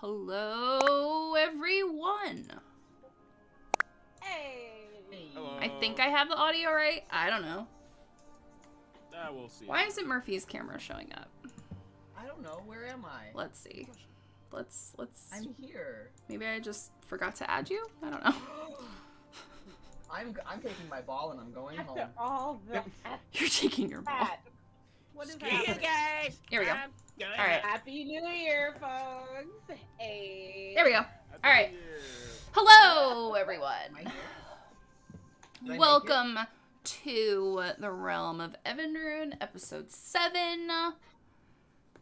Hello, everyone. Hey. Hello. I think I have the audio right. I don't know. We'll see. Why isn't Murphy's camera showing up? I don't know. Where am I? Let's see. Let's. I'm here. Maybe I just forgot to add you. I don't know. I'm taking my ball and I'm going home. After all that. You're taking your ball. What is See happening? you guys. Here we go. All right. Happy New Year, folks. Hey. There we go. Happy All right. New Year. Hello, everyone. Am I here? Did I make Welcome to the Realm of Evinrune, episode 7.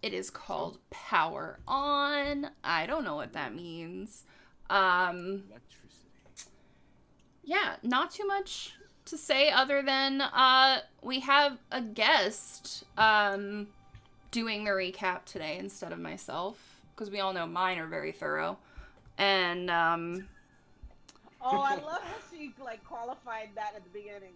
It is called Power On. I don't know what that means. Electricity. Yeah, not too much to say other than we have a guest doing the recap today instead of myself, because we all know mine are very thorough. And Oh, I love how she qualified that at the beginning.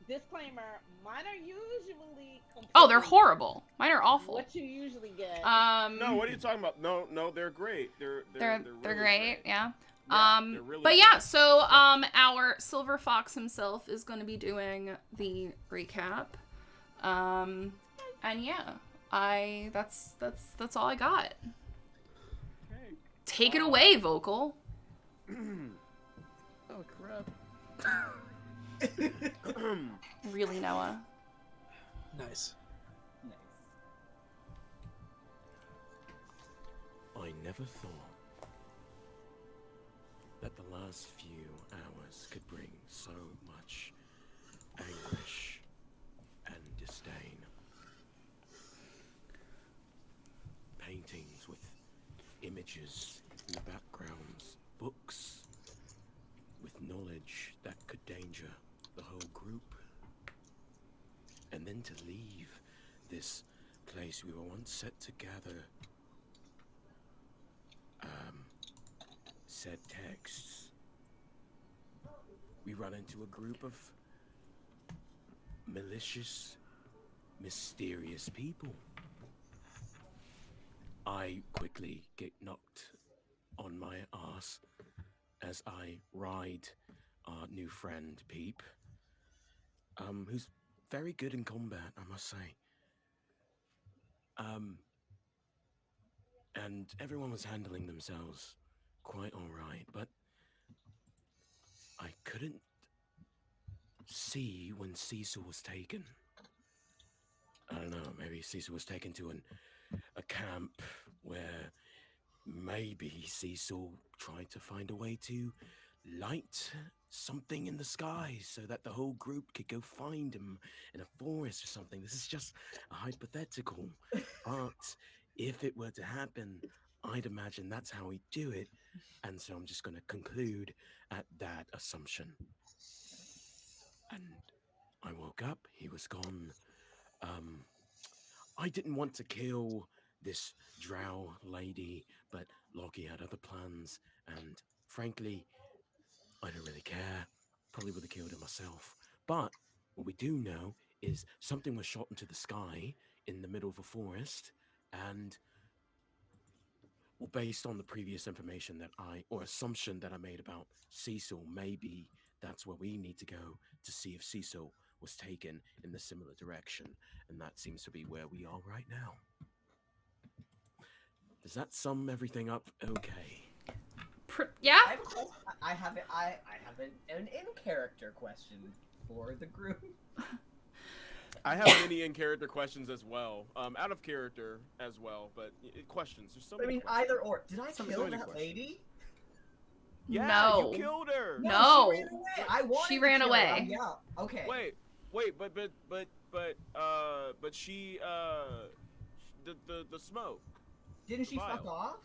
Disclaimer: mine are usually. oh, they're horrible. Mine are awful. What you usually get. No, what are you talking about? No, they're great. They're really great. Yeah. they're really But yeah, good. so our Silver Fox himself is going to be doing the recap. And yeah, that's all I got. Okay. Take it away, Vocal. Oh crap. Really, Noah? Nice. Nice. I never thought that the last few hours could bring so much anguish and disdain. Paintings with images in the backgrounds, books with knowledge that could danger the whole group. And then to leave this place we were once set to gather said texts, we run into a group of malicious, mysterious people. I quickly get knocked on my ass as I ride our new friend Peep, who's very good in combat, I must say. And everyone was handling themselves quite all right, but I couldn't see when Cecil was taken. I don't know, maybe Cecil was taken to a camp where maybe Cecil tried to find a way to light something in the sky so that the whole group could go find him in a forest or something. This is just a hypothetical, but if it were to happen, I'd imagine that's how he'd do it, and so I'm just going to conclude at that assumption. And I woke up, he was gone. I didn't want to kill this drow lady, but Lockie had other plans, and frankly, I don't really care. Probably would have killed her myself. But what we do know is something was shot into the sky in the middle of a forest, and well, based on the previous information that or assumption that I made about Cecil, maybe that's where we need to go to see if Cecil was taken in the similar direction, and that seems to be where we are right now. Does that sum everything up okay? Yeah? I have an in-character question for the group. I have many in-character questions as well. Out of character as well, but questions. There's so many questions. Either or. Did I So kill many that questions. lady? Yeah, No. you killed her. No. She ran away. I wanted She to ran kill away. her. Yeah. Okay. Wait, but she, the smoke. Didn't she fuck Vile. off?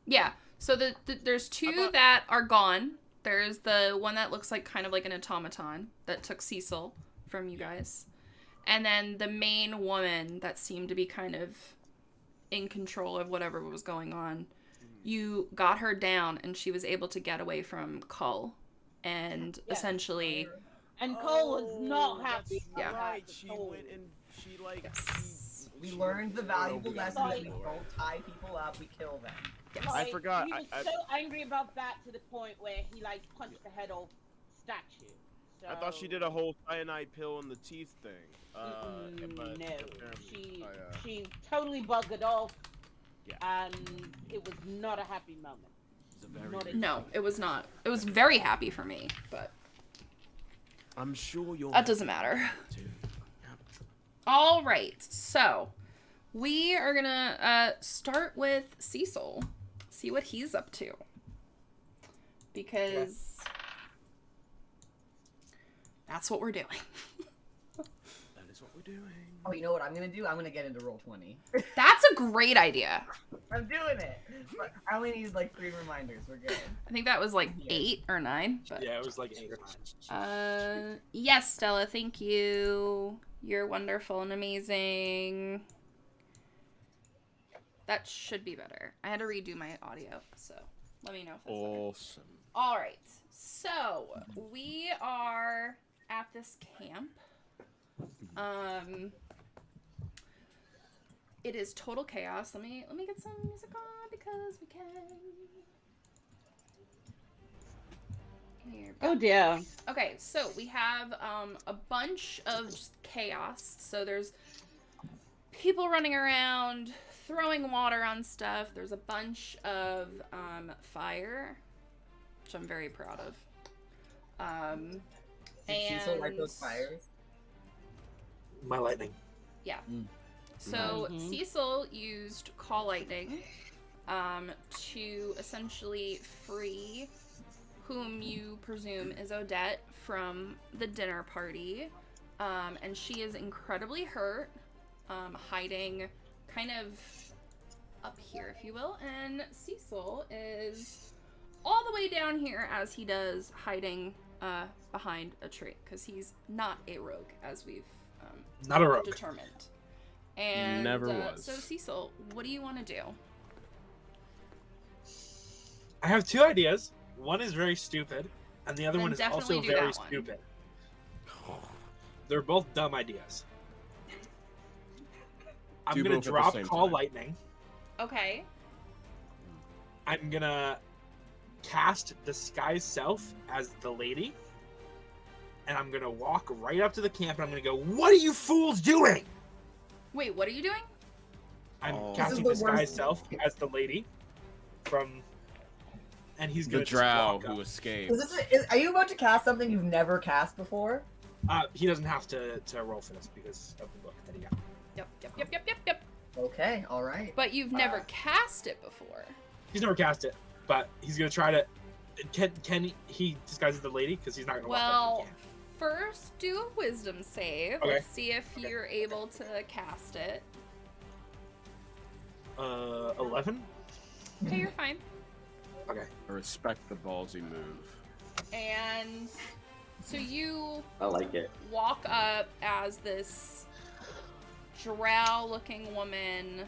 Yeah. So there's two that are gone. There's the one that looks like kind of like an automaton that took Cecil from you guys. And then the main woman that seemed to be kind of in control of whatever was going on. You got her down and she was able to get away from Cull. And essentially... And Cole was not happy. Yeah. Right. She went and she We learned the valuable lesson that we don't tie people up, we kill them. I forgot. He was so angry about that to the point where he like punched the head off statue. So... I thought she did a whole cyanide pill in the teeth thing. But no, apparently she totally bugged it off, Yeah. and it was not a happy moment. No, it was not. It was very happy for me, but I'm sure you're. that doesn't matter. All right, so we are gonna start with Cecil. See what he's up to, because that's what we're doing. That is what we're doing. Oh, you know what I'm gonna do? I'm gonna get into Roll20. That's a great idea. I'm doing it. But I only need like 3 reminders. We're good. I think that was like 8 or 9. But... Yeah, it was like 8 or 9. Yes, Stella, thank you. You're wonderful and amazing. That should be better. I had to redo my audio, so let me know if that's better. Awesome. All right, so we are at this camp. It is total chaos. Let me get some music on because we can. Here. Oh dear. Okay, so we have a bunch of just chaos. So there's people running around, throwing water on stuff. There's a bunch of fire, which I'm very proud of. Did Cecil like those fires? My lightning. Yeah. So Cecil used Call Lightning to essentially free whom you presume is Odette from the dinner party. And she is incredibly hurt, hiding kind of up here, if you will. And Cecil is all the way down here, as he does, hiding behind a tree, because he's not a rogue, as we've Not a rogue. determined. And Never was. So Cecil, what do you want to do? I have 2 ideas. One is very stupid, and the other Then one is definitely also do very that one. stupid. They're both dumb ideas. I'm Do gonna both at the drop same Call time. Lightning. Okay. I'm gonna cast Disguise Self as the lady, and I'm gonna walk right up to the camp, and I'm gonna go, "What are you fools doing?" Wait, what are you doing? I'm Oh. casting This is the Disguise worst. Self as the lady from, and he's The gonna just drow walk who up. escaped. Are you about to cast something you've never cast before? He doesn't have to roll for this because of the book that he got. Yep. Okay, all right. But you've never cast it before. He's never cast it, but he's gonna try to. Can he disguise as the lady? Because he's not gonna walk up Well, in the camp. first do a wisdom save. Okay. Let's see if you're able to cast it. 11. Okay, you're fine. Okay. I respect the ballsy move. And so you I like it. walk up as this drow-looking woman.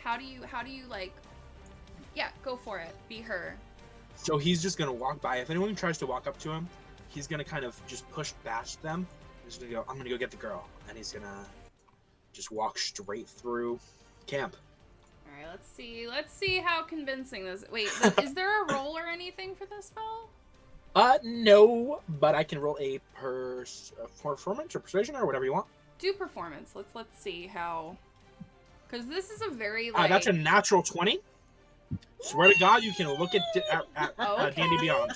How do you like? Yeah, go for it. Be her. So he's just gonna walk by. If anyone tries to walk up to him, he's gonna kind of just push past them. He's gonna go, "I'm gonna go get the girl," and he's gonna just walk straight through camp. All right, let's see. Let's see how convincing this. Wait, is there a roll or anything for this spell? No, but I can roll a performance or persuasion or whatever you want. Do performance. Let's see how. Because this is a very like. That's a natural 20. Swear to God, you can look at Okay. D&D Beyond.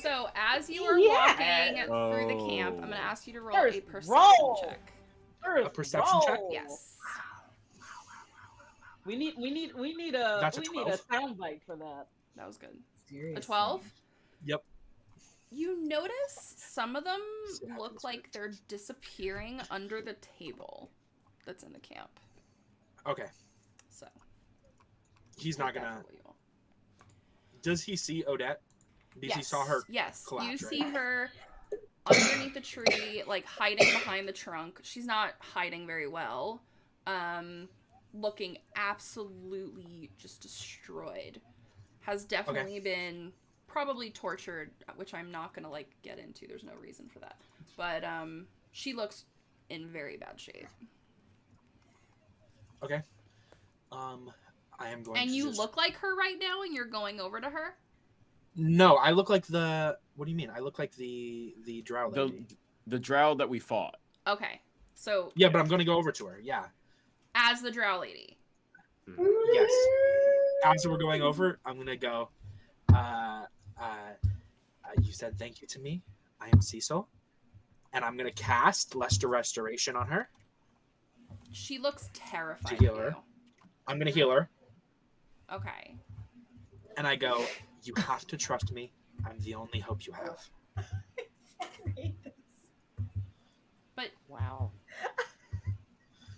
So as you are Yeah. walking through the camp, I'm gonna ask you to roll First a perception roll. check. A perception check? Yes. We need a That's a we need a 12. soundbite for that. That was good. Seriously. A 12? Yep. You notice some of them Yeah, look that's like good. they're disappearing under the table that's in the camp. Okay. So He's not take that gonna. for what you will. Does he see Odette? Because he saw her. Yes, collapse, you right? see her underneath the tree, like hiding behind the trunk. She's not hiding very well. Looking absolutely just destroyed. Has definitely been probably tortured, which I'm not gonna like get into. There's no reason for that. But she looks in very bad shape. Okay. I am going And to you just... look like her right now, and you're going over to her? No, I look like the... What do you mean? I look like the drow lady. The drow that we fought. Okay. So... Yeah, but I'm going to go over to her, yeah. As the drow lady? Yes. As we're going over, I'm going to go, you said thank you to me. I am Cecil. And I'm going to cast Lesser Restoration on her. She looks terrified To heal of her. you. I'm going to heal her. Okay. And I go, you have to trust me. I'm the only hope you have. But... Wow.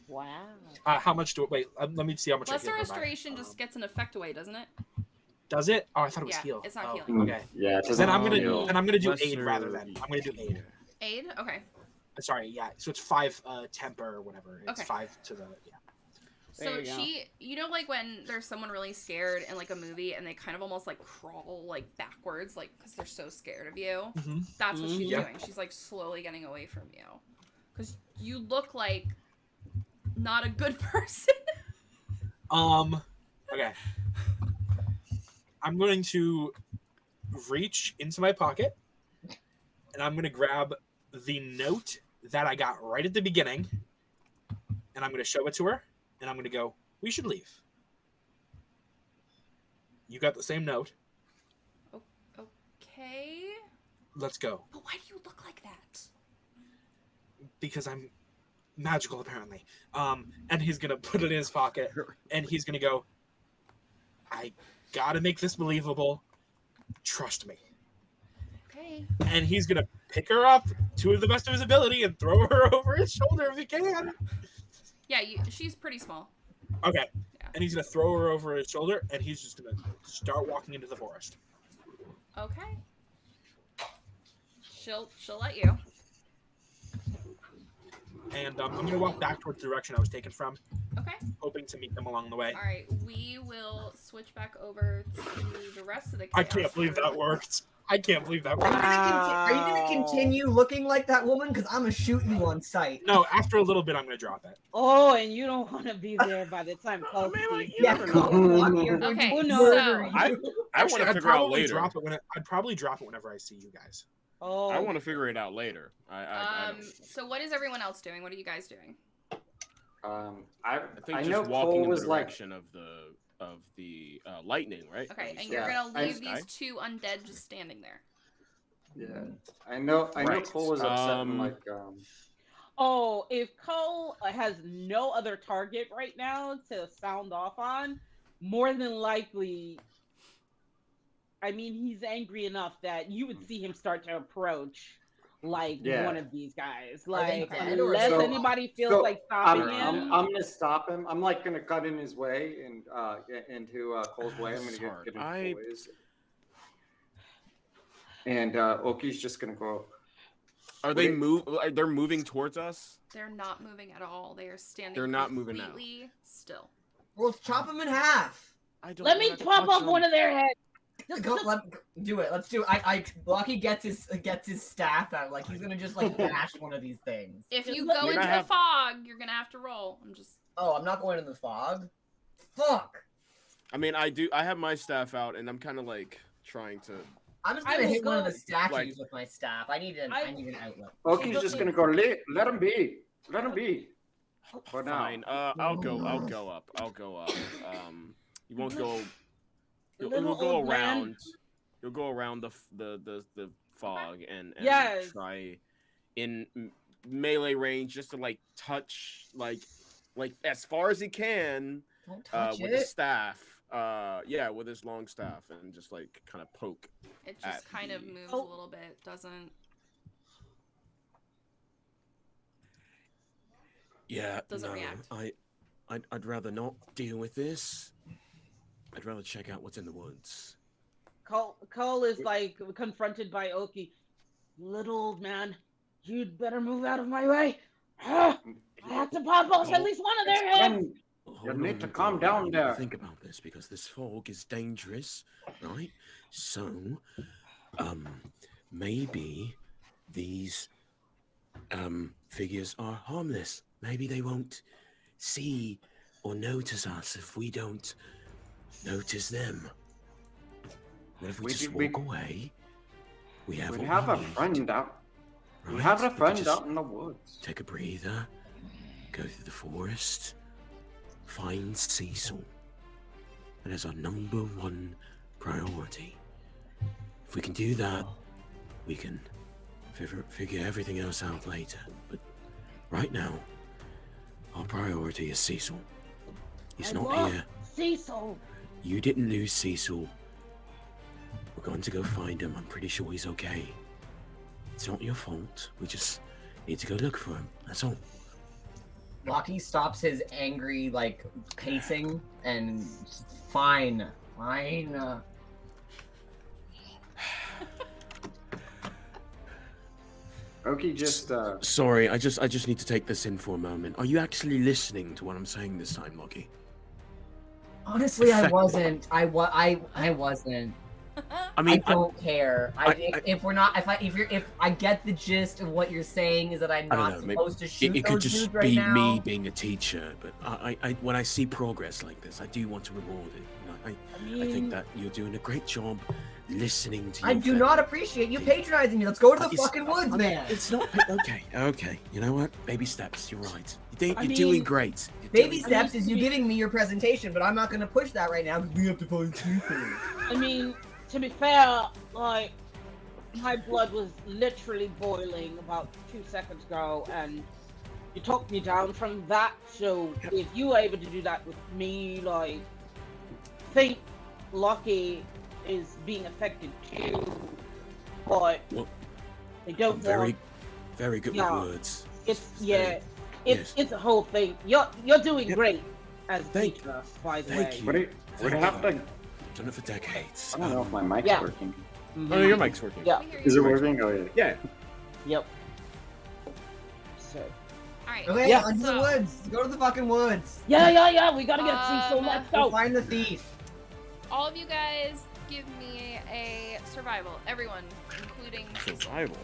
Wow. How much do it... Wait, let me see how much Lesser I heal her by. Restoration just gets an effect away, doesn't it? Does it? Oh, I thought it was Yeah, heal. it's not oh, healing. Okay. Yeah, it So doesn't then I'm gonna heal. do aid Lesser- rather than I'm gonna do aid. Aid? Okay. Sorry, yeah. So it's 5 temper or whatever. It's Okay. 5 to the So There you go. you know, like when there's someone really scared in like a movie and they kind of almost like crawl like backwards, like because they're so scared of you. Mm-hmm. That's what she's Yeah. doing. She's like slowly getting away from you, because you look like not a good person. Okay. I'm going to reach into my pocket and I'm gonna grab the note that I got right at the beginning and I'm gonna show it to her and I'm gonna go, we should leave. You got the same note. Okay. Let's go. But why do you look like that? Because I'm magical apparently. And he's gonna put it in his pocket and he's gonna go, I gotta make this believable. Trust me. Okay. And he's gonna pick her up to the best of his ability and throw her over his shoulder if he can. Yeah, she's pretty small. Okay. Yeah. And he's gonna throw her over his shoulder and he's just gonna start walking into the forest. Okay. She'll let you. And I'm gonna walk back towards the direction I was taken from, Okay. hoping to meet them along the way. All right. We will switch back over to the rest of the. I chaos can't believe crew. that worked. I can't believe that worked. Are you gonna continue looking like that woman? Because I'm gonna shoot you on sight. No, after a little bit, I'm gonna drop it. Oh, and you don't want to be there by the time Cole sees you. Yeah, never cool. know. I'm here to Okay, murder so- you. I want to I'd figure out probably later. drop it I'd probably drop it whenever I see you guys. Oh, I want to figure it out later. I don't- So what is everyone else doing? What are you guys doing? I think I just know walking Cole in was the like, direction of the lightning, right? Okay, As and you you're said. Yeah. gonna leave Sky? these two undead just standing there. yeah. I know Right. Cole was upset and like oh, if Cole has no other target right now to sound off on, more than likely, I mean, he's angry enough that you would see him start to approach like Yeah. one of these guys. Are they Like, dead or unless so- anybody feels so like stopping I'm- him. I'm gonna stop him. I'm like gonna cut in his way and into Cole's way. I'm gonna Hard. get in I- Cole's ways. And Oki's just gonna go. Are they Wait. They're moving towards us. They're not moving at all. They are standing. They're not moving now. completely still. Well, let's chop him in half. I don't. Let me wanna pop touch off them. one of their heads. Just- Go, just- do it. Let's do it. Lucky gets his staff out. Like he's gonna just like bash one of these things. If you Let go me into have- the fog, you're gonna have to roll. I'm just. Oh, I'm not going in the fog. Fuck. I mean, I have my staff out, and I'm kind of like trying to. I'm just I gonna will hit one of go- the statues like- with my staff. I need an outlet. Oki's just gonna go. Let him be. Let him be. For now. Fine. I'll go up. You won't go. You'll Little go old man. around. You'll go around the fog and Yes. try in melee range just to like touch like as far as he can Don't touch with his it. staff. Yeah, with his long staff and just like kind of poke. It just At kind of the- moves Oh. a little bit. Doesn't. Yeah, Doesn't no, react. I'd rather not deal with this. I'd rather check out what's in the woods. Cole is like confronted by Oki. Little old man, you'd better move out of my way. I have to pop off at least one of their heads. Hold need on, to calm Cole, down I need to there. Think about this because this fog is dangerous, right? So, maybe these figures are harmless. Maybe they won't see or notice us if we don't notice them. What if we just We- walk away? We have We what have we a need, friend out. We right? have a could friend just out in the woods. Take a breather, go through the forest, find Cecil. That is our number one priority. If we can do that, we can figure everything else out later. But right now, our priority is Cecil. He's not here. Cecil. You didn't lose Cecil. We're going to go find him. I'm pretty sure he's okay. It's not your fault. We just need to go look for him. That's all. Lockie stops his angry, like, pacing and fine. Oki just Sorry, I just need to take this in for a moment. Are you actually listening to what I'm saying this time, Lockie? Honestly, I wasn't. I wasn't. I mean, I don't care. If I get the gist of what you're saying is that I'm I don't not know, supposed to shoot it could those just dudes right be now. me being a teacher, but I when I see progress like this, I do want to reward it. I think that you're doing a great job listening to. I do not appreciate you patronizing me. Let's go to the fucking woods, man. It's not okay. You know what? Baby steps. You're right. You're I doing mean, great. Baby steps is you giving me your presentation, but I'm not going to push that right now because we have to find people. I mean, to be fair, like, my blood was literally boiling about 2 seconds ago, and you talked me down from that. So if you were able to do that with me, like, I think Lockie is being affected too, but Well, I don't I'm want. very good Yeah. with words. It's very- it's a whole thing. You're doing great as a Thank- teacher, by the thank way. you. we have to. Done it for decades. I don't know if my mic's Yeah. working. Mhm. Oh, your mic's working. Yeah. We hear Is you. it working? Oh yeah. Yeah. Yep. So. All right. Okay, Yeah. onto the So- woods. Go to the fucking woods. Yeah. We gotta get Cecil. Let's Go go. find the thief. All of you guys, give me a survival. Everyone, including Cecil. Survival.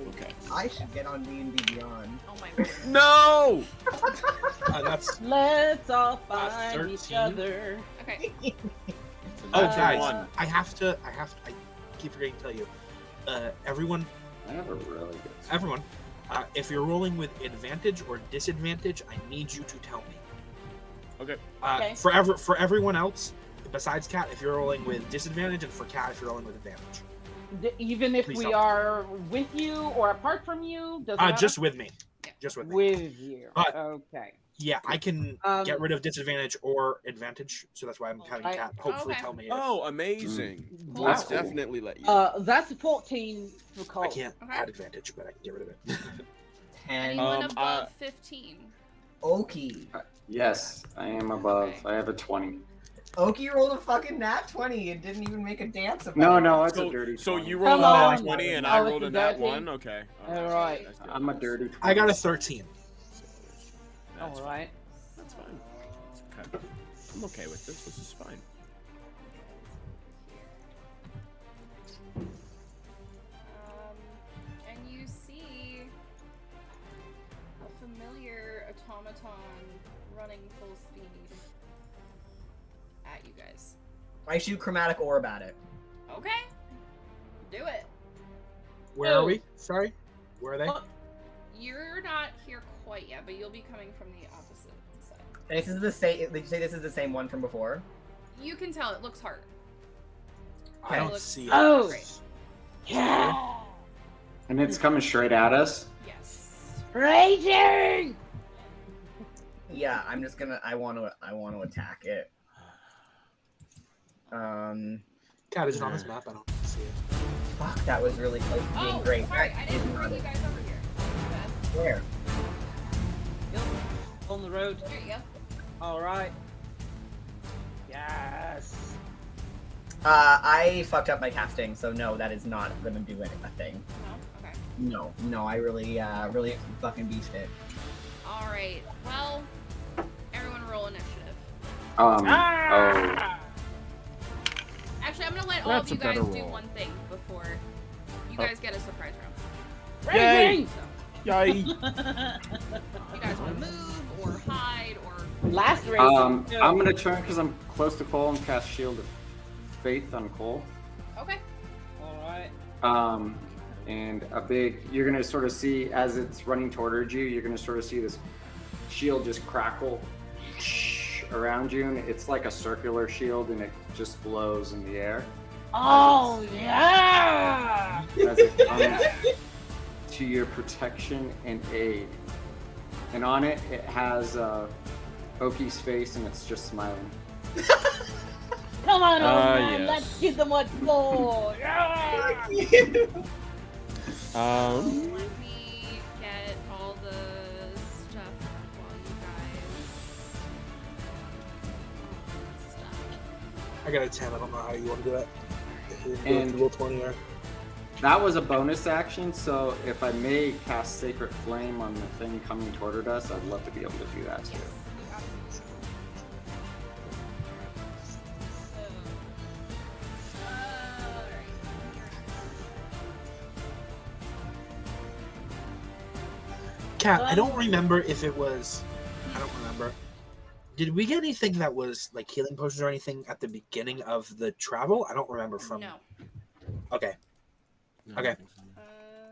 Okay. I should get on D&D Beyond. Oh my word. No. That's Let's all find each 13. other. Okay. oh Uh, guys, one. I keep forgetting to tell you. Everyone, I have a really good. if you're rolling with advantage or disadvantage, I need you to tell me. Okay. Okay. For everyone else, besides Cat, if you're rolling with disadvantage, and for Cat, if you're rolling with advantage. Even if Please we don't. are with you or apart from you, doesn't matter. Just with me. Yeah. Just with me. with you. But- Okay. Yeah, I can get rid of disadvantage or advantage, so that's why I'm having I- Cat hopefully Okay. tell me. If Oh, amazing. Wow. Let's definitely let you. That's 14 for Cole. I can't Okay. add advantage, but I can get rid of it. 10. Anyone Um, above 15? Oki. Yes, I am above. Okay. I have a 20. Oki rolled a fucking nat 20 and didn't even make a dance about No, it. no, it's a So, dirty. so 20. you rolled a Come nat on. 20 and Oh, I it's rolled a a nat dirty. 1? Okay. All right. That's good. I'm a dirty 20. I got a 13. That's All right. That's fine. It's okay. I'm okay with this. This is fine. And you see a familiar automaton running full speed at you guys. I shoot chromatic orb at it. Okay. Do it. Where are we? Sorry? Where are they? Oh. You're not here quite yet, but you'll be coming from the opposite side. This is the same. Did you say this is the same one from before? You can tell it looks hard. I don't Looks- see it. Oh. Great. Yeah. And it's coming straight at us. Yes. Raging. Yeah, I'm just gonna. I want to attack it. Cat, is it on this map? I don't see it. Fuck, that was really close to being Oh, great. sorry, That I is didn't not bring you it. guys over here. My bad. Where? On the road. There you go. All right. Yes. I fucked up my casting, so no, that is not gonna do a thing. No? Okay. No, I really fucking beefed it. Alright. Well, everyone roll initiative. Oh. Actually, I'm gonna let all of That's you a guys better do roll. one thing before you guys get a surprise round. Raging. So, Yay! you guys want to move or hide or Lacerating. I'm gonna turn because I'm close to Cole and cast Shield of Faith on Cole. Okay. Alright. And you're gonna sort of see as it's running towards you, you're gonna sort of see this shield just crackle around you, and it's like a circular shield, and it just glows in the air. Oh, yeah! As it comes to your protection and aid. And on it, it has Oki's face, and it's just smiling. Come on, old man, yes. let's give them what for! Yeah! Let me get all the stuff while you guys. Stuff. I got a 10. I don't know how you want to do it. And- roll 20 or... That was a bonus action, so if I may cast Sacred Flame on the thing coming toward us, I'd love to be able to do that too. Cat, I don't remember if it was... I don't remember. Did we get anything that was like healing potions or anything at the beginning of the travel? I don't remember from... No. Okay. Okay. Uh,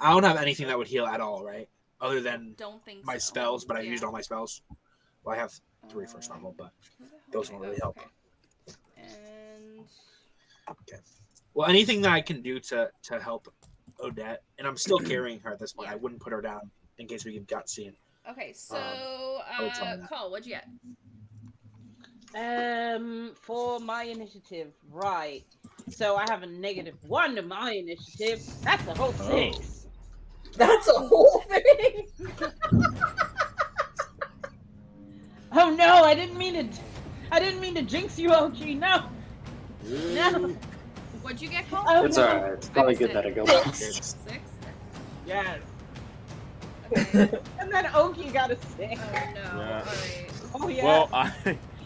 I don't have anything that would heal at all, right? Other than don't think my so. spells, but I Yeah. used all my spells. Well, I have 3 first level, but those don't really help. Okay. And Okay. Well, anything that I can do to help Odette, and I'm still carrying her at this point. Yeah. I wouldn't put her down in case we get cutscene. okay, so would tell me that. Cole, what'd you get? For my initiative, right. So I have a -1 to my initiative. That's a whole 6. That's a whole thing. Oh no, I didn't mean to jinx you, Oki. No. No. What'd you get, Cole? Oh, It's no. alright. It's probably good that I go back. 6? Yes. Okay. And then Oki got a 6. Oh no. Yeah. Alright. Oh yeah. Well,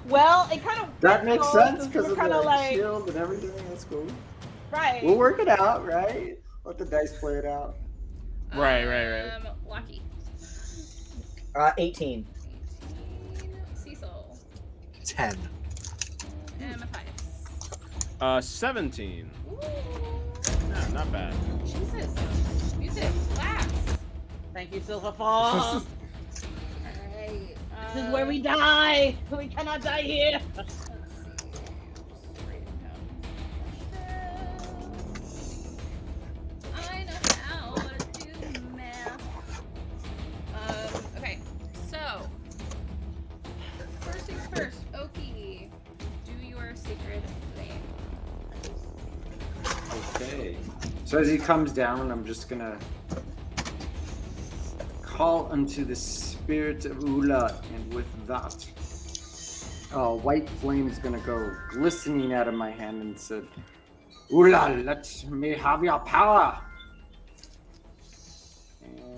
Well, it kind of That makes sense because of kind the of like shield and everything. That's cool. right. We'll work it out, right? Let the dice play it out. Right. Lucky. 18. Cecil. 10. And Matthias. 17. Ooh. Yeah, not bad. Jesus. Music. Relax. Thank you, Silverfall. Alright. This is where we die. We cannot die here. Let's see. Just write it down. I know how to do math. Okay. So, first things first. Oki, do your sacred flame. Okay. So as he comes down, I'm just gonna call unto the spirit of Ula, and with that, white flame's gonna go glistening out of my hand and said, Ula, let me have your power.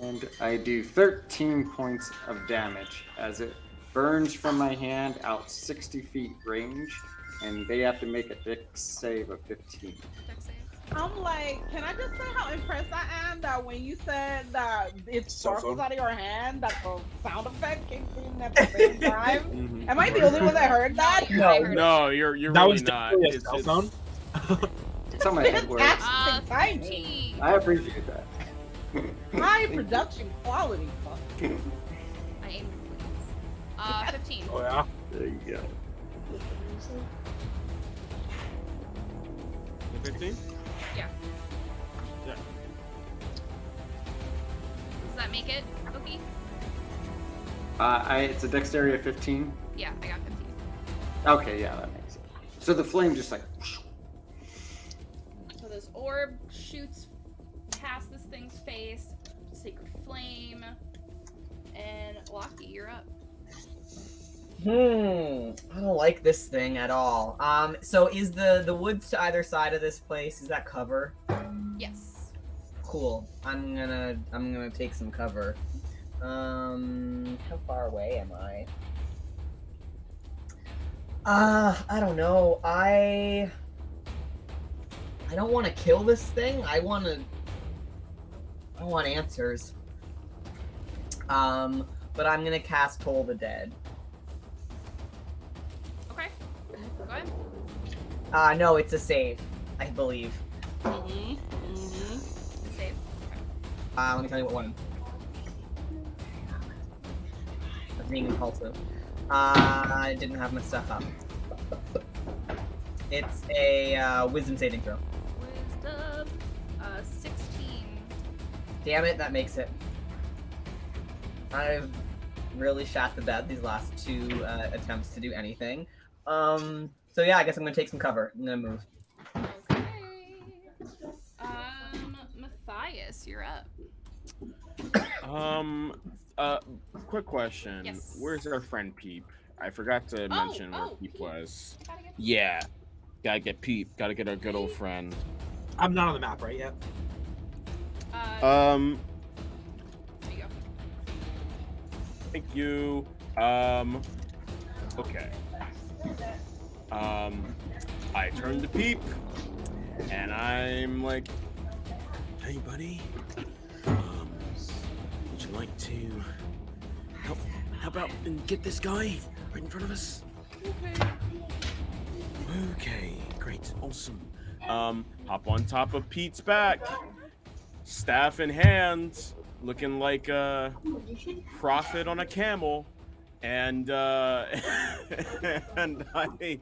And I do 13 points of damage as it burns from my hand out 60 feet range, and they have to make a dex save of 15. Dex save. I'm like, can I just say how impressed I am that when you said that it sparkles out of your hand, that the sound effect kicks in at the same time? Mhm. Am I the only one that heard that? No. I heard it. No, you're That really was not. definitely a It's- cell it's- phone. It's how my head works. Fantastic timing. 13. I appreciate that. High production quality. I aim for 15. Oh, yeah? There you go. 15? Yeah. Yeah. Does that make it, Oki? It's a dexterity of 15. Yeah, I got 15. Okay, yeah, that makes sense. So the flame just like. So this orb shoots past this thing's face, sacred flame, and Locky, you're up. I don't like this thing at all. So is the woods to either side of this place, is that cover? Yes. Cool. I'm gonna take some cover. How far away am I? I don't know. I don't want to kill this thing. I want answers. But I'm gonna cast Toll the Dead. ahead. No, it's a save, I believe. Save. Okay. Let me tell you what one. I'm being impulsive. I didn't have my stuff up. It's a wisdom saving throw. Wisdom. 16. Damn it, that makes it. I've really shot the bed these last 2 attempts to do anything. So yeah, I guess I'm gonna take some cover. I'm gonna move. Okay. Matthias, you're up. Quick question. Yes. Where's our friend Peep? I forgot to mention where Peep Peep. was. Gotta get Peep. Yeah. Gotta get Peep. Gotta get our good old friend. I'm not on the map right yet. There you go. Thank you. Okay. I turn to Peep, and I'm like, Hey, buddy. Would you like to help out and get this guy right in front of us? Okay, great, awesome. hop on top of Pete's back, staff in hand, looking like a prophet on a camel, and and I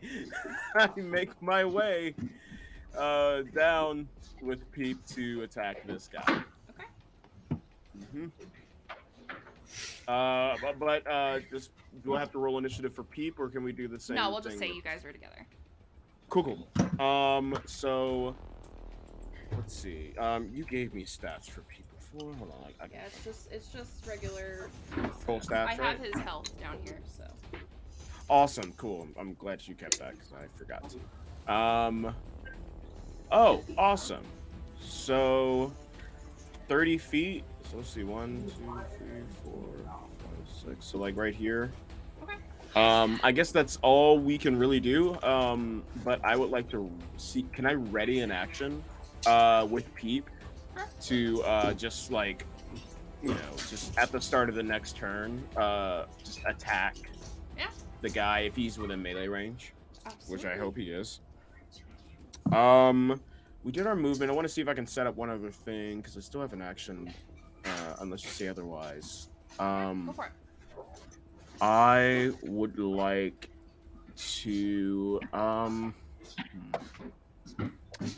make my way down with Pete to attack this guy. Okay. Just do I have to roll initiative for Peep, or can we do the same? No, we'll just thing say you guys are together. Cool. So let's see. You gave me stats for Peep before. Hold on. Yeah, it's just regular. Full stats. I have right? his health down here, so. Awesome. Cool. I'm glad you kept that because I forgot to. Oh, awesome. So 30 feet. So let's see. 1, 2, 3, 4, 5, 6. So like right here. Okay. I guess that's all we can really do. But I would like to see. Can I ready an action with Peep to just like, just at the start of the next turn, just attack the guy if he's within melee range, which I hope he is. We did our movement. I want to see if I can set up one other thing because I still have an action, unless you say otherwise. Go for it. I would like to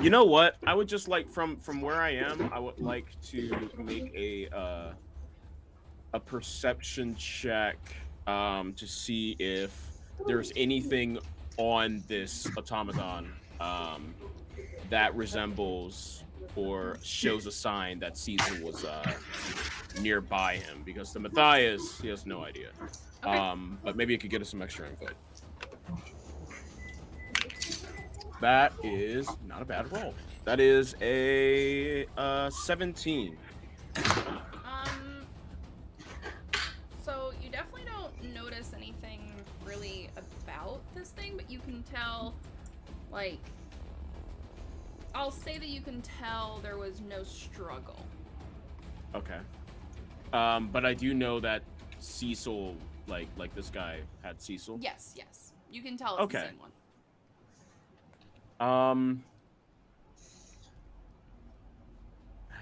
you know what? I would just like from where I am, I would like to make a perception check to see if there's anything on this automaton that resembles or shows a sign that Cecil was nearby him, because the Matthias, he has no idea. Okay. But maybe it could get us some extra info. That is not a bad roll. That is a 17. So you definitely don't notice anything really about this thing, but you can tell, like, I'll say that you can tell there was no struggle. Okay. But I do know that Cecil, like this guy had Cecil. Yes. You can tell it's the same one. I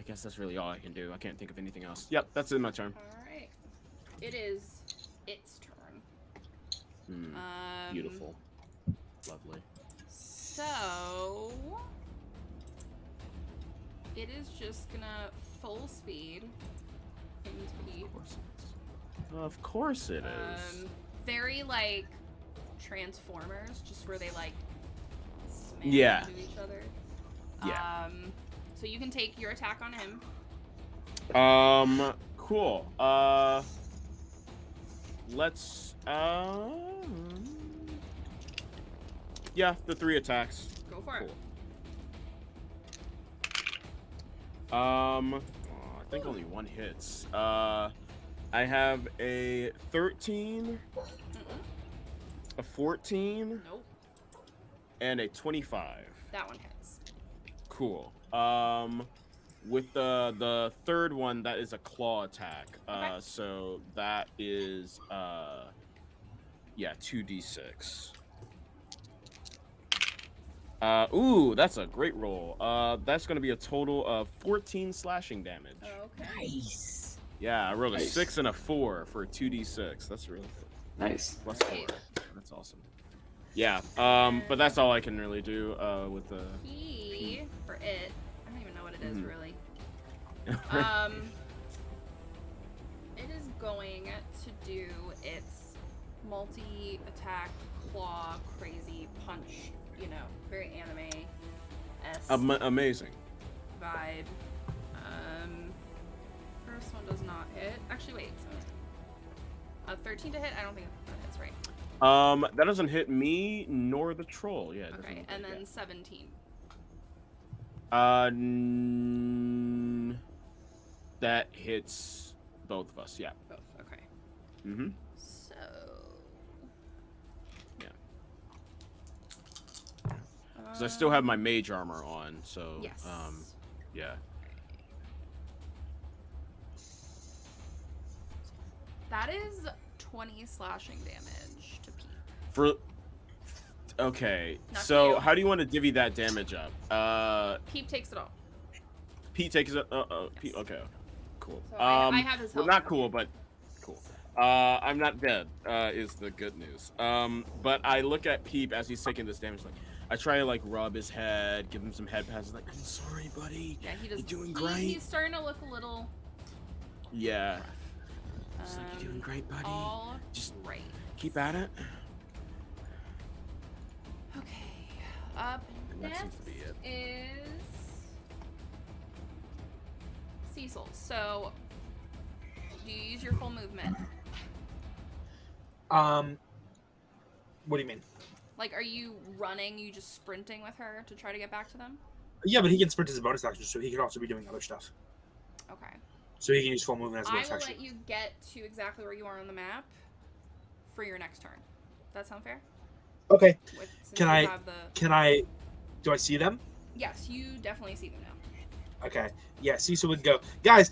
guess that's really all I can do. I can't think of anything else. Yep, that's in my turn. Alright. It is its turn. Beautiful. Lovely. So it is just gonna full speed into Pete. Of course it is. Very like Transformers, just where they like smash into each other. Yeah. So you can take your attack on him. Cool. Let's yeah, the 3 attacks. Go for it. I think only one hits. I have a 13, a 14, nope, and a 25. That one hits. Cool. With the third one, that is a claw attack. Okay. So that is 2d6. Ooh, that's a great roll. That's gonna be a total of 14 slashing damage. Okay. Nice. Yeah, I rolled a Nice. 6 and a 4 for a 2d6. That's really good. Nice. Plus 4. That's awesome. Yeah. But that's all I can really do. With the. He for it. I don't even know what it is Mhm. really. It is going to do its multi-attack, claw, crazy punch. You know, very anime-esque Amazing. vibe. First one does not hit. Actually, wait. So, 13 to hit. I don't think that hits, right? That doesn't hit me nor the troll. Yeah. It doesn't Okay, hit and me, then 17. That hits both of us. Yeah. Both. Okay. Mm-hmm. So. Yeah. Because I still have my mage armor on, so. Yes. Yeah. That is 20 slashing damage to Pete. Okay. Not to So you. how do you want to divvy that damage up? Pete takes it all. Pete takes it. Pete. Yes. Okay. Cool. So I have his Well, help. not cool, but cool. I'm not dead. Is the good news. But I look at Peep as he's taking this damage. Like, I try to like rub his head, give him some head pats. Like, I'm sorry, buddy. Yeah, he does. You're doing great. He's starting to look a little. Yeah. It's like, you're doing great, buddy. All Just right. keep at it. Okay. Up And that next seems to be it. is Cecil. So, do you use your full movement? What do you mean? Like, are you running? You just sprinting with her to try to get back to them? Yeah, but he can sprint as a bonus action, so he could also be doing other stuff. Okay. So he can use full movement as a I bonus will action. let you get to exactly where you are on the map for your next turn. That sound fair? Okay. Since Can you I? have Do I see them? Yes, you definitely see them now. Okay. Yeah. Cecil would go, guys.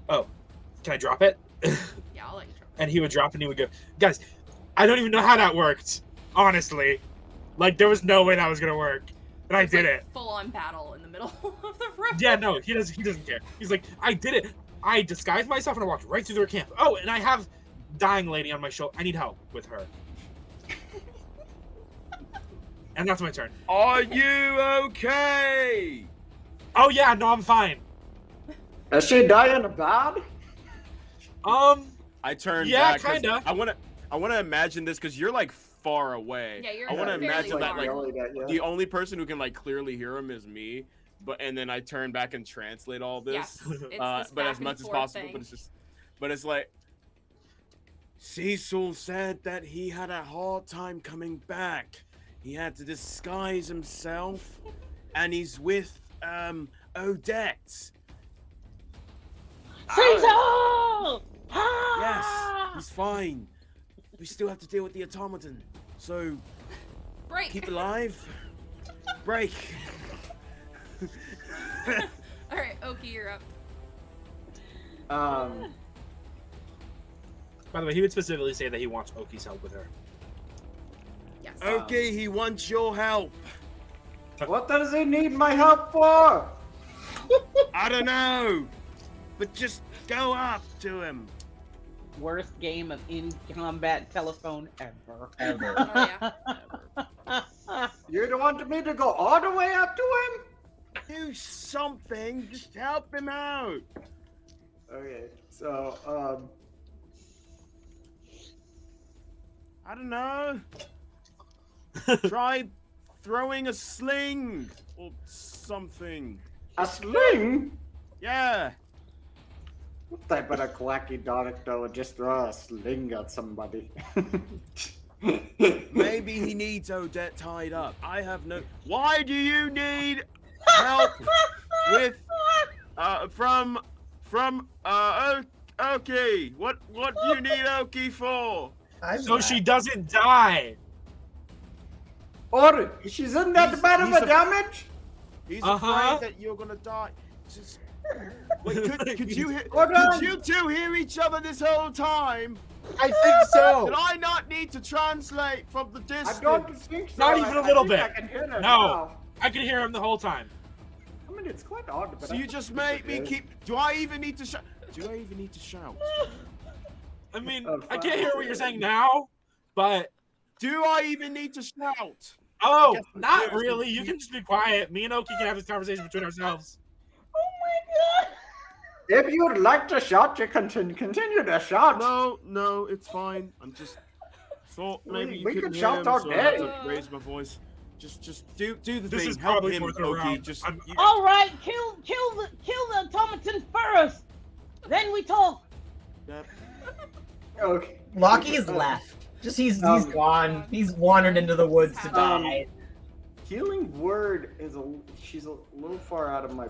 Oh, can I drop it? Yeah, I'll let you try. And he would drop, and he would go, guys. I don't even know how that worked. Honestly, like there was no way that was gonna work, and I did it. Full on battle in the middle of the room. Yeah, no, he doesn't care. He's like, I did it. I disguised myself and I walked right through their camp. Oh, and I have dying lady on my shoulder. I need help with her. And that's my turn. Are you okay? Oh yeah, no, I'm fine. Is she dying bad? I turned Yeah, back. 'Cause kinda. I wanna imagine this because you're like far away. Yeah, you're I want to fairly imagine that far. like Yeah. the only person who can like clearly hear him is me. And then I turn back and translate all this. Yes, it's this But back as and much as forth possible. thing. But it's like Cecil said that he had a hard time coming back. He had to disguise himself, and he's with Odette. Cecil! Yes, he's fine. We still have to deal with the automaton. So Break. keep alive. Break. All right, Oki, you're up. By the way, he would specifically say that he wants Oki's help with her. Yes. Okay, he wants your help. What does he need my help for? I don't know, but just go up to him. Worst game of in-combat telephone ever. Oh, yeah. You want me to go all the way up to him? Do something. Just help him out. Okay, so I don't know. Try throwing a sling or something. a sling? Yeah. What type of a quacky doctor would just throw a sling at somebody? Maybe he needs Odette tied up. I have no. Why do you need help with from Oki? What do you need Oki for? So she doesn't die. Or she's in that bad of he's a damage? He's Uh-huh. afraid that you're gonna die. Just Wait, could you Hold on. could you two hear each other this whole time? I think so. Did I not need to translate from the I distance? don't think so. Not even a little I think bit. I can hear that No. now. I could hear him the whole time. I mean, it's quite odd. But So you just made me keep. Do I even need to shout? Do I even need to shout? I mean, Oh, I can't hear what you're saying now, but Do I even need to shout? oh, Yes, not yes. really. You can just be quiet. Me and Oki can have this conversation between ourselves. Oh If you would like to shout, you continue to shout. No, it's fine. I'm just thought maybe you We couldn't could hear shout him, all so I had day. to raise my voice. Just do the This thing. is Help probably him, worth a Oki. round. Just I'm- you- my God! All right, kill the automaton first. Then we talk. Yep. Okay. Lockie's left. Just he's Um, gone. He's wandered into the woods to die. Healing word is she's a little far out of my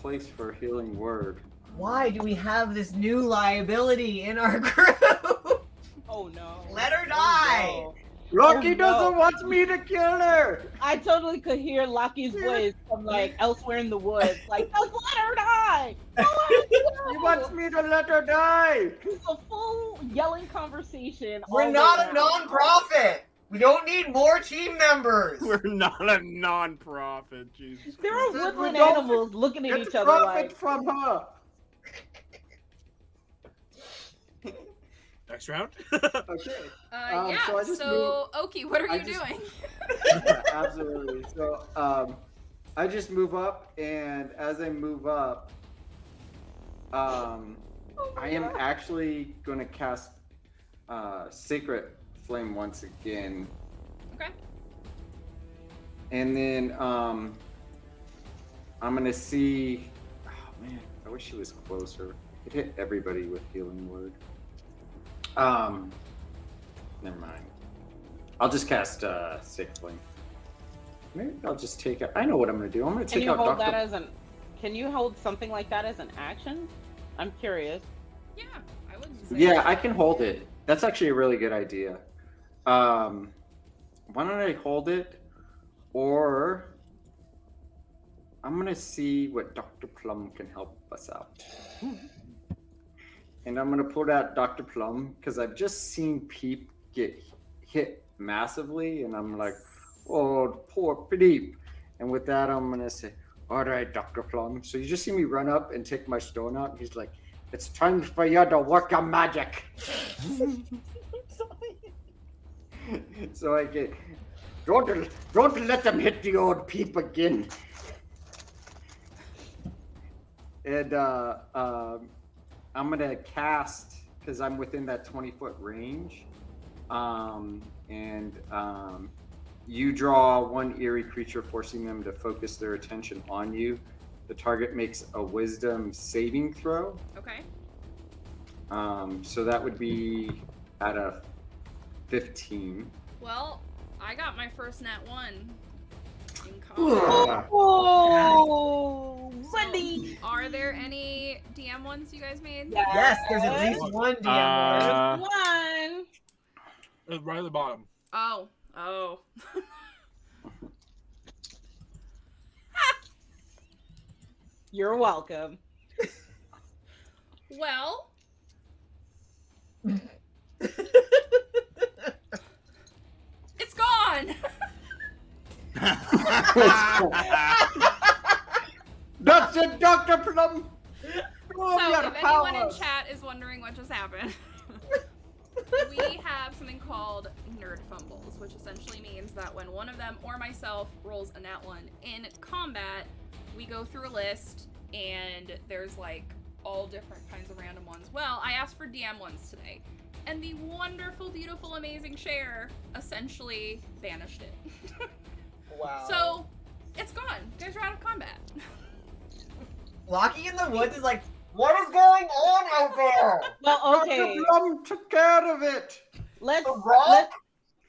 place for healing word. Why do we have this new liability in our group? Oh no. Let her Oh, die. no. Lucky Oh, no. doesn't want me to kill her. I totally could hear Lockie's voice from like elsewhere in the woods. Like, just let her die. Don't let her He die. wants me to let her die. It's a full yelling conversation. We're all not the a way around. non-profit. We don't need more team members. We're not a non-profit. Jesus. There are Said we woodland don't animals looking at Get each other profit like, from her. Next round. Okay. Yeah. so I just So, Oki, what are I you just- doing? Yeah, absolutely. So I just move up, and as I move up, oh my I am God. actually going to cast Sacred Flame once again, Okay. and then I'm gonna see. Oh man, I wish he was closer. I could hit everybody with Healing Word. Never mind. I'll just cast Sacred Flame. Maybe I'll just take it. I know what I'm gonna do. I'm gonna Can take you out hold Doctor. that as an? Can you hold something like that as an action? I'm curious. Yeah, I would say. Yeah, I can hold it. That's actually a really good idea. Why don't I hold it? Or I'm gonna see what Dr. Plum can help us out. And I'm gonna pull out Dr. Plum because I've just seen Peep get hit massively, and I'm like, oh, poor Peep. And with that, I'm gonna say, all right, Dr. Plum. So you just see me run up and take my stone out. And he's like, it's time for you to work your magic. So I get, don't let them hit the old Peep again. And I'm gonna cast because I'm within that 20-foot range. You draw one eerie creature, forcing them to focus their attention on you. The target makes a Wisdom saving throw. Okay. So that would be at a 15. Well, I got my first nat 1 in combat. Oh, buddy. So, are there any DM ones you guys made? Yes, there's at least one DM. One. Right at the bottom. Oh. You're welcome. Well, it's gone. That's it, Dr. Plum! So, if anyone in chat is wondering what just happened, we have something called nerd fumbles, which essentially means that when one of them or myself rolls a nat 1 in combat, we go through a list and there's like all different kinds of random ones. Well, I asked for DM ones today, and the wonderful, beautiful, amazing Cher essentially banished it. Wow. So, it's gone. You guys are out of combat. Lockie in the woods is like, what is going on out there? Well, okay. Dr. Plum took care of it! Let's A rock?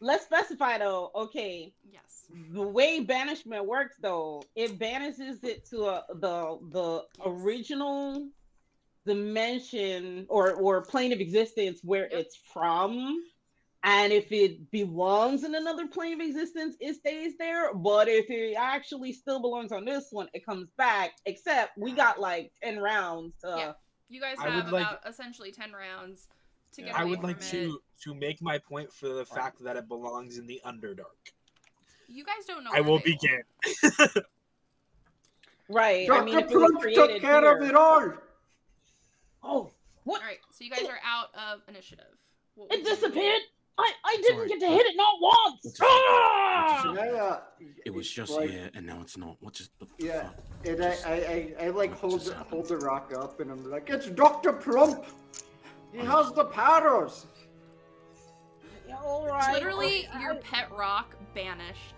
let's specify though. Okay, Yes. the way banishment works though, it banishes it to the original dimension or plane of existence where Yep. it's from. And if it belongs in another plane of existence, it stays there. But if it actually still belongs on this one, it comes back. Except we got like 10 rounds to. Yeah. You guys I have would like- about essentially 10 rounds to get I away would from like it. to make my point for the fact that it belongs in the Underdark. You guys don't know. I where will they begin. Right. I mean, Dr. if it was Plump created took care of here. it all. Oh, what? All right. So you guys are out of initiative. What It would you- disappeared. I didn't Sorry. get to hit it not once. What's Ah! Can I, It was just like, here, and now it's not. What just the Yeah, fuck? and Just- I like what hold just happened? hold the rock up, and I'm like, it's Dr. Plump. He has the powers. Yeah, all right. Literally, your pet rock banished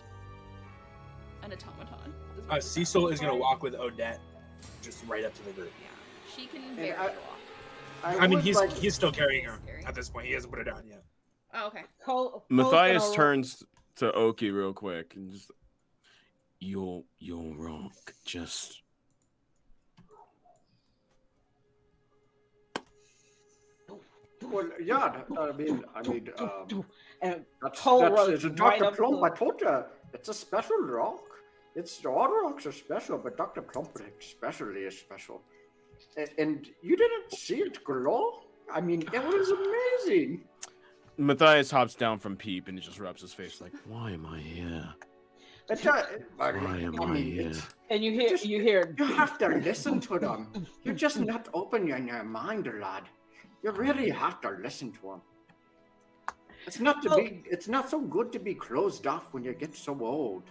an automaton. is what just Cecil happened. is gonna walk with Odette, just right up to the group. Yeah. She can And barely I- walk. I mean, would he's like- he's still carrying her Scary. at this point. He hasn't put her down yet. Oh, okay. Cole's Matthias gonna- turns to Oki real quick and just Your rock just Well, yeah, and that's Cole runs it's a right Dr. up Plump. to- I told you, it's a special rock. It's all rocks are special, but Dr. Plump especially is special. And you didn't see it glow? I mean, it was amazing. Matthias hops down from Peep and just rubs his face like, why am I here? Why am I here? And you hear You have to listen to them. You just not open your mind, lad. You really have to listen to them. It's not so good to be closed off when you get so old.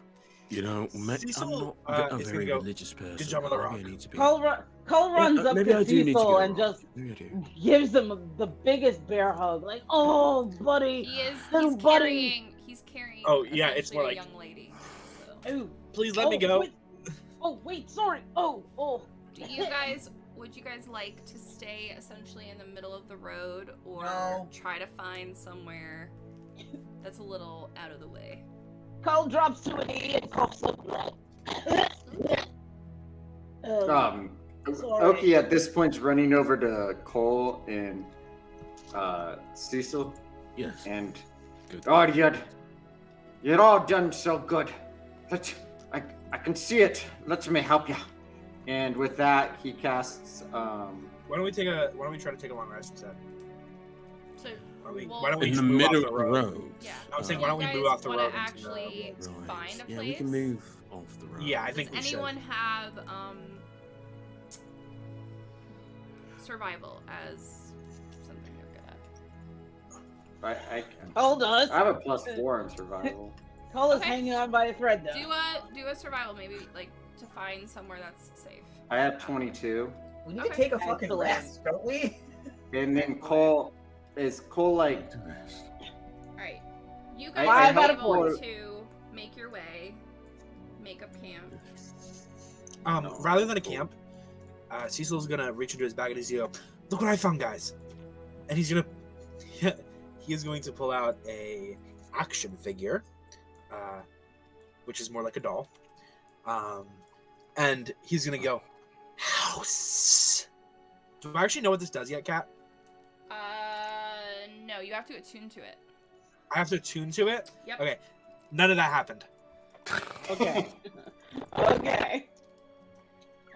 You know, I'm Cecil, not a is very gonna go, religious person. "Good job on the Maybe rock." I need to be. Cole runs up maybe to I do need to Cecil get a and rock. just Maybe I do. gives him the biggest bear hug, like, "Oh, buddy, He is. little He's buddy." carrying. He's carrying. Oh, yeah, it's essentially more a like- young lady. So. Oh, Please let me go. Wait. Oh, wait, sorry. Oh. Do you guys? Would you guys like to stay essentially in the middle of the road, or No. try to find somewhere that's a little out of the way? Cole drops to a knee and coughs up blood. Sorry. Oki at this point's running over to Cole and Cecil, Yes. and Good. oh, you're all done so good. I can see it. Let me help you. And with that, he casts. Why don't we try to take a long rest instead? So Why don't we In just the move off middle the of the road? road. Yeah. I'm saying, Do why you don't we guys move off the wanna road into the- actually Right. find a Yeah, place? we can move off the road. Yeah, I think Does we should. anyone have survival as something they're good at? I Cole does. have a +4 in survival. Cole is Okay. hanging on by a thread, though. Do a survival, maybe like to find somewhere that's safe. I have 22, We need Okay. to take a fucking Excellent. rest, don't we? and then Cole like. Do rest. All right, you I- guys I are had a able four. to make your way, make up camp. Rather than a camp, Cecil's gonna reach into his bag and he's gonna go, "Look what I found, guys!" And he's gonna he is going to pull out a action figure, which is more like a doll, and he's gonna go, "House." Do I actually know what this does yet, Kat? No, you have to attune to it. I have to tune to it. Yep. Okay, none of that happened. Okay. Okay.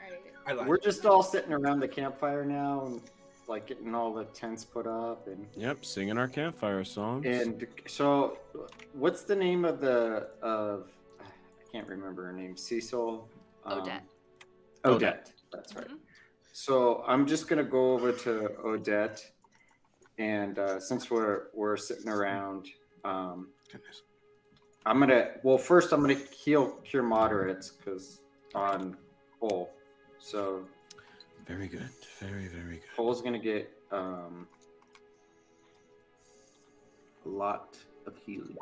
Alright. I lied. We're just all sitting around the campfire now, and like getting all the tents put up, and yep, singing our campfire songs. so what's the name of I can't remember her name. Cecil. Odette. Odette. That's right. Mhm. So I'm just gonna go over to Odette, and since we're sitting around, Goodness. first I'm gonna cure moderates because on Cole. So Very good. Very, very good. Cole's gonna get a lot of healing.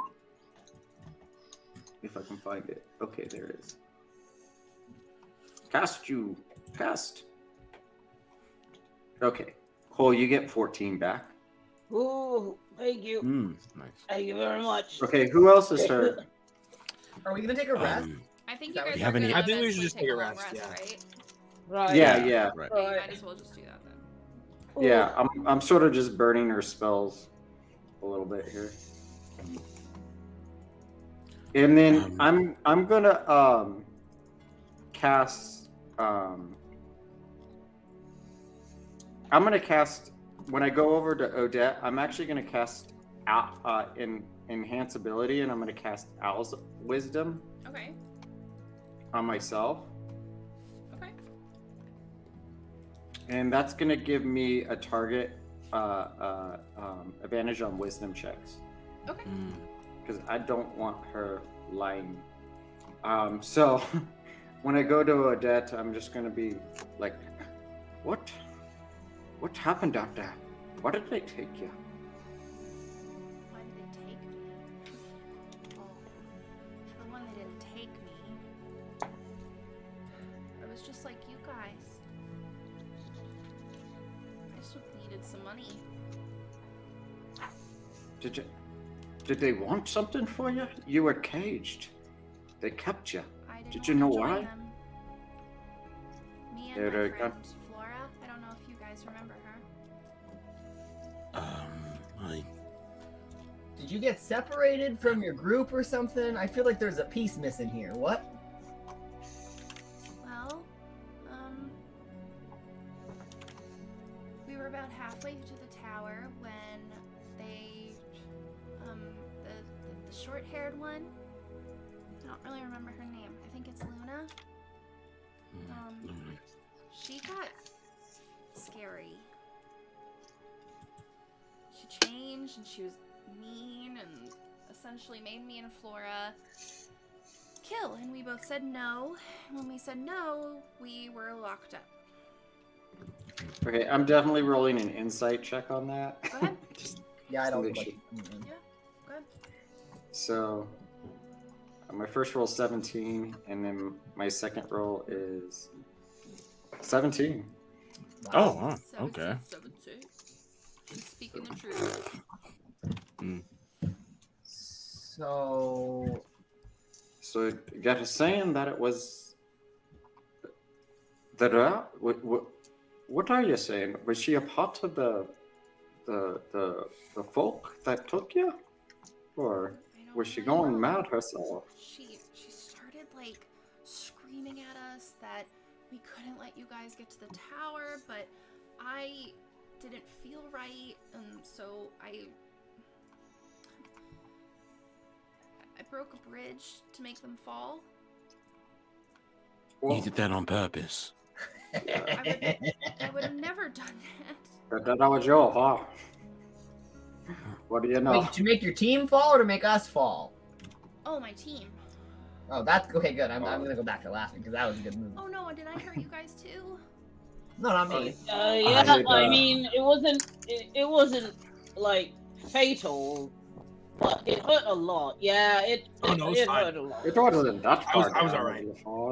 If I can find it. Okay, there it is. Cast. Okay. Cole, you get 14 back. Ooh, thank you. Nice. Thank you very much. Okay, who else is hurt? Are we gonna take a rest? I think Is you that guys what are you have any- gonna I think we should eventually just take a long rest, yeah. right? Right. Yeah. Right. Yeah, you might as well just do that then. Yeah, I'm sort of just burning her spells a little bit here. And then I'm gonna cast I'm gonna cast when I go over to Odette. I'm actually gonna cast enhance ability, and I'm gonna cast Owl's Wisdom Okay. on myself, Okay. and that's gonna give me a target advantage on Wisdom checks Okay. because I don't want her lying. So when I go to Odette, I'm just gonna be like, What happened out there? Why did they take you? Why did they take me? Oh, for one, they didn't take me. I was just like you guys. I just needed some money. Did they want something for you? You were caged. They kept you. I didn't Did you know wanna join why? them. Me and There my they go. friend Flora. I don't know if you guys remember her. Did you get separated from your group or something? I feel like there's a piece missing here. What? Well, we were about halfway to the tower when they, the short-haired one. I don't really remember her name. I think it's Luna. She got scary. She changed and she was mean and essentially made me and Flora kill, and we both said no. And when we said no, we were locked up. Okay, I'm definitely rolling an insight check on that. Go ahead. Yeah, I don't make like. sure. Yeah, go ahead. So my first roll is 17, and then my second roll is 17. Oh, wow. Okay. 17. She's speaking the truth. So you got a saying that it was what are you saying? Was she a part of the folk that took you, or was she going mad herself? She started like screaming at us that we couldn't let you guys get to the tower, but I didn't feel right, and so I broke a bridge to make them fall. You did that on purpose. I would have never done that. That was your huh? What do you know? Wait, to make your team fall or to make us fall? Oh, my team. Oh, that's okay. Good. I'm gonna go back to laughing because that was a good move. Oh no, did I hurt you guys too? No, not me. Yeah, I mean, it wasn't like fatal, but it hurt a lot. Yeah, it hurt a lot. It wasn't that far. I was all right.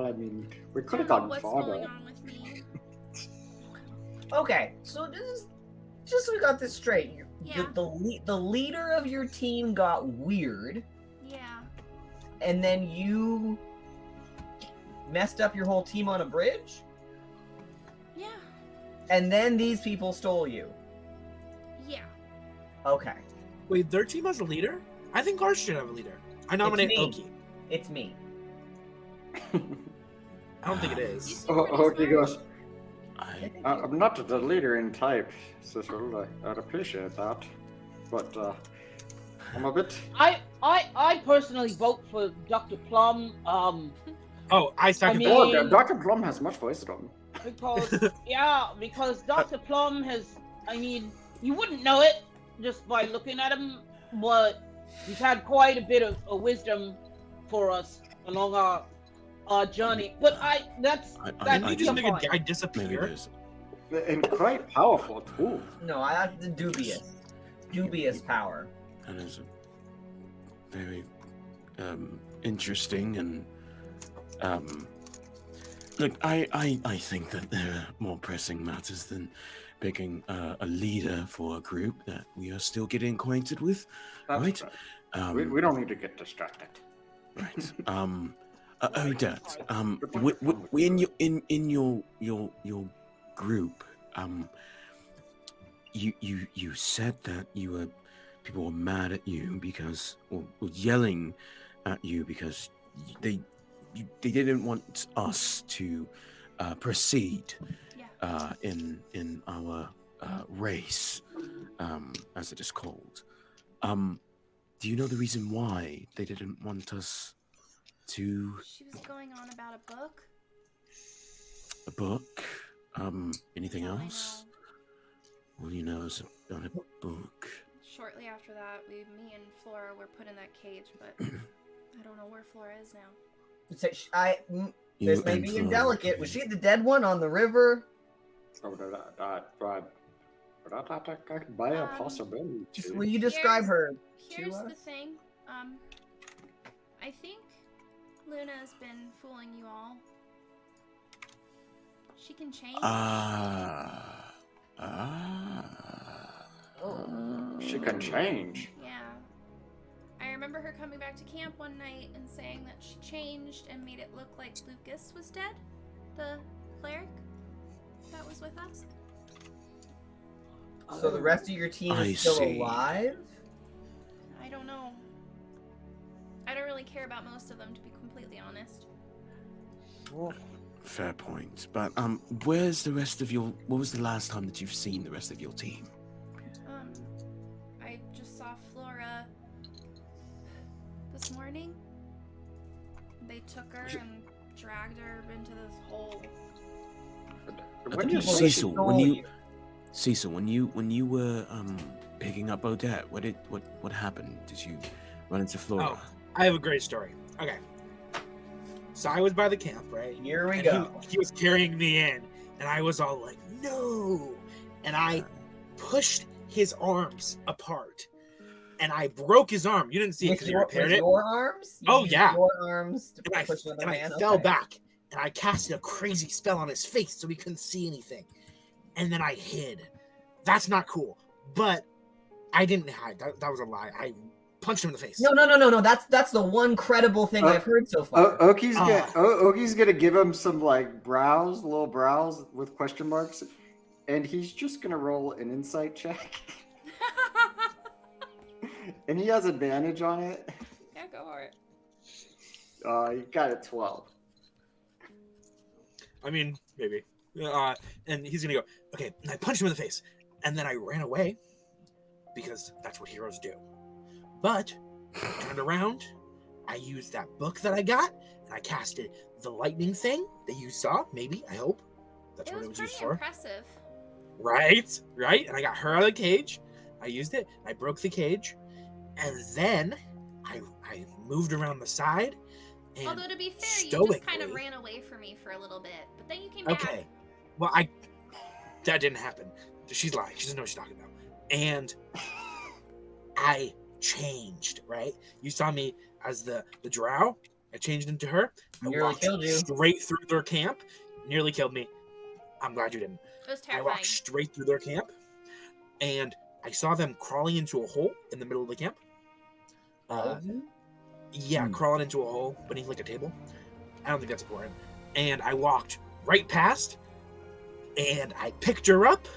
I mean, we could have I don't gotten know what's farther. going on with me. Okay, so this is just so we got this straight. Yeah. The leader of your team got weird, Yeah. and then you messed up your whole team on a bridge, Yeah. and then these people stole you. Yeah. Okay, Wait, their team has a leader? I think ours should have a leader. I nominate me. Oki. it's me. I don't think it is. Oki goes, I I'm not the leader in type, Cecil. I'd appreciate that. But I'm a bit... I personally vote for Dr. Plum. Oh, I second I mean- that. Oh, Dr. Plum has much wisdom. Because Dr. Plum has, I mean, you wouldn't know it just by looking at him, but he's had quite a bit of wisdom for us along our journey. But that's Didn't he just some make a point. guy maybe disappear? there's And quite powerful, too. No, I have the dubious power. that is a very interesting and look, I think that there are more pressing matters than picking a leader for a group that we are still getting acquainted with. That's Right. we don't need to get distracted. Right. Odette, in your group, you said that you were people were mad at you because, or yelling at you because they didn't want us to proceed in our race, as it is called. Do you know the reason why they didn't want us to? She was going on about a book. A book? Anything That's all I else? know. All you know is about a book. Shortly after that, me and Flora were put in that cage, but I don't know where Flora is now. This may be indelicate. Was she the dead one on the river? By a possibility. Will you describe her Here's to the us? thing. I think Luna's been fooling you all. She can change. She can change. Yeah. I remember her coming back to camp one night and saying that she changed and made it look like Lucas was dead, the cleric that was with us. So the rest of your team is still alive? I don't know. I don't really care about most of them, to be completely honest. Fair point. But where's the rest of your? What was the last time that you've seen the rest of your team? I just saw Flora this morning. They took her and dragged her into this hole. Cecil, when you were picking up Odette, what happened? Did you run into Flora? Oh, I have a great story. Okay. So I was by the camp, right? Here we go. He was carrying me in, and I was all like, no. And I pushed his arms apart, and I broke his arm. You didn't see it because you repaired it. Your arms? Oh, yeah. Your arms to And push another man? I fell back, and I casted a crazy spell on his face so he couldn't see anything. And then I hid. That's not cool. But I didn't hide. That was a lie. I punched him in the face. No. That's the one credible thing I've heard so far. Oki's gonna give him some like little brows with question marks, and he's just gonna roll an insight check. And he has advantage on it. Yeah, go for it. He got a 12. I mean, maybe. And he's gonna go, okay, and I punched him in the face. And then I ran away, because that's what heroes do. But I turned around, I used that book that I got, and I casted the lightning thing that you saw, maybe, I hope. That's what it was used for. Impressive. Right? And I got her out of the cage. I used it, I broke the cage, and then I moved around the side. And although to be fair, you just kind of ran away from me for a little bit, but then you came back. Okay. Well, that didn't happen. She's lying. She doesn't know what she's talking about. And I changed, right? You saw me as the drow. I changed into her. I walked straight through their camp. Nearly killed me. I'm glad you didn't. It was terrifying. I walked straight through their camp, and I saw them crawling into a hole in the middle of the camp. Crawling into a hole beneath like a table. I don't think that's important. And I walked right past, and I picked her up,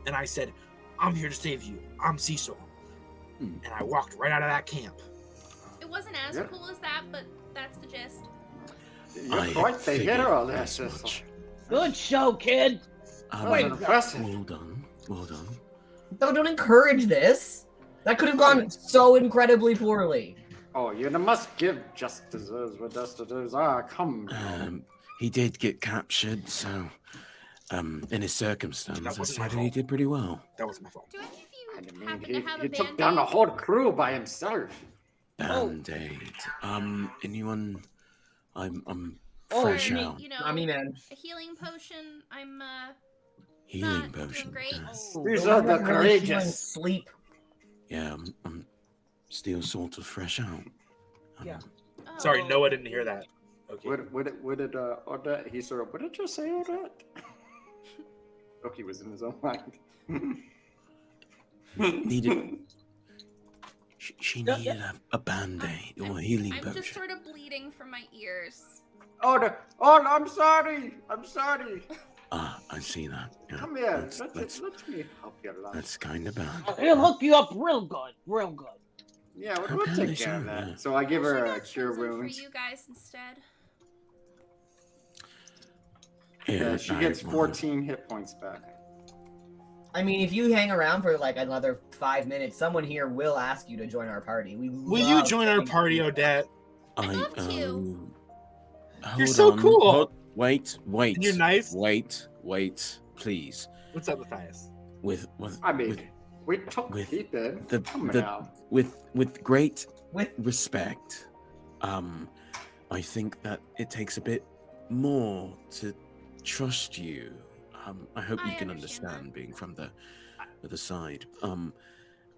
and I said, I'm here to save you. I'm Cecil. And I walked right out of that camp. It wasn't as cool as that, but that's the gist. You're quite the hero there, Cecil. Good show, kid. Impressive. Well done. Don't encourage this. That could have gone so incredibly poorly. Oh, you must give just deserves what just deserves. Come on. He did get captured, so in his circumstance, I said he did pretty well. That wasn't my fault. Do any of you happen to have a he Band-Aid? took down the whole crew by himself. Band-Aid. Anyone? I'm fresh out. You know, I mean, a healing potion. I'm Healing not potion. doing great. Yes. These are the courageous. Sleep. Yeah, I'm still sort of fresh out. Sorry, Noah didn't hear that. Okay. What did Odette? He sort of. What did you say, Odette? Oki was in his own mind. She needed a band-aid or a healing I'm potion. just sort of bleeding from my ears. I'm sorry. I see that. Yeah, Come here. That's Let me help you, lad. that's kind of bad. He'll hook you up real good, real good. Yeah, we'll Apparently take care of so, that. yeah. So I give Well, her she a got cure chosen wounds. for you guys instead. Yeah, she gets 14 hit points back. I mean, if you hang around for like another 5 minutes, someone here will ask you to join our party. Will you join our party, Odette? I'd love to. You're Hold so on. cool. Wait. And you're nice. Wait, please. What's up, Matthias? I mean, we took Pete in. Come now. With great respect, I think that it takes a bit more to trust you. I hope you can understand being from the other side.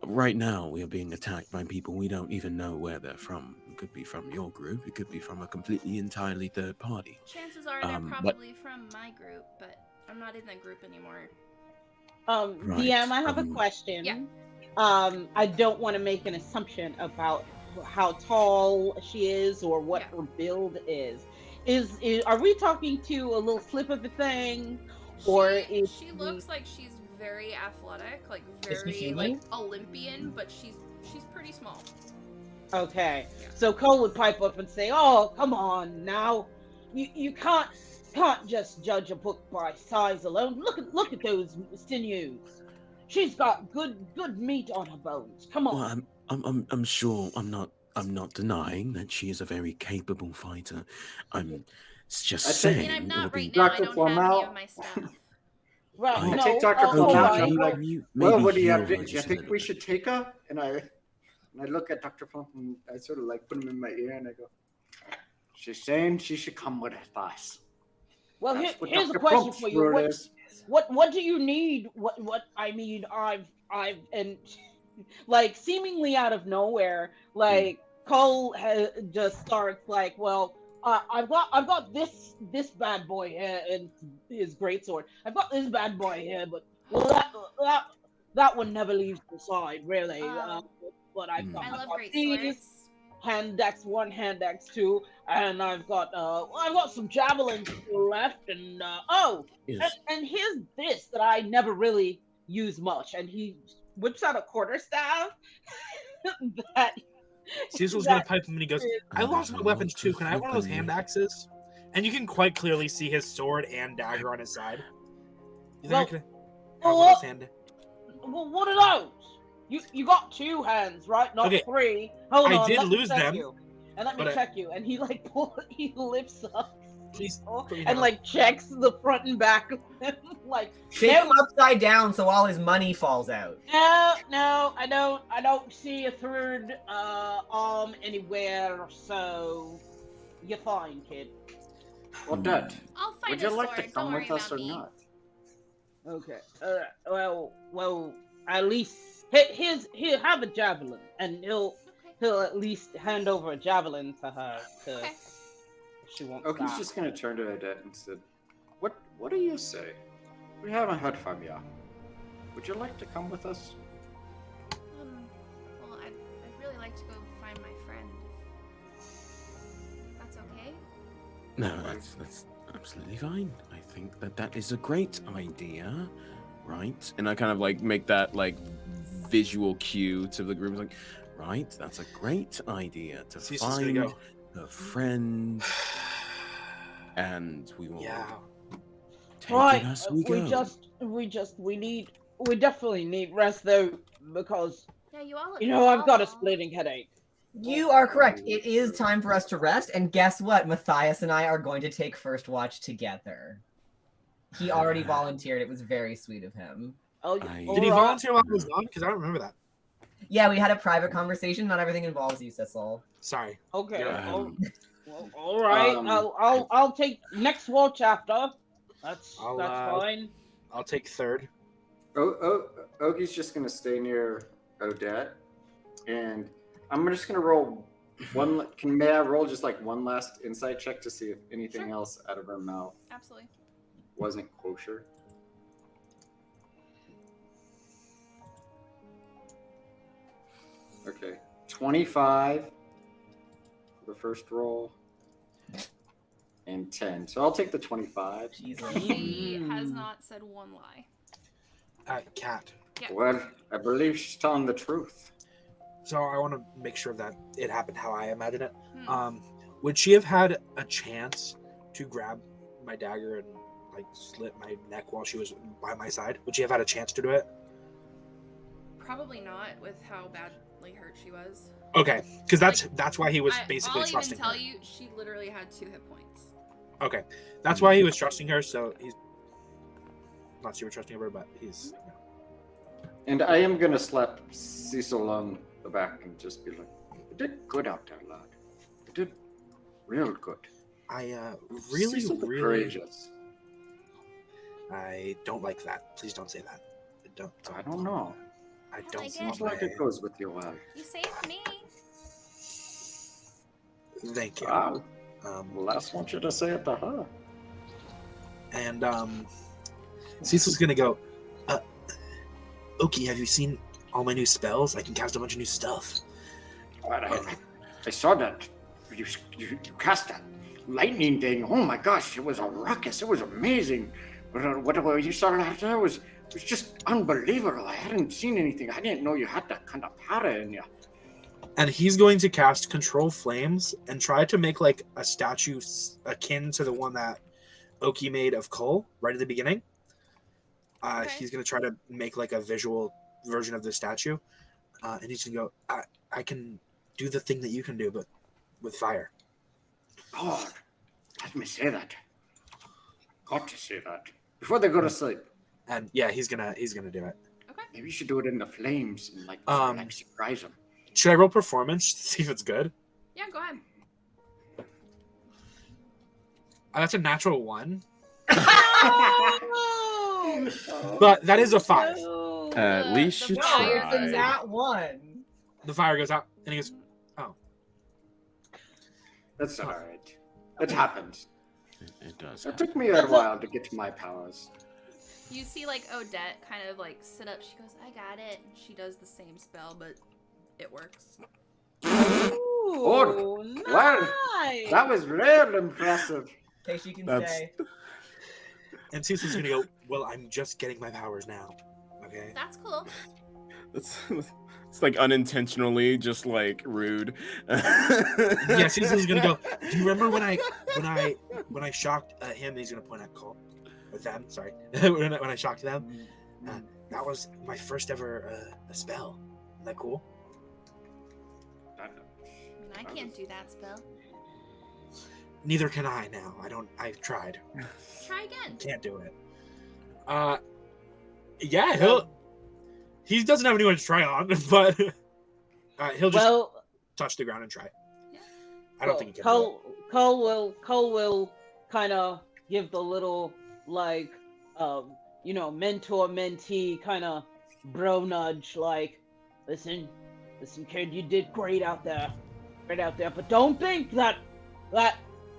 Right now we are being attacked by people we don't even know where they're from. It could be from your group. It could be from a completely entirely third party. Chances are they're probably from my group, but I'm not in that group anymore. Right. DM, I have a question. Yeah. I don't want to make an assumption about how tall she is or what her build is. Are we talking to a little slip of a thing, she looks like she's very athletic, like very like Olympian, but she's pretty small. Okay, so Cole would pipe up and say, "Oh, come on now, you can't just judge a book by size alone. Look at those sinews. She's got good meat on her bones. Come on." Well, I'm sure. I'm not denying that she is a very capable fighter. I'm just saying. I mean, I'm not right now. I don't have any of my stuff. Right, I take Dr. Plum out and I'm like, well, what do you have? Do you think we should take her? And I look at Dr. Plum and I sort of like put him in my ear and I go, she's saying she should come with us. Well, here's a question for you. What do you need? What I mean, I've and like seemingly out of nowhere, like Cole just starts like, well, I've got this bad boy here and his greatsword. I've got this bad boy here, but that one never leaves the side, really. But I've got these hand axe 1, hand axe 2, and I've got some javelins left, and and here's this that I never really use much, and he whips out a quarterstaff that. Cecil's gonna pipe him and he goes, I lost my weapons too. Can I have one of those hand axes? And you can quite clearly see his sword and dagger on his side. You think I could have one of those hand? Well, what are those? You got 2 hands, right? Not 3. Hold on, I did lose them. And let me check you. And he like he lifts up. Please, and like checks the front and back of him, like shake him upside down so all his money falls out. No, I don't see a third arm anywhere, so you're fine, kid. Well, Dad, I'll find would you like to come with us or not? Okay. Well, at least he'll have a javelin, and he'll at least hand over a javelin to her to. She won't stop. He's just gonna turn to Odette and said, What do you say? We haven't heard from you. Would you like to come with us? Well, I'd really like to go find my friend. That's okay? No, that's absolutely fine. I think that is a great idea, right? And I kind of like make that like visual cue to the group, like, right, that's a great idea to find a friend, and we will take it as we go. We definitely need rest though, because I've got a splitting headache. You are correct. It is time for us to rest, and guess what? Matthias and I are going to take first watch together. He already volunteered. It was very sweet of him. Did he volunteer while he was gone? Because I don't remember that. Yeah, we had a private conversation. Not everything involves you, Cecil. Sorry. Okay. Well, all right. I'll take next war chapter. That's fine. I'll take third. Ogie's just gonna stay near Odette, and I'm just gonna roll one. May I roll just like one last insight check to see if anything else out of her mouth absolutely wasn't kosher? Okay, 25 for the first roll, and 10. So I'll take the 25. Jesus. She has not said one lie. Cat. Yeah. Well, I believe she's telling the truth. So I want to make sure that it happened how I imagine it. Hmm. Would she have had a chance to grab my dagger and like slit my neck while she was by my side? Would she have had a chance to do it? Probably not with how badly hurt she was. Okay, because that's why he was basically I'll trusting even tell her. you, she literally had 2 hit points. Okay, that's why he was trusting her. So he's not super trusting of her, but he's. And I am going to slap Cecil on the back and just be like, you did good out there, lad. You did real good. I really, Cecil the really. courageous. I don't like that. Please don't say that. I don't know. I don't like see Seems it. like it goes with you well. You saved me. Thank you. Wow. Well, I just want you to say it to her. And Cecil's gonna go. Oki, have you seen all my new spells? I can cast a bunch of new stuff. I saw that. You cast that lightning thing. Oh my gosh, it was a ruckus. It was amazing. What you saw out there was just unbelievable. I hadn't seen anything. I didn't know you had that kind of power in you. And he's going to cast Control Flames and try to make like a statue akin to the one that Oki made of Cole right at the beginning. Okay. He's going to try to make like a visual version of the statue. And he's going to go, I can do the thing that you can do, but with fire. God, let me say that. Got to say that. Before they go to sleep. And yeah, he's gonna do it. Okay. Maybe you should do it in the flames and like surprise them. Should I roll performance to see if it's good? Yeah, go ahead. That's a natural 1. But that is a 5. At least you the No, fire it's a goes tried. nat 1. The fire goes out, and he goes, That's all right. It happens. It does. It took me a while to get to my powers. You see, like, Odette kind of, like, sit up. She goes, I got it. And she does the same spell, but it works. Ooh, Well, nice. that was real impressive. In case you can That's- say. and Cecil's gonna go, well, I'm just getting my powers now. Okay. That's cool. It's like unintentionally just like rude. Yeah, Cecil's gonna go, do you remember when I shocked him? And he's gonna point at Cole. With them, sorry. when I shocked them. That was my first ever spell. Isn't that cool? I mean, I can't do that spell. Neither can I now. I've tried. Try again. Can't do it. Yeah, he doesn't have anyone to try on, but he'll just touch the ground and try. Yeah. I don't think he can. Do it. Cole will kind of give the little like mentor mentee kind of bro nudge, like, listen kid, you did great out there, but don't think that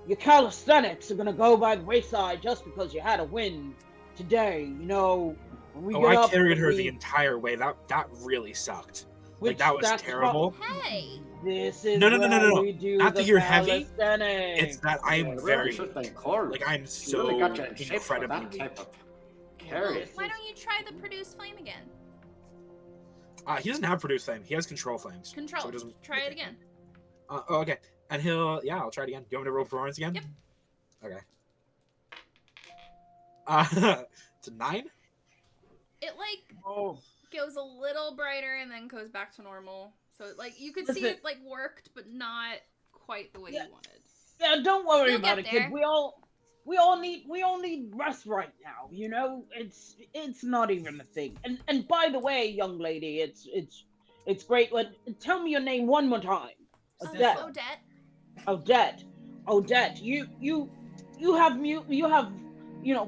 your calisthenics are gonna go by the wayside just because you had a win today. When we get I up, carried her we- the entire way. That really sucked. which That was that's terrible. Hey. This is No. where we do Not the that you're heavy, calisthenics. It's that I'm very like I'm so really got you in shape for incredibly that type weak. of carry. Why don't you try the produce flame again? He doesn't have produce flame. He has control flames. Control. So it doesn't. Try it again. Okay. And I'll try it again. Do you want me to roll performance again? Yep. Okay. It's a 9. It like Oh. goes a little brighter and then goes back to normal. So like you could see Listen. it like worked, but not quite the way Yeah. you wanted. Yeah, don't worry You'll about get it, kid. there. We all need rest right now. It's not even a thing. And by the way, young lady, it's great. Tell me your name one more time. Odette. Odette. Odette. You have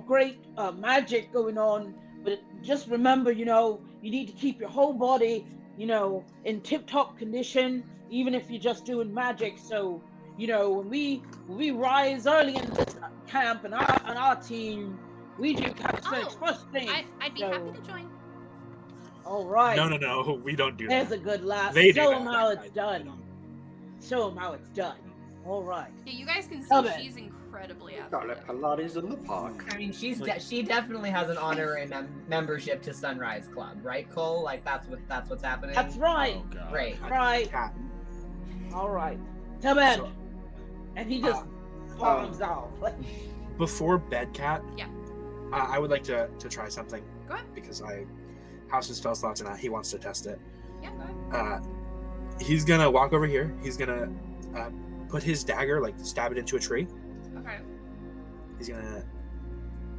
great magic going on, but just remember, you need to keep your whole body, in tip-top condition, even if you're just doing magic. So, when we rise early in this camp and our team, we do calisthenics first thing. I'd be happy to join. All right. No, we don't do There's that. a good laugh. They do Show that. them how I it's done. don't. Show them how it's done. All right. Yeah, you guys can Tell see me. she's incredibly incredibly Got athletic. Pilates in the park. I mean, she definitely has an honorary membership to Sunrise Club, right, Cole? Like that's what's happening. That's right. Oh god. Great. Right. Cat. All right. To bed. So, And he just bombs off. Like, before bed, Cat. Yeah. I would like to try something. Go ahead. Because House of Spell Slots and he wants to test it. Yeah, go ahead. He's gonna walk over here. He's gonna put his dagger, like stab it into a tree. Okay. He's gonna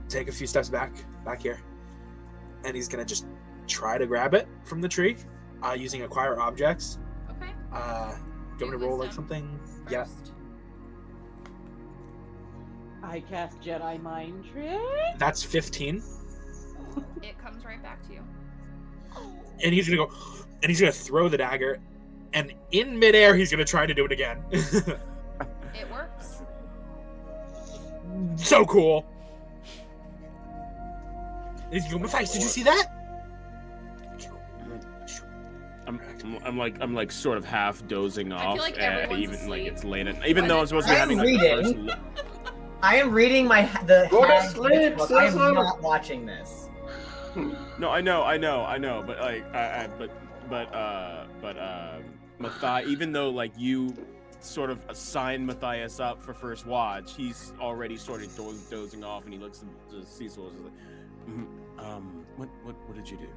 take a few steps back here, and he's gonna just try to grab it from the tree using acquire objects. Okay. Do you want me to roll like something? Yeah. First. I cast Jedi Mind Trick. That's 15. It comes right back to you. And he's gonna go, and he's gonna throw the dagger, and in midair he's gonna try to do it again. It works. So cool. He's going, Matthias, did you see that? I'm like sort of half dozing I off, feel like everyone's even like asleep. it's late at, even though I'm supposed to be I'm having like the reading. first. I am reading the Go to Hag sleep, book. I am Sizzle. not watching this. No, I know, but like, Matthias, even though like you sort of signed Matthias up for first watch, he's already sort of dozing off, and he looks to Cecil and is like, what did you do?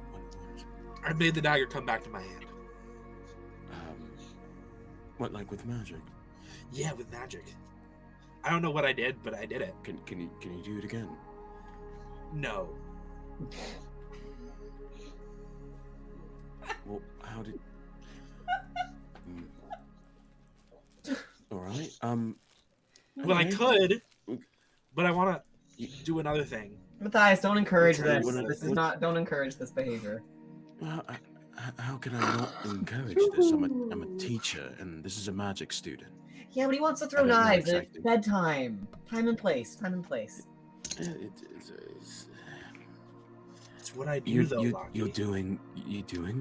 I made the dagger come back to my hand. What, like with magic? Yeah, with magic. I don't know what I did, but I did it. Can you do it again? No. Well, how did? All right. Well, I okay. could, but I want to do another thing. Matthias, don't encourage Which one- this. what- This is what- not. Don't encourage this behavior. Well, how can I not encourage this? I'm a teacher, and this is a magic student. Yeah, but he wants to I throw don't know knives. It's exactly. bedtime. Time and place. Time and place. It's what I do, You're Lockie. doing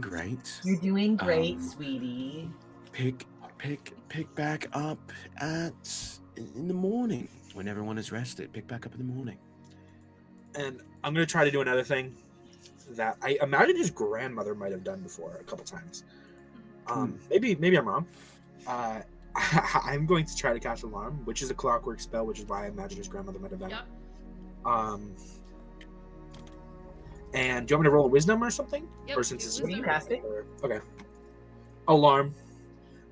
great. You're doing great, Um, sweetie. Pick back up in the morning when everyone is rested. Pick back up in the morning. And I'm going to try to do another thing that I imagine his grandmother might have done before a couple times. Maybe I'm wrong. I'm going to try to cast Alarm, which is a clockwork spell, which is why I imagine his grandmother might have done Yep. it. And do you want me to roll a wisdom or something? Yep, Or since do it's What are you casting? okay. Alarm.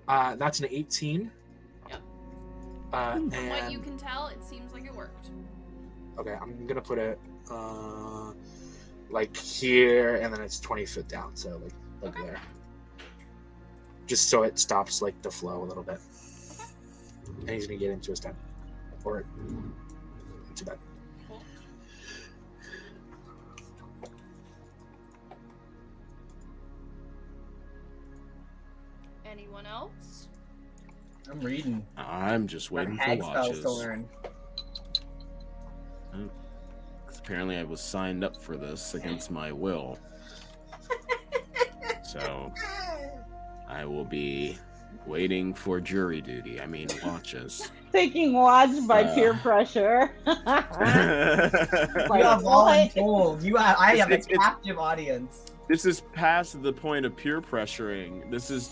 That's an 18. Yep. And From what you can tell, it seems like it worked. okay, I'm gonna put it like here, and then it's 20 feet down, so like Okay. there. Just so it stops like the flow a little bit. And he's gonna get into his tent. Or into bed. Cool. Anyone else? I'm reading. I'm just waiting for Hag spells watches. to learn. Apparently, I was signed up for this against my will. So I will be waiting for jury duty. I mean, watches. Taking watch by peer pressure. You Like, have what? voluntold. I have a It's- captive audience. This is past the point of peer pressuring. This is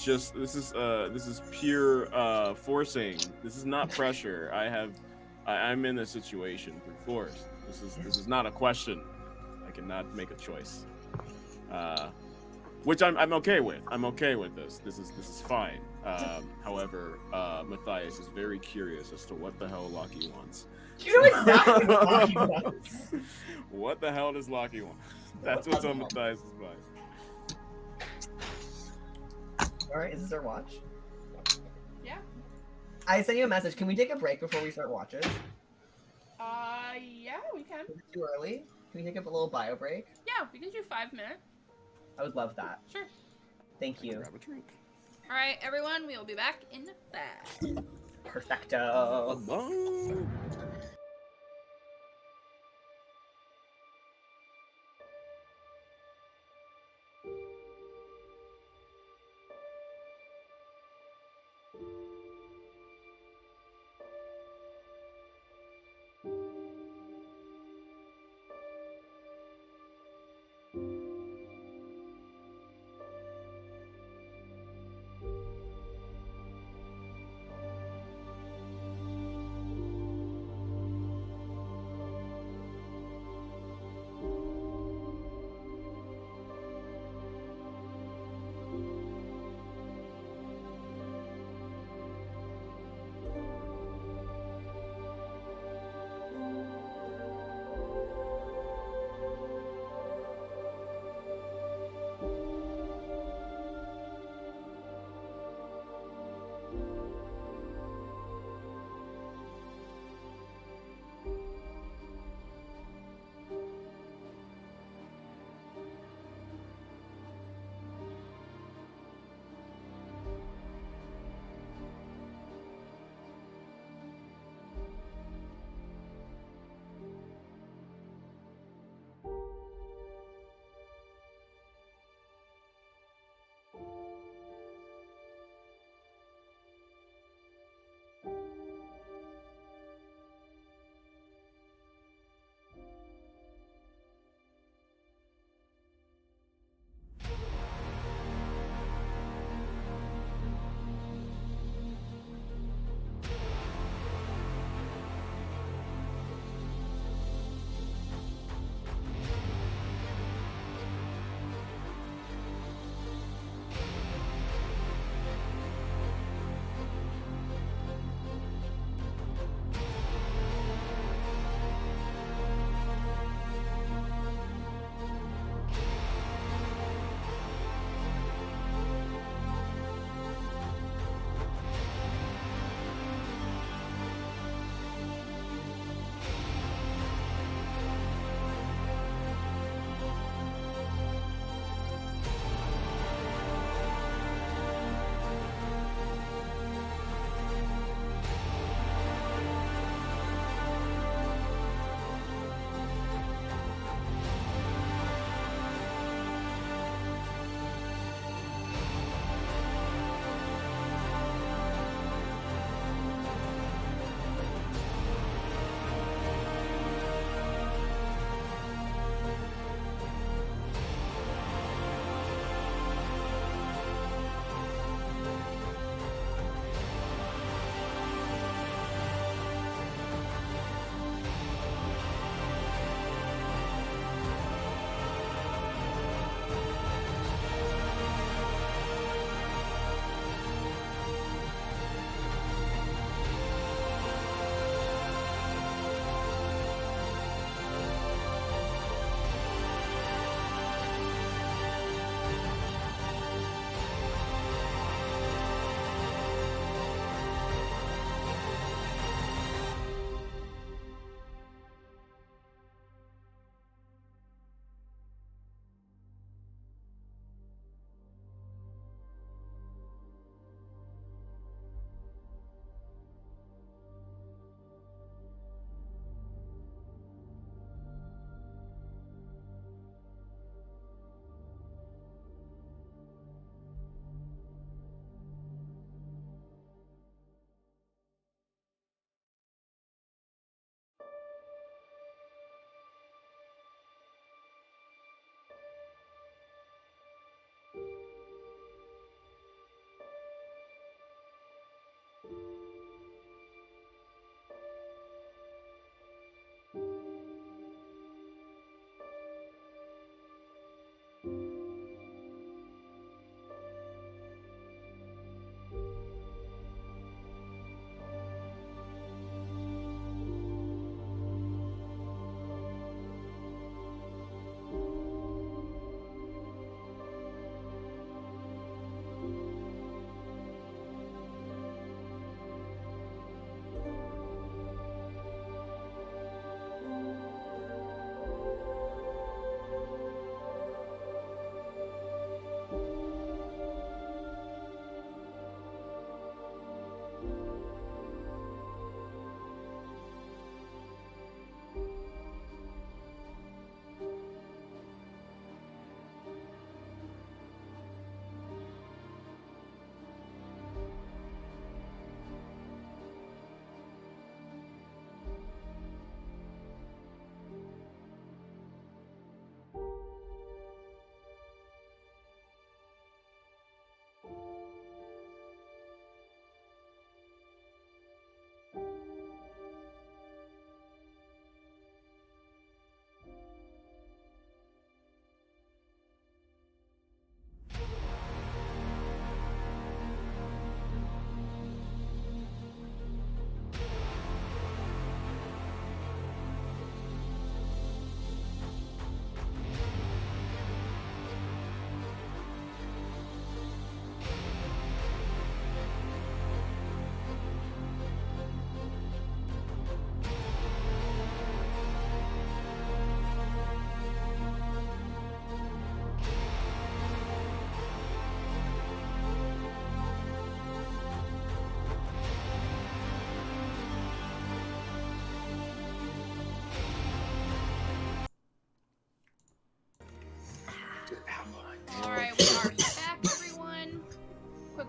pure forcing. This is not pressure. I'm in a situation through force. This is not a question. I cannot make a choice. Which I'm okay with. I'm okay with this. This is fine. However, Matthias is very curious as to what the hell Lockie wants. You know exactly what Lockie wants. What the hell does Lockie want? That's what's on Matthias's mind. Alright, is this our watch? Yeah. I sent you a message. Can we take a break before we start watches? Yeah, we can. Is it too early? Can we take up a little bio break? Yeah, we can do 5 minutes. I would love that. Sure. Thank you. Grab a drink. All right, everyone, we will be back in 5. Perfecto. Bye.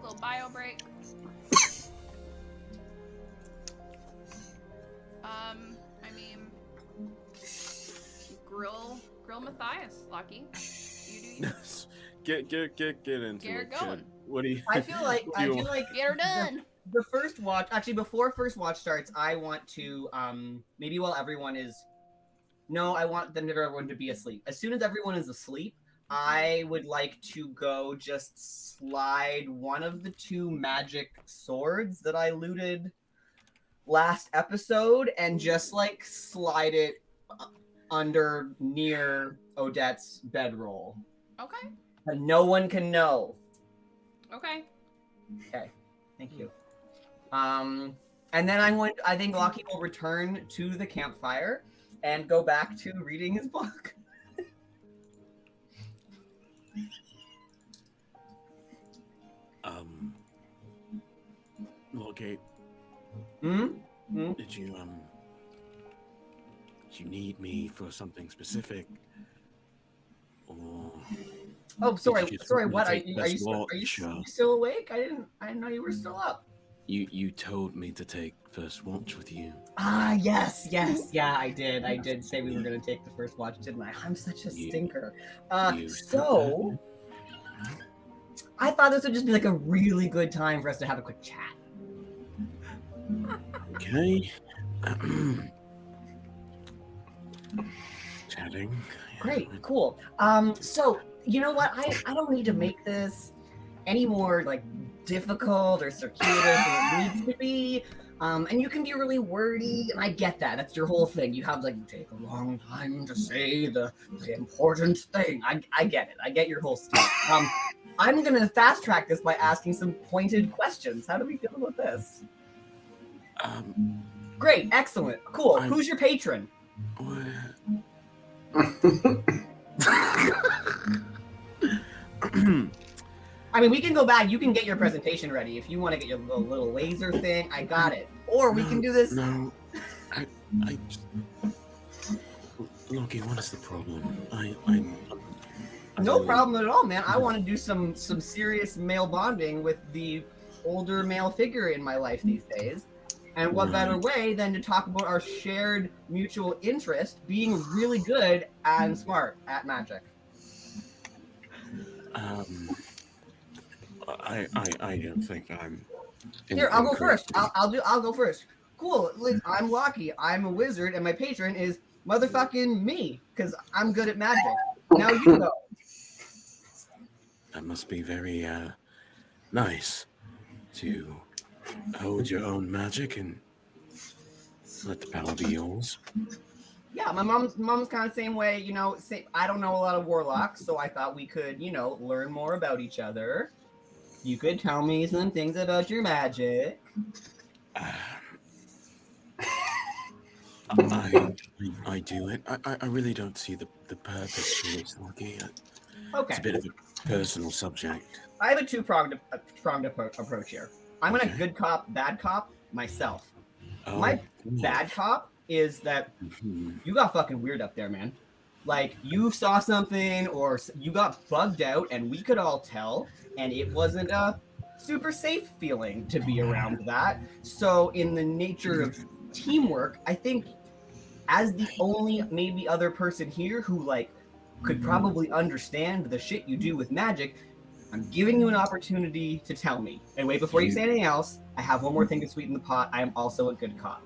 Little bio break. I mean, grill Matthias, Lucky. You do. Get into Get her it. going. Kid. What do you? I feel like Get her done. the first watch. Actually, before first watch starts, I want to maybe while everyone is. No, I want everyone to be asleep. As soon as everyone is asleep, I would like to go just slide one of the 2 magic swords that I looted last episode and just like slide it under near Odette's bedroll. Okay. And no one can know. Okay. Okay. Thank you. And then I think Locky will return to the campfire and go back to reading his book. Lockgate. Did you need me for something specific? Or Oh, sorry. just Sorry. want me What to are take you? this Are watch, you still awake? I didn't know you were still up. You told me to take first watch with you. Ah, yes. Yeah, I did. I did say we were going to take the first watch, didn't I? I'm such a stinker. So I thought this would just be like a really good time for us to have a quick chat. Okay. Chatting. Great, cool. So you know what? I don't need to make this any more like difficult or circuitous than it needs to be. And you can be really wordy, and I get that. That's your whole thing. You have like take a long time to say the important thing. I get it. I get your whole spiel. I'm gonna fast track this by asking some pointed questions. How do we feel about this? Great, excellent, cool. Who's your patron? I mean, we can go back. You can get your presentation ready if you want to get your little laser thing. I got it. Or we can do this. No, I Loki, what is the problem? No problem at all, man. I want to do some serious male bonding with the older male figure in my life these days. And what better way than to talk about our shared mutual interest being really good and smart at magic? I don't think I'm. Here, I'll go first. I'll go first. Cool. I'm Locky. I'm a wizard, and my patron is motherfucking me, because I'm good at magic. Now you go. That must be very nice to hold your own magic and let the power be yours. Yeah, my mom's kind of the same way. You know, I don't know a lot of warlocks, so I thought we could, learn more about each other. You could tell me some things about your magic. I do it. I really don't see the purpose to this, Lucky. Okay. It's a bit of a personal subject. I have a two-pronged approach here. I'm gonna good cop, bad cop myself. Oh, My bad cop is that you got fucking weird up there, man. Like, you saw something or you got bugged out, and we could all tell, and it wasn't a super safe feeling to be around that. So in the nature of teamwork, I think as the only maybe other person here who could probably understand the shit you do with magic, I'm giving you an opportunity to tell me. And wait, before you say anything else, I have one more thing to sweeten the pot. I am also a good cop.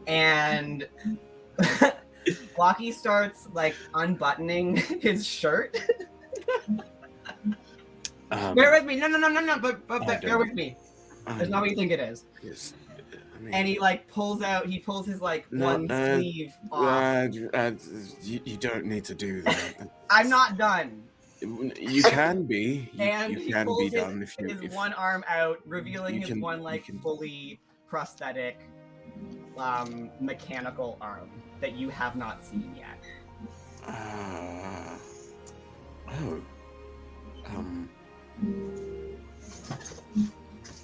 And Locky starts unbuttoning his shirt. Bear with me. No. But bear with me. It's not what you think it is. Yes. And he pulls his one sleeve off. You don't need to do that. I'm not done. You can be. You can be done if you. His one arm out, revealing his one fully prosthetic, mechanical arm that you have not seen yet.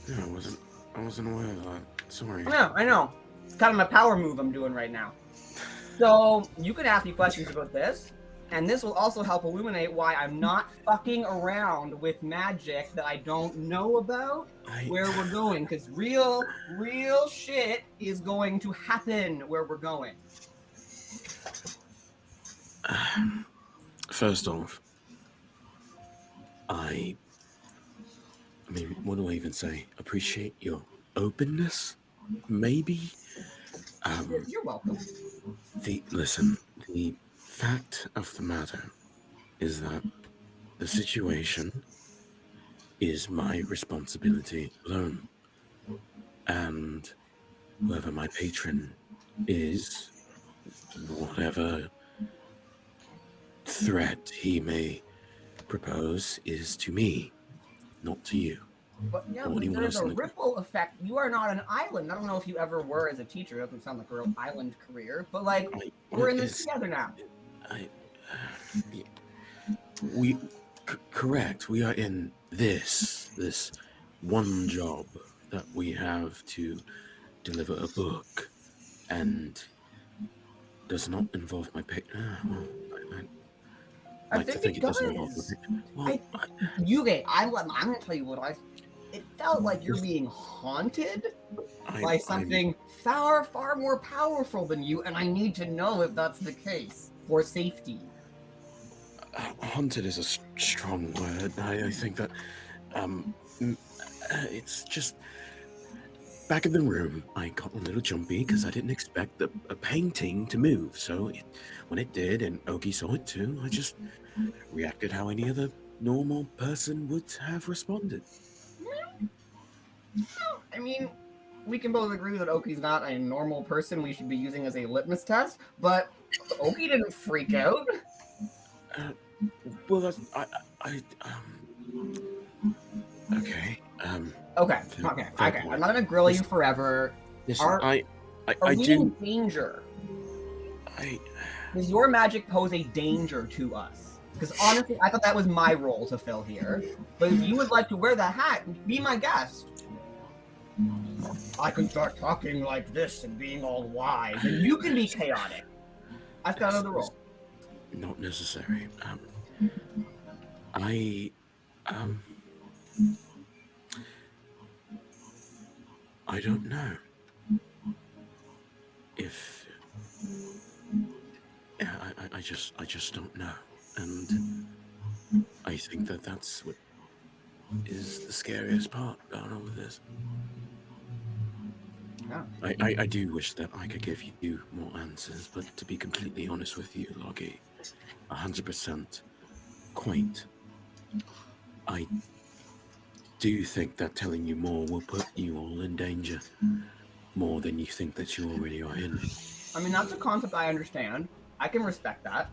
Yeah, I wasn't aware of that. Sorry. I know. It's kind of my power move I'm doing right now. So you could ask me questions about this. And this will also help illuminate why I'm not fucking around with magic that I don't know about where we're going. Because real shit is going to happen where we're going. First off, I mean, what do I even say? Appreciate your openness, maybe. You're welcome. Listen, the fact of the matter is that the situation is my responsibility alone. And whoever my patron is, whatever threat he may propose is to me, not to you. But yeah, or but anyone there's else a in the group. ripple effect. You are not an island. I don't know if you ever were as a teacher. It doesn't sound like a real island career. But like, we're in this together now. Correct. We are in this one job that we have to deliver a book, and does not involve my patron. I think it does. I'm gonna tell you what it felt like you're being haunted by something far more powerful than you, and I need to know if that's the case for safety. Haunted is a strong word. I think that it's just back in the room. I got a little jumpy because I didn't expect a painting to move. So when it did, and Oki saw it too, I just reacted how any other normal person would have responded. I mean, we can both agree that Oki's not a normal person we should be using as a litmus test, but Oki didn't freak out. Well, that's okay. Okay. I'm not gonna grill you forever. Are we in danger? Does your magic pose a danger to us? Because honestly, I thought that was my role to fill here. But if you would like to wear the hat, be my guest. I can start talking like this and being all wise, and you can be chaotic. I've got another role. Not necessary. I don't know if I just don't know, and I think that's what is the scariest part about all of this. Yeah. I do wish that I could give you more answers, but to be completely honest with you, Loggy, 100% quaint. I do think that telling you more will put you all in danger, more than you think that you already are in. I mean, that's a concept I understand. I can respect that.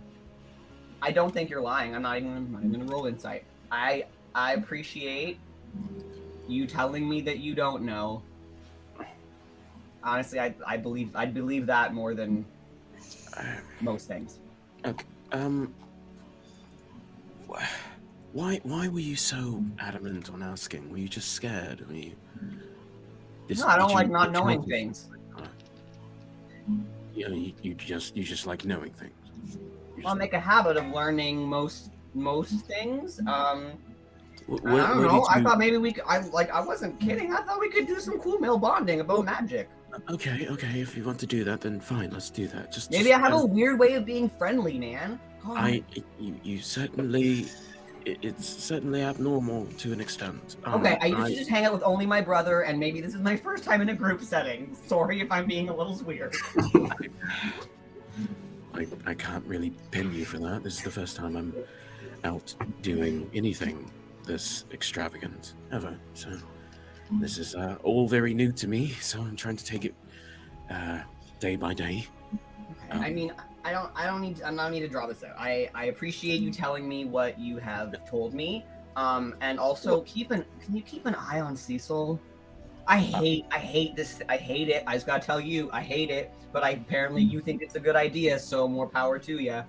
I don't think you're lying. I'm not even gonna roll insight. I appreciate you telling me that you don't know. Honestly, I'd believe that more than most things. Okay. Why were you so adamant on asking? Were you just scared? Were you? No, I don't like not knowing things. You know, you just like knowing things. I'll make a habit of learning most things. I don't know. I thought maybe we could. I wasn't kidding. I thought we could do some cool male bonding about magic. Okay. If you want to do that, then fine. Let's do that. Maybe I have a weird way of being friendly, man. You certainly. It's certainly abnormal to an extent. Okay, I used to just hang out with only my brother, and maybe this is my first time in a group setting. Sorry if I'm being a little weird. I can't really pin you for that. This is the first time I'm out doing anything this extravagant ever. So this is all very new to me. So I'm trying to take it day by day. I mean, I don't need to draw this out. I appreciate you telling me what you have told me. And also can you keep an eye on Cecil? I hate this. I hate it. I just gotta tell you, I hate it. But apparently you think it's a good idea, so more power to you.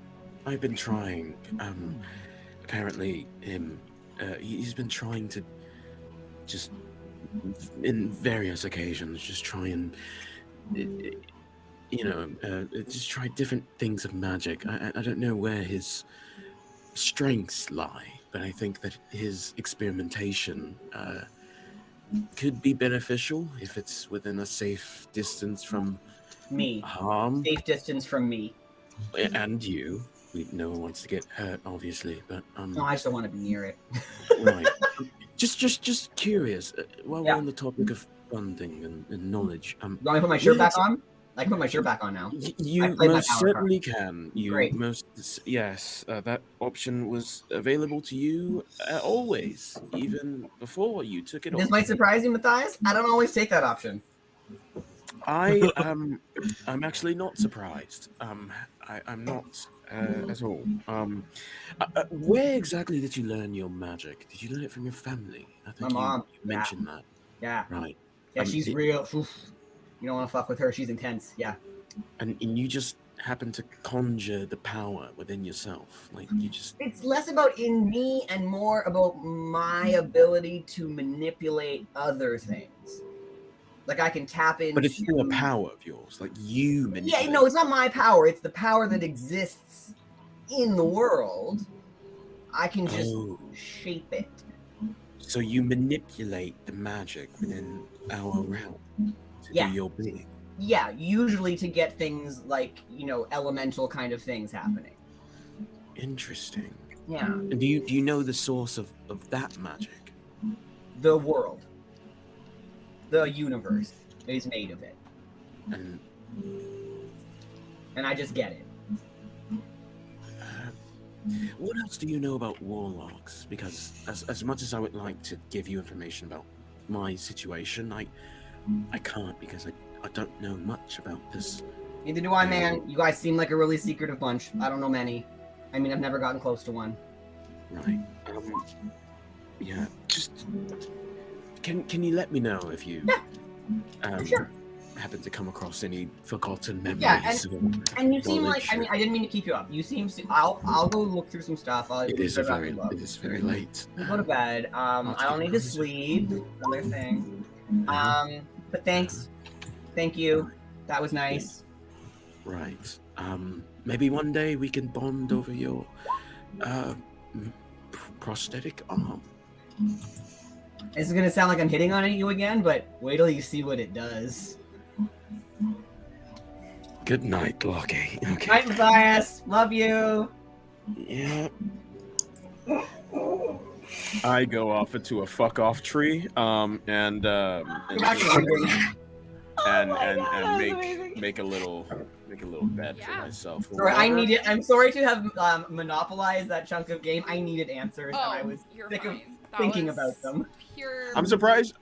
I've been trying. Apparently he's been trying to just in various occasions just try and just try different things of magic. I don't know where his strengths lie, but I think that his experimentation could be beneficial if it's within a safe distance from Me. harm. Safe distance from me. And you. No one wants to get hurt, obviously, but No, I just don't want to be near it. right. Just curious. While Yeah. we're on the topic of funding and knowledge, You want me to put my shirt back on? I can put my shirt back on now. You I played my most power certainly can. You Great. yes. That option was available to you always, even before you took it This off. might surprise you, Matthias. I don't always take that option. I'm actually not surprised. I'm not at all. Where exactly did you learn your magic? Did you learn it from your family? I think My mom. you mentioned that. Yeah. Right. Yeah, she's real. Oof. You don't want to fuck with her. She's intense. Yeah. And you just happen to conjure the power within yourself. Like you just. It's less about in me and more about my ability to manipulate other things. Like I can tap into. But it's still a power of yours. Like you manipulate. Yeah, no, it's not my power. It's the power that exists in the world. I can just shape it. So you manipulate the magic within our realm to do your bidding. Yeah, usually to get things like, elemental kind of things happening. Interesting. Yeah. And do you know the source of that magic? The world. The universe is made of it. And I just get it. What else do you know about warlocks? Because as much as I would like to give you information about my situation, I can't because I don't know much about this. Neither do I, man. You guys seem like a really secretive bunch. I don't know many. I mean, I've never gotten close to one. Right. Yeah. Just can you let me know if you Sure. happen to come across any forgotten memories? Yeah, and you seem knowledge? like I didn't mean to keep you up. You seem I'll go look through some stuff. It is very late. Go to bed. I don't need to sleep. Another thing. But thanks. Thank you. That was nice. Right. Maybe one day we can bond over your prosthetic arm. This is gonna sound like I'm hitting on you again, but wait till you see what it does. Good night, Lockie. Okay. Night, Matthias. Love you. Yeah. I go off into a fuck off tree, and make a little bed for myself. Sorry, I'm sorry to have monopolized that chunk of game. I needed answers, and I was sick of thinking about them. I'm surprised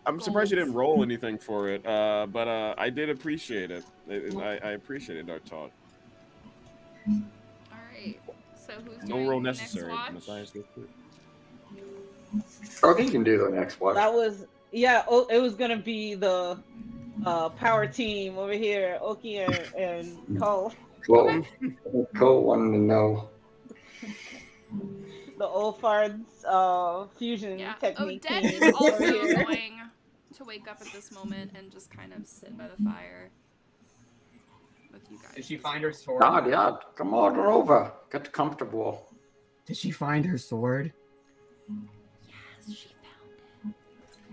you didn't roll anything for it, but I did appreciate it. I appreciated our talk. All right. So who's No doing roll next necessary. watch? Matthias, go through. Okay, you can do the next one. That was it was gonna be the power team over here, Oki and Cole. Well, Cole wanted to know. The Olfard's fusion technique. Odette team is also over here. going to wake up at this moment and just kind of sit by the fire with you guys. Did she find her sword? God, yeah, come on over. Get comfortable. Did she find her sword? Yes, she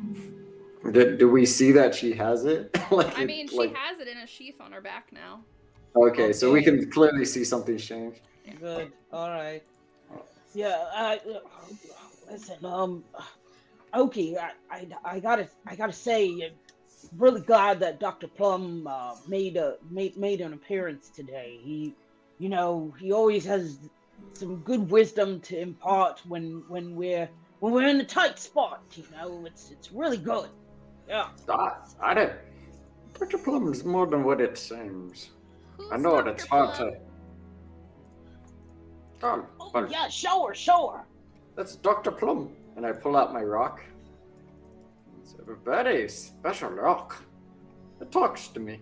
found it. Do we see that she has it? I mean, she has it in a sheath on her back now. Okay, so we can clearly see something's changed. Good. All right. Yeah. Listen. Oki, I gotta say, really glad that Dr. Plum made an appearance today. He always has some good wisdom to impart when we're in a tight spot. It's really good. Yeah. I don't. Dr. Plum is more than what it seems. I know Dr. it's hard Plum? to. Oh, well, Yeah, show her. that's Dr. Plum. And I pull out my rock. It's a very special rock. It talks to me.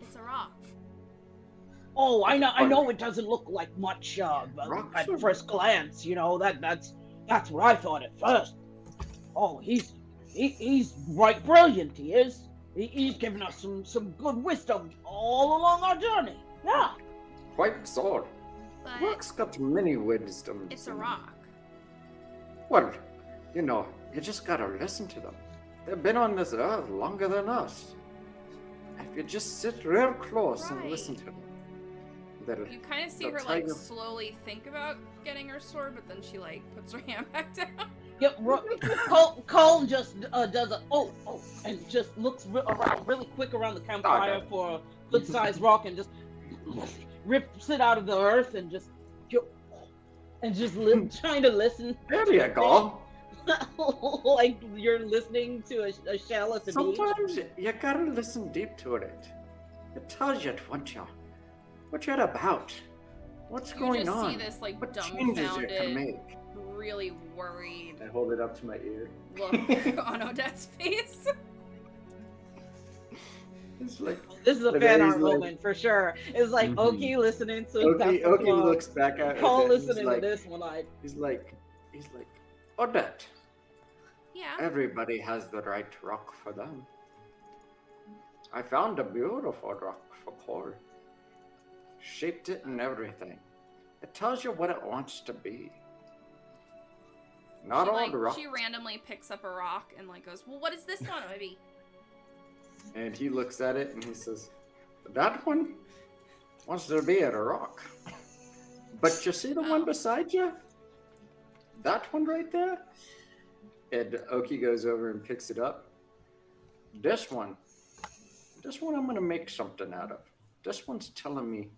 It's a rock. Oh, I know it doesn't look like much at first glance. That's what I thought at first. Oh, he's right brilliant. He is. He's given us some good wisdom all along our journey. Yeah. Quite so. But Rock's got many wisdoms. it's a rock. Well, you know, you just gotta listen to them. They've been on this earth longer than us. If you just sit real close and listen to them, they'll You kind of see they'll her tell like you- slowly think about getting her sword, but then she like puts her hand back down. Yep. Cole just does a and just looks around really quick around the campfire for a good-sized rock and just rips it out of the earth and just trying to listen. There you go. Like you're listening to a shell at the beach. Sometimes you gotta listen deep to it. It tells you what you're about, what's You going just on, see this like what changes you can dumbfounded, make. really worried I hold it up to my ear. look on Odette's face. It's like This is a And fan then he's art like- moment for sure. It's like Mhm. Oki listening to Oki Dr. Claw. looks back at Cole Odette and listening like, to this one like, he's like, Odette, Yeah. everybody has the right rock for them. I found a beautiful rock for Cole. Shaped it and everything. It tells you what it wants to be. Not she, all like, the rock. she randomly picks up a rock and like goes, well, what is this one, maybe? And he looks at it and he says, that one wants to be at a rock. But you see the one beside you? That one right there? And Oki goes over and picks it up. This one I'm going to make something out of. This one's telling me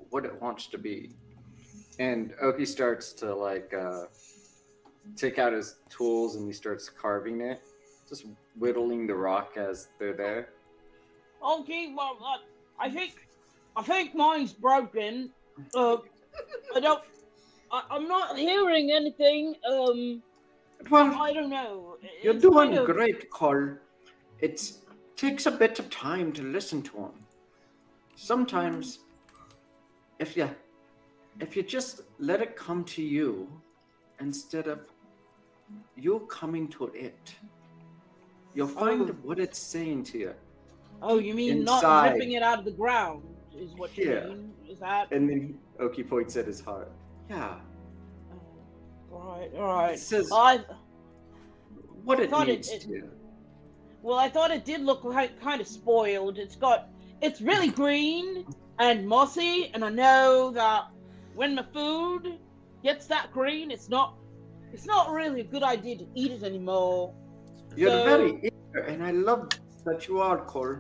what it wants to be. And Oki starts to like take out his tools and he starts carving it. Just whittling the rock as they're there. okay, well, I think mine's broken. I'm not hearing anything. Well, I don't know. you're It's doing kind of- great, Cole. It takes a bit of time to listen to him. Sometimes, if you just let it come to you, instead of you coming to it, you'll find what it's saying to you. Oh, you mean not Inside. ripping it out of the ground? Is what you Yeah. mean? Is that? And then Oki points at his heart. Yeah, All right. it says I what it thought needs to. Well, I thought it did look kind of spoiled. It's really green and mossy, and I know that when my food gets that green, it's not really a good idea to eat it anymore. You're So- very eager, and I love that you are, Cole.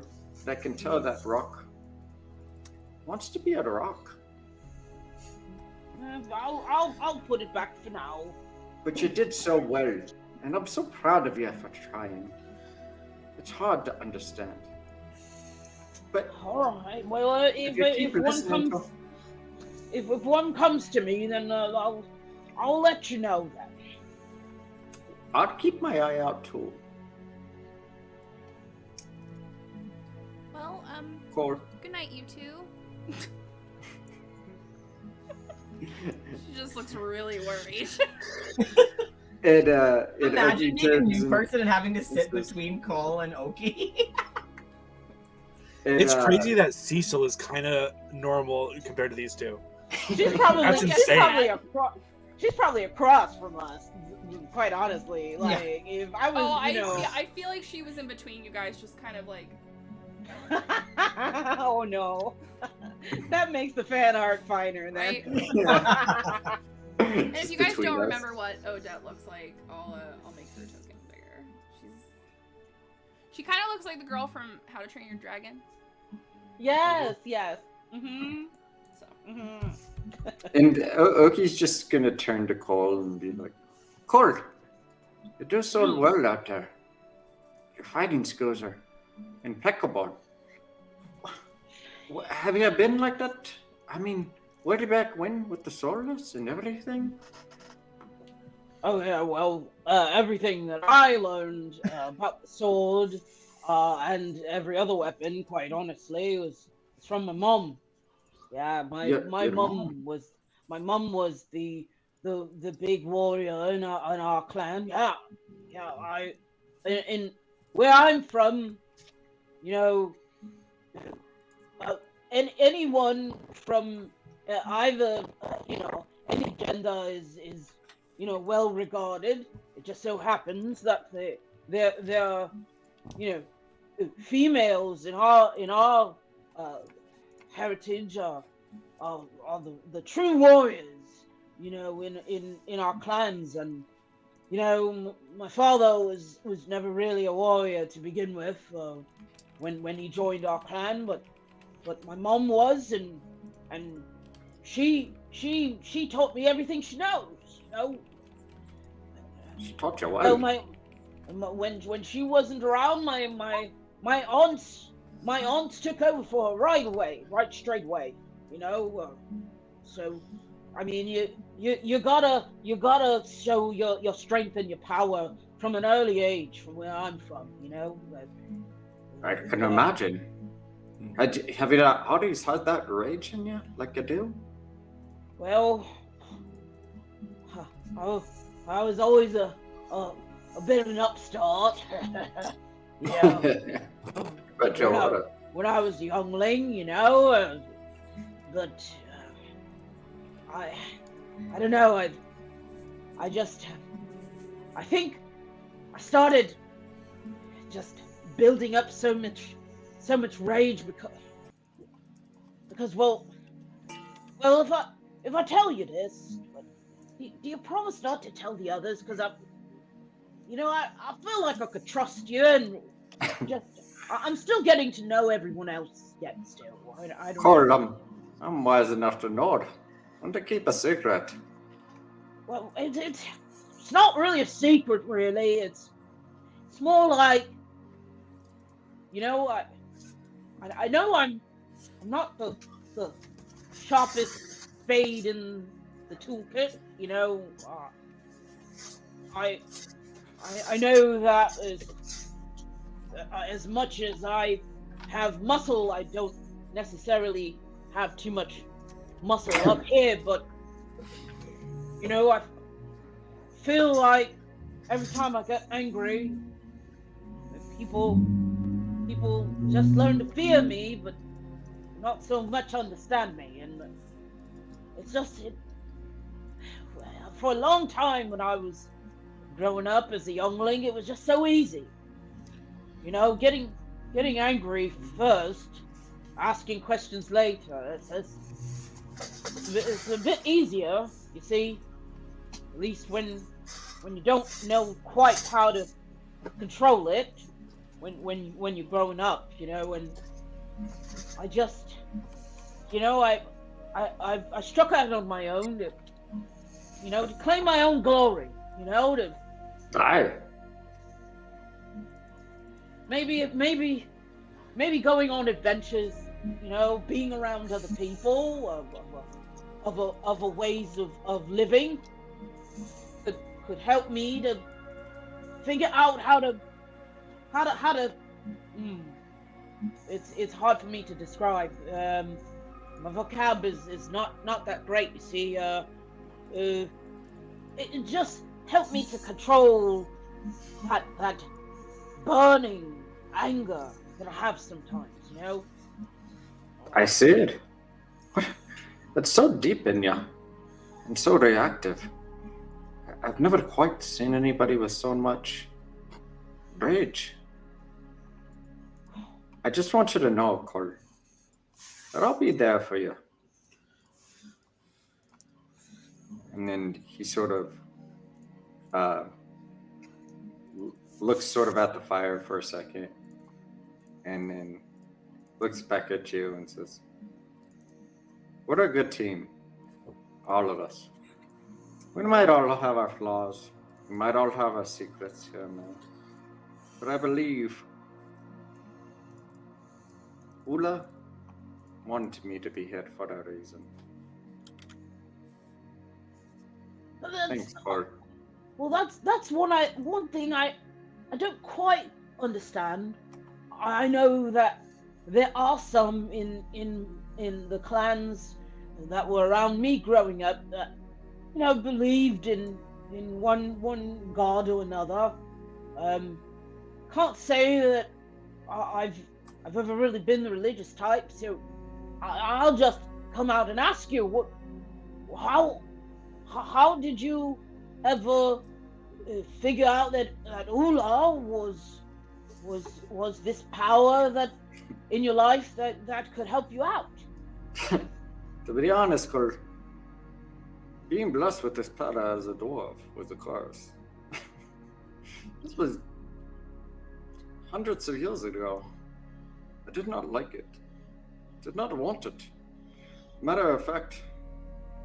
I can tell that rock wants to be at a rock. I'll put it back for now. But you did so well, and I'm so proud of you for trying. It's hard to understand. But All right. Well, if you keep listening to if one comes to me, then I'll let you know then. I'll keep my eye out too. Well, Cole. good night, you two. She just looks really worried. And Imagine Oki being a turns new and- person and having to sit this- between Cole and Oki. and, It's crazy that Cecil is kind of normal compared to these two. She's probably That's insane. she's probably across from us. Quite honestly, like if I was, Oh, you know. I feel like she was in between you guys, just kind of like. Oh no, that makes the fan art finer then. Right? And if Just you guys between don't us. remember what Odette looks like, I'll make her token bigger. She kind of looks like the girl from How to Train Your Dragon. Yes. Mhm. So. And Oki's just gonna turn to Cole and be like, Cole, you do so well out there. Your fighting skills are impeccable. Have you been like that? I mean, way back when with the swords and everything? Oh yeah, well, everything that I learned about the sword and every other weapon, quite honestly, was from my mom. Yeah, my Your mom was the big warrior in our clan. Yeah, in where I'm from, you know, anyone from either, any gender is well regarded. It just so happens that they're females in our heritage are the true warriors, in our clans. And my father was never really a warrior to begin with, when he joined our clan, but my mom was, and she taught me everything she knows. She taught you well. When she wasn't around, my aunts took over for her right straight away. So I mean, you gotta show your strength and your power from an early age, from where I'm from. I can imagine. Have you always had that rage in you, like you do? Well, I was always a bit of an upstart. But when I was a youngling, but I don't know. I think I started just building up so much rage because well, if I tell you this, do you promise not to tell the others? Because I feel like I could trust you, and I'm still getting to know everyone else yet. Still, I don't. Carl, I'm wise enough to know it. And to keep a secret. Well, it's not really a secret, really. It's more like, I know I'm not the sharpest spade in the toolkit. I know that as much as I have muscle, I don't necessarily have too much muscle up here, but I feel like every time I get angry, people just learn to fear me, but not so much understand me. And it's just for a long time when I was growing up as a youngling, it was just so easy, getting angry first, asking questions later. It's a bit easier, you see, at least when you don't know quite how to control it, when you're growing up, and I just, I struck out on my own to claim my own glory, Aye. Maybe going on adventures, being around other people, other ways of living could help me to figure out how to it's hard for me to describe. My vocab is not that great, you see. It just helped me to control that burning anger that I have sometimes, I see it. It's so deep in you and so reactive. I've never quite seen anybody with so much rage. I just want you to know, Cole, that I'll be there for you. And then he sort of looks sort of at the fire for a second, and then looks back at you and says, "We're a good team, all of us. We might all have our flaws, we might all have our secrets here and there, but I believe Ula wanted me to be here for a reason." Thanks, Cole. Well, that's one thing I don't quite understand. I know that there are some in the clans that were around me growing up that believed in one god or another. Can't say that I've I've ever really been the religious type, so I'll just come out and ask you, how did you ever figure out that Ula was this power that in your life that could help you out? To be honest, Kurt, being blessed with this power as a dwarf was a curse. This was hundreds of years ago. I did not like it. Did not want it. Matter of fact,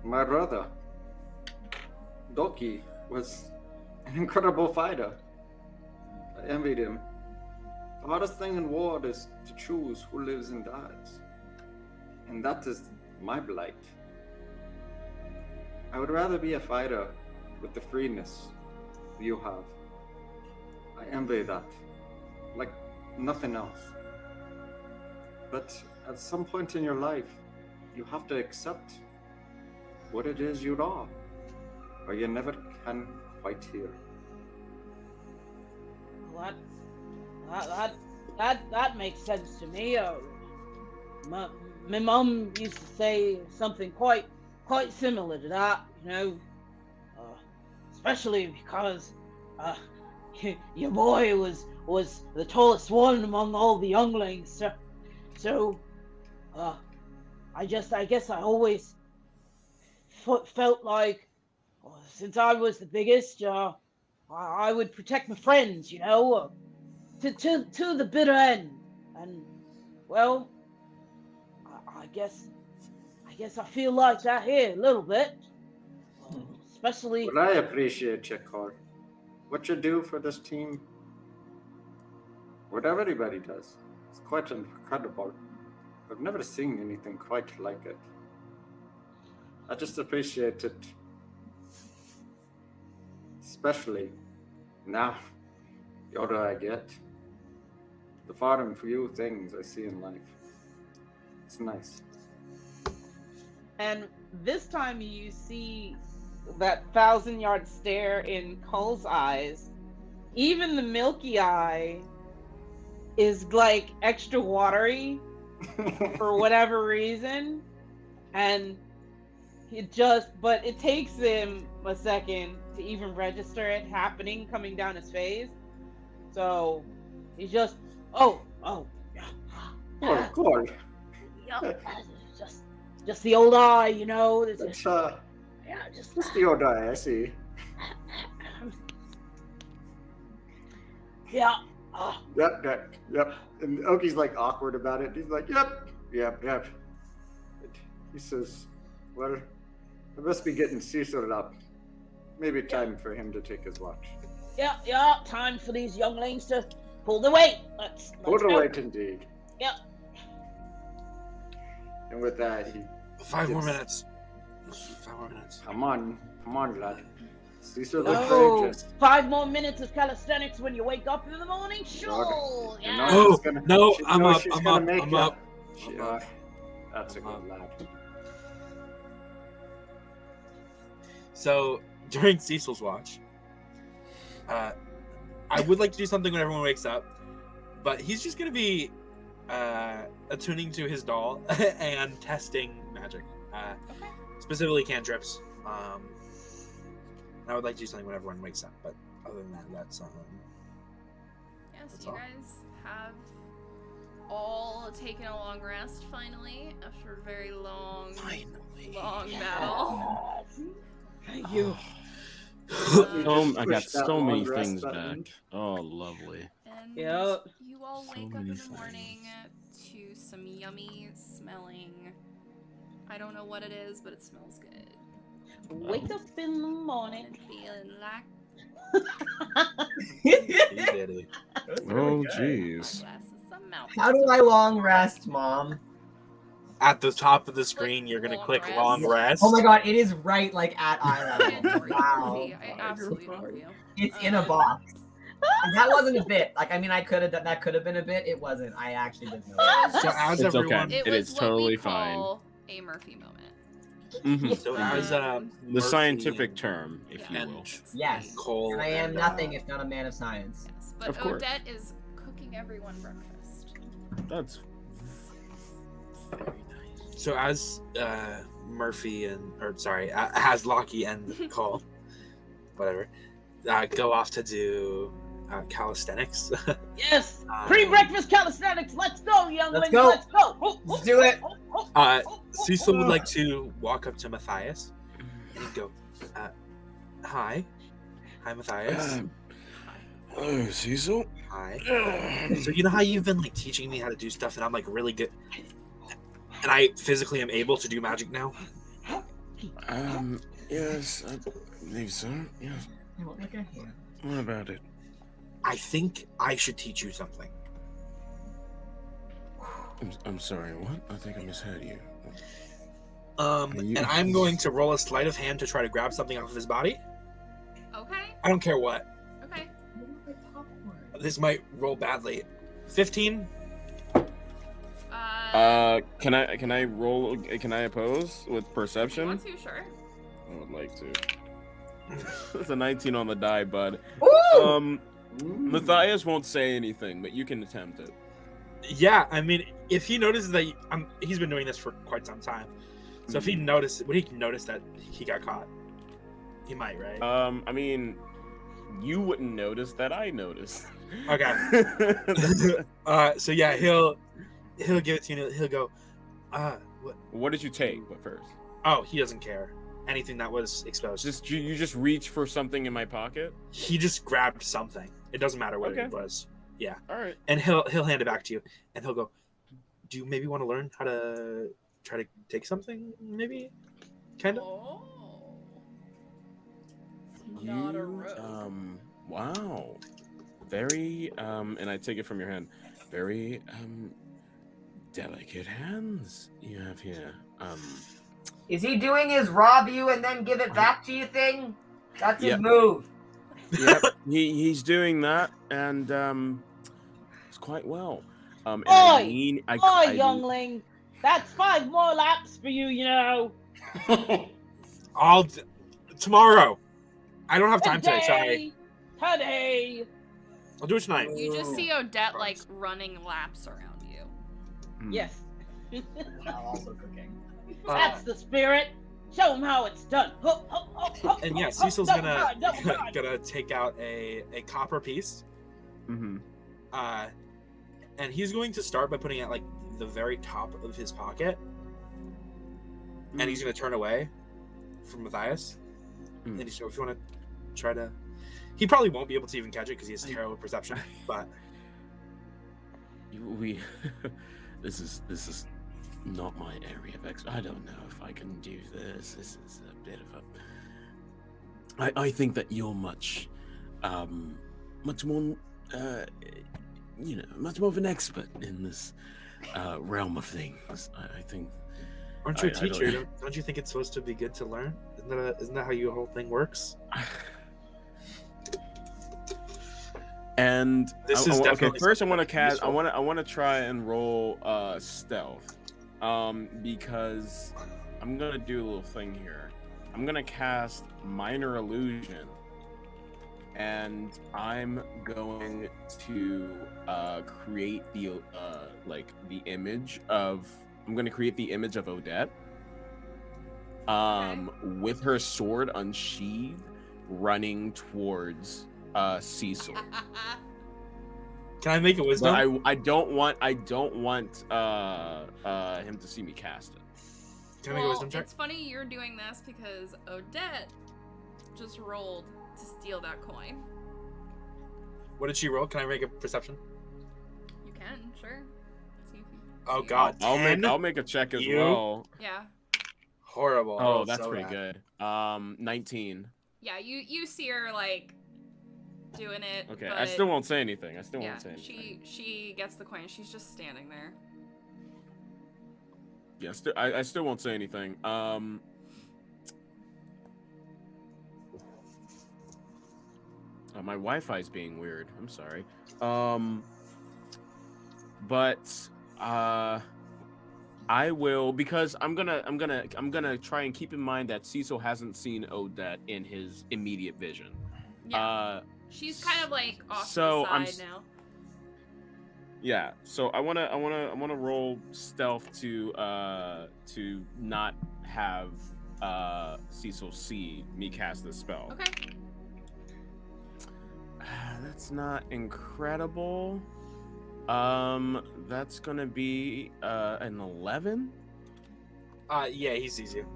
my brother, Doki, was an incredible fighter. I envied him. The hardest thing in war is to choose who lives and dies. And that is my blight. I would rather be a fighter with the freeness you have. I envy that, like nothing else. But at some point in your life, you have to accept what it is you are, or you never can quite hear. That makes sense to me. My mum used to say something quite similar to that, especially because your boy was the tallest one among all the younglings. So I guess I always felt like, since I was the biggest, I would protect my friends, to the bitter end. And well, I guess I feel like that here a little bit, especially. Well, I appreciate you, Cole. What you do for this team, what everybody does, it's quite incredible. I've never seen anything quite like it. I just appreciate it, especially now. The older I get, the far and few things I see in life. It's nice. And this time you see that 1,000-yard stare in Cole's eyes. Even the milky eye is like extra watery for whatever reason. And but it takes him a second to even register it happening, coming down his face. So he's just, oh, yeah. Oh, God. Yeah, just the old eye, That's, yeah, just the old eye, I see. Yeah. Yep. And Oki's like awkward about it. He's like, yep. He says, well, I must be getting Cecil up. Maybe time for him to take his watch. Yeah, time for these younglings to pull the weight. Let's Pull the go. weight indeed. Yep. And with that, he 5 more minutes. 5 more minutes. Come on, lad. Cecil the Oh, courageous. 5 more minutes of calisthenics when you wake up in the morning? Sure. You Yeah. know she's gonna- No, she I'm knows up, she's I'm gonna up, make I'm ya. up. That's a good lad. So during Cecil's watch, I would like to do something when everyone wakes up, but he's just gonna be attuning to his doll and testing magic, specifically cantrips. I would like to do something when everyone wakes up, but other than that, that's Yes, that's you all. guys have all taken a long rest finally after a very long battle. Thank you. I got Push that so many long rest things button. back. Oh, lovely. And Yep. you all So wake up many in the morning things. to some yummy smelling. I don't know what it is, but it smells good. Wake up in the morning. And feeling like He did it. Oh, jeez. glasses some mouth. How do I long rest, Mom? At the top of the screen, you're gonna long click rest. long rest. Oh my god, it is right like at eye I level. adore you, Wow. Murphy. I absolutely adore you. It's in a box. And that wasn't a bit. Like, I mean, that could have been a bit. It wasn't. I actually didn't know. So as It's everyone, okay. It It was is what totally we fine. call a Murphy moment. Mhm. so as The Murphy scientific term, if Yeah. you will. and Yes. Cole, And I am and, nothing if not a man of science. Yes, but Of course. Odette is cooking everyone breakfast. That's Very nice. So as Murphy as Lockie and Cole, whatever, go off to do calisthenics. Yes. Pre-breakfast calisthenics. Let's go, younglings. go. Let's go. Let's do it. Cecil would like to walk up to Matthias and he'd go, hi, Matthias. Oh, Cecil. Hi. So you know how you've been like teaching me how to do stuff, and I'm like really good, and I physically am able to do magic now. Yes, I believe so. Yeah. What about it? I think I should teach you something. I'm sorry. What? I think I misheard you. And I'm going to roll a sleight of hand to try to grab something off of his body. Okay. I don't care what. Okay. This might roll badly. 15. Can I roll? Can I oppose with If you perception? want to, sure. I would like to. It's a 19 on the die, bud. Ooh! Matthias won't say anything, but you can attempt it. Yeah, I mean, if he notices that he's been doing this for quite some time, so if he noticed, would he notice that he got caught? He might, right? I mean, you wouldn't notice that I noticed. Okay. So yeah, he'll give it to you. And he'll go, what? What did you take? But first, Oh, he doesn't care. Anything that was exposed. you just reach for something in my pocket. He just grabbed something. It doesn't matter what Okay. it was. Yeah, All right. and he'll hand it back to you, and he'll go, "Do you maybe want to learn how to try to take something? Maybe, kind of." Oh. Not a rogue. Wow. Very and I take it from your hand. Very delicate hands you have here. Is he doing his rob you and then give it back to you thing? That's his move. Yep, he's doing that, and it's quite well. And Oi, I youngling. That's 5 more laps for you, you know. Tomorrow. I don't have time today. Sorry. Today. I'll do it tonight. You just see Odette like running laps around you. Yes. While also cooking. That's the spirit. Show him how it's done. And yeah, Cecil's gonna take out a copper piece. Mm-hmm. And he's going to start by putting it at like the very top of his pocket. And he's gonna turn away from Matthias. And he's if you want to try to, he probably won't be able to even catch it because he has terrible perception. But this is not my area of expertise. I don't know if I can do this. This is a bit of a. I think that you're much more, much more of an expert in this realm of things. I think. Aren't you a teacher? Don't you think it's supposed to be good to learn? Isn't that how your whole thing works? And this is definitely first I want to cast. I want to try and roll stealth, because I'm gonna do a little thing here. I'm gonna cast minor illusion, and I'm going to create the image of. I'm going to create the image of Odette, with her sword unsheathed, running towards Cecil. Can I make a wisdom? But I don't want him to see me cast it. Can I make a wisdom check? It's funny you're doing this because Odette just rolled to steal that coin. What did she roll? Can I make a perception? You can, sure. Oh God! I'll make a check as well. Yeah. Horrible. Oh, that's pretty good. 19. Yeah, you see her like doing it. Okay, but I still won't say anything. Won't say anything. She gets the coin. She's just standing there. Yeah, I still won't say anything. My Wi-Fi's being weird. I'm sorry. But I will, because I'm gonna try and keep in mind that Cecil hasn't seen Odette in his immediate vision. Yeah. She's kind of like off to so the side now. Yeah. So I wanna roll stealth to not have Cecil see me cast this spell. Okay. That's not incredible. That's gonna be an 11. Yeah, he sees you.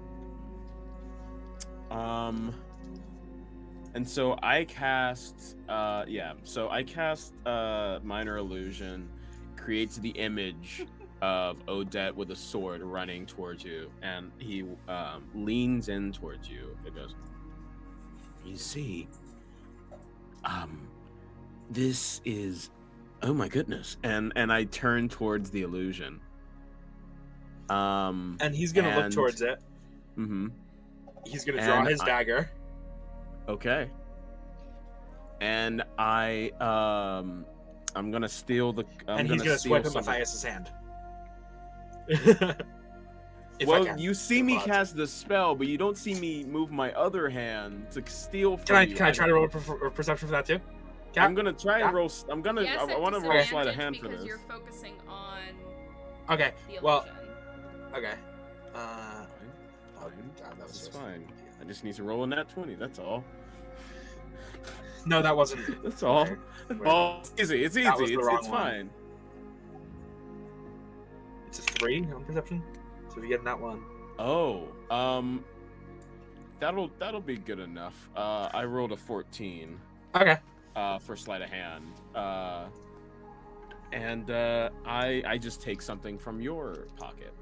And so I cast so I cast Minor Illusion, creates the image of Odette with a sword running towards you, and he leans in towards you. It goes, You see, this is, oh my goodness. and I turn towards the illusion. And he's gonna look towards it. Mm-hmm. He's gonna draw his dagger. Okay. And I'm gonna steal the. And he's gonna swipe at Matthias's hand. Well, you see me cast the spell, but you don't see me move my other hand to steal from you. Can I try to roll a perception for that too? I'm gonna try and roll. I'm gonna. Yes, I want to roll sleight of hand for because this. you're focusing on. Okay. The Well. illusion. Okay. Oh God, that was fine. I just need to roll a nat 20. That's all. No, that wasn't. That's all. Oh, it's easy. It's easy. That was the wrong It's one. fine. It's a 3 on perception. So if you get that one. Oh, that'll be good enough. I rolled a 14. Okay. For sleight of hand. And I just take something from your pocket.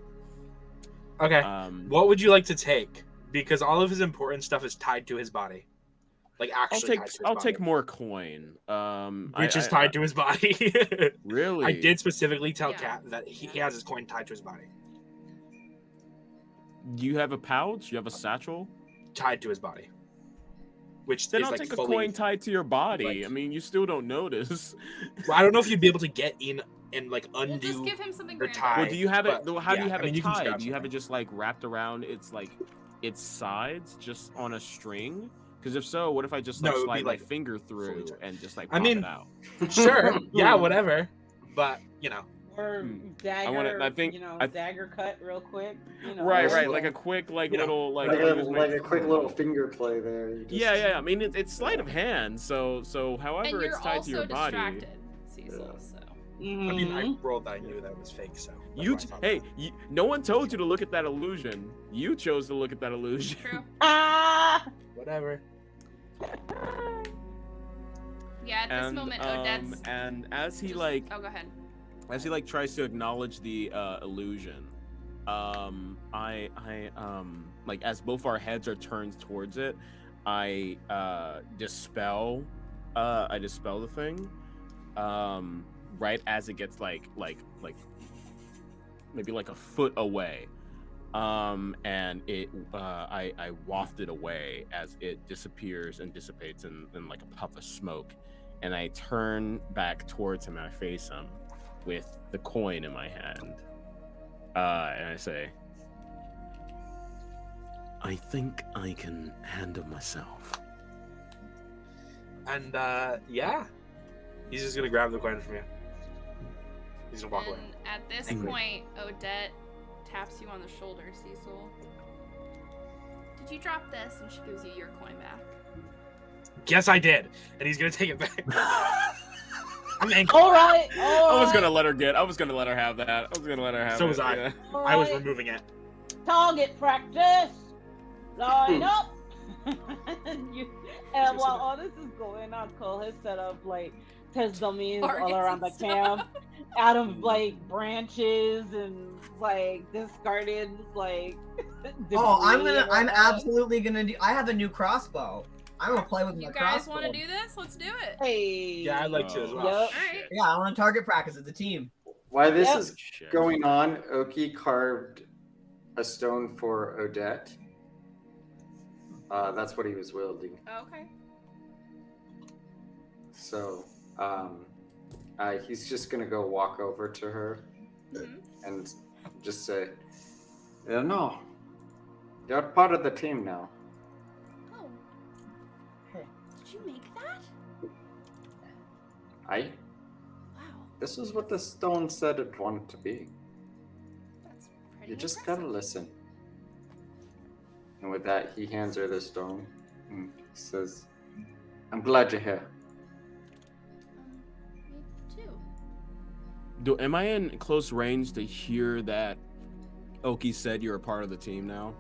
Okay. What would you like to take? Because all of his important stuff is tied to his body. Like actually, I'll take more coin. Which is tied to his body. Really? I did specifically tell Kat that he has his coin tied to his body. Do you have a pouch? You have a satchel? Tied to his body. Which then is I'll like take fully... a coin tied to your body. like- I mean, you still don't notice. Well, I don't know if you'd be able to get in and like undo We'll just give him something or random. tie. Well, do you have it? but, How do yeah, you have I mean, it you can tied? grab Do you have it something. just like wrapped around its sides, just on a string? Because if so, what if I just No, like it would be, slide my like, finger fully through tied. and just like I pop mean, it out? Sure. Yeah, whatever. But, you know. Or dagger, I think dagger cut real quick. You know, right, like a quick, like You know, little, like like a quick little finger play there. You just- Yeah. I mean, it's sleight of hand, so And however you're it's tied to your also body. distracted, Cecil. So. I mean, I rolled that. I knew that was fake, so. that's You, why I thought hey, that. no one told you to look at that illusion. You chose to look at that illusion. True. Ah! Whatever. Yeah, at this moment, Odette's. And as he just- like, Oh, go ahead. as he like tries to acknowledge the illusion, I like as both our heads are turned towards it, I dispel the thing, right as it gets like maybe like a foot away, and it I waft it away as it disappears and dissipates in like a puff of smoke, and I turn back towards him and I face him with the coin in my hand, and I say, I think I can handle myself. And, yeah. He's just gonna grab the coin from you. He's gonna walk away. And at this Angry. point, Odette taps you on the shoulder, Cecil. Did you drop this? And she gives you your coin back. Yes, I did. And he's gonna take it back. I'm angry. All right. I was gonna let her have that. I was gonna let her have So it. was I. Yeah. I was removing it. Target practice. Line up. And while all this is going on, Cole has set up like test dummies all around the camp, out of like branches and like discarded like. Oh, debris and I'm all that. absolutely gonna do. I have a new crossbow. I'm gonna play with my You guys crossbow. want to do this? Let's do it. Hey. Yeah, I'd like to as well. Yep. Alright. Yeah, I want to target practice as a team. While this Yep. is going on, Oki carved a stone for Odette. That's what he was wielding. Okay. So, he's just gonna go walk over to her Mhm. and just say, "Yeah, no, you're part of the team now." Oh. Did you make that? I? Wow. This is what the stone said it wanted to be. That's pretty You just impressive. gotta listen. And with that, he hands her the stone. And he says, I'm glad you're here. Me too. Am I in close range to hear that Oki said you're a part of the team now?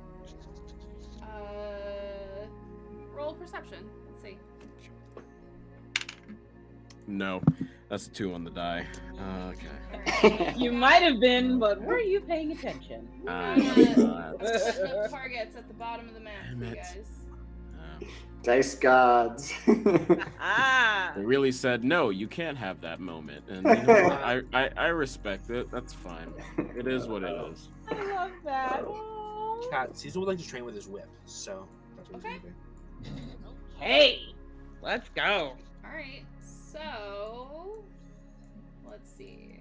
Roll perception. Let's see. No, that's a 2 on the die. Okay. Alright. You might have been, but were you paying attention? Setting up targets at the bottom of the map for you Damn it. guys. Dice gods. Ah. They really said, no, you can't have that moment. And you know what? I respect it. That's fine. It is what it is. I love that. Cat, Cecil would like to train with his whip, so that's what he's gonna do. Hey, let's go. Alright, so let's see.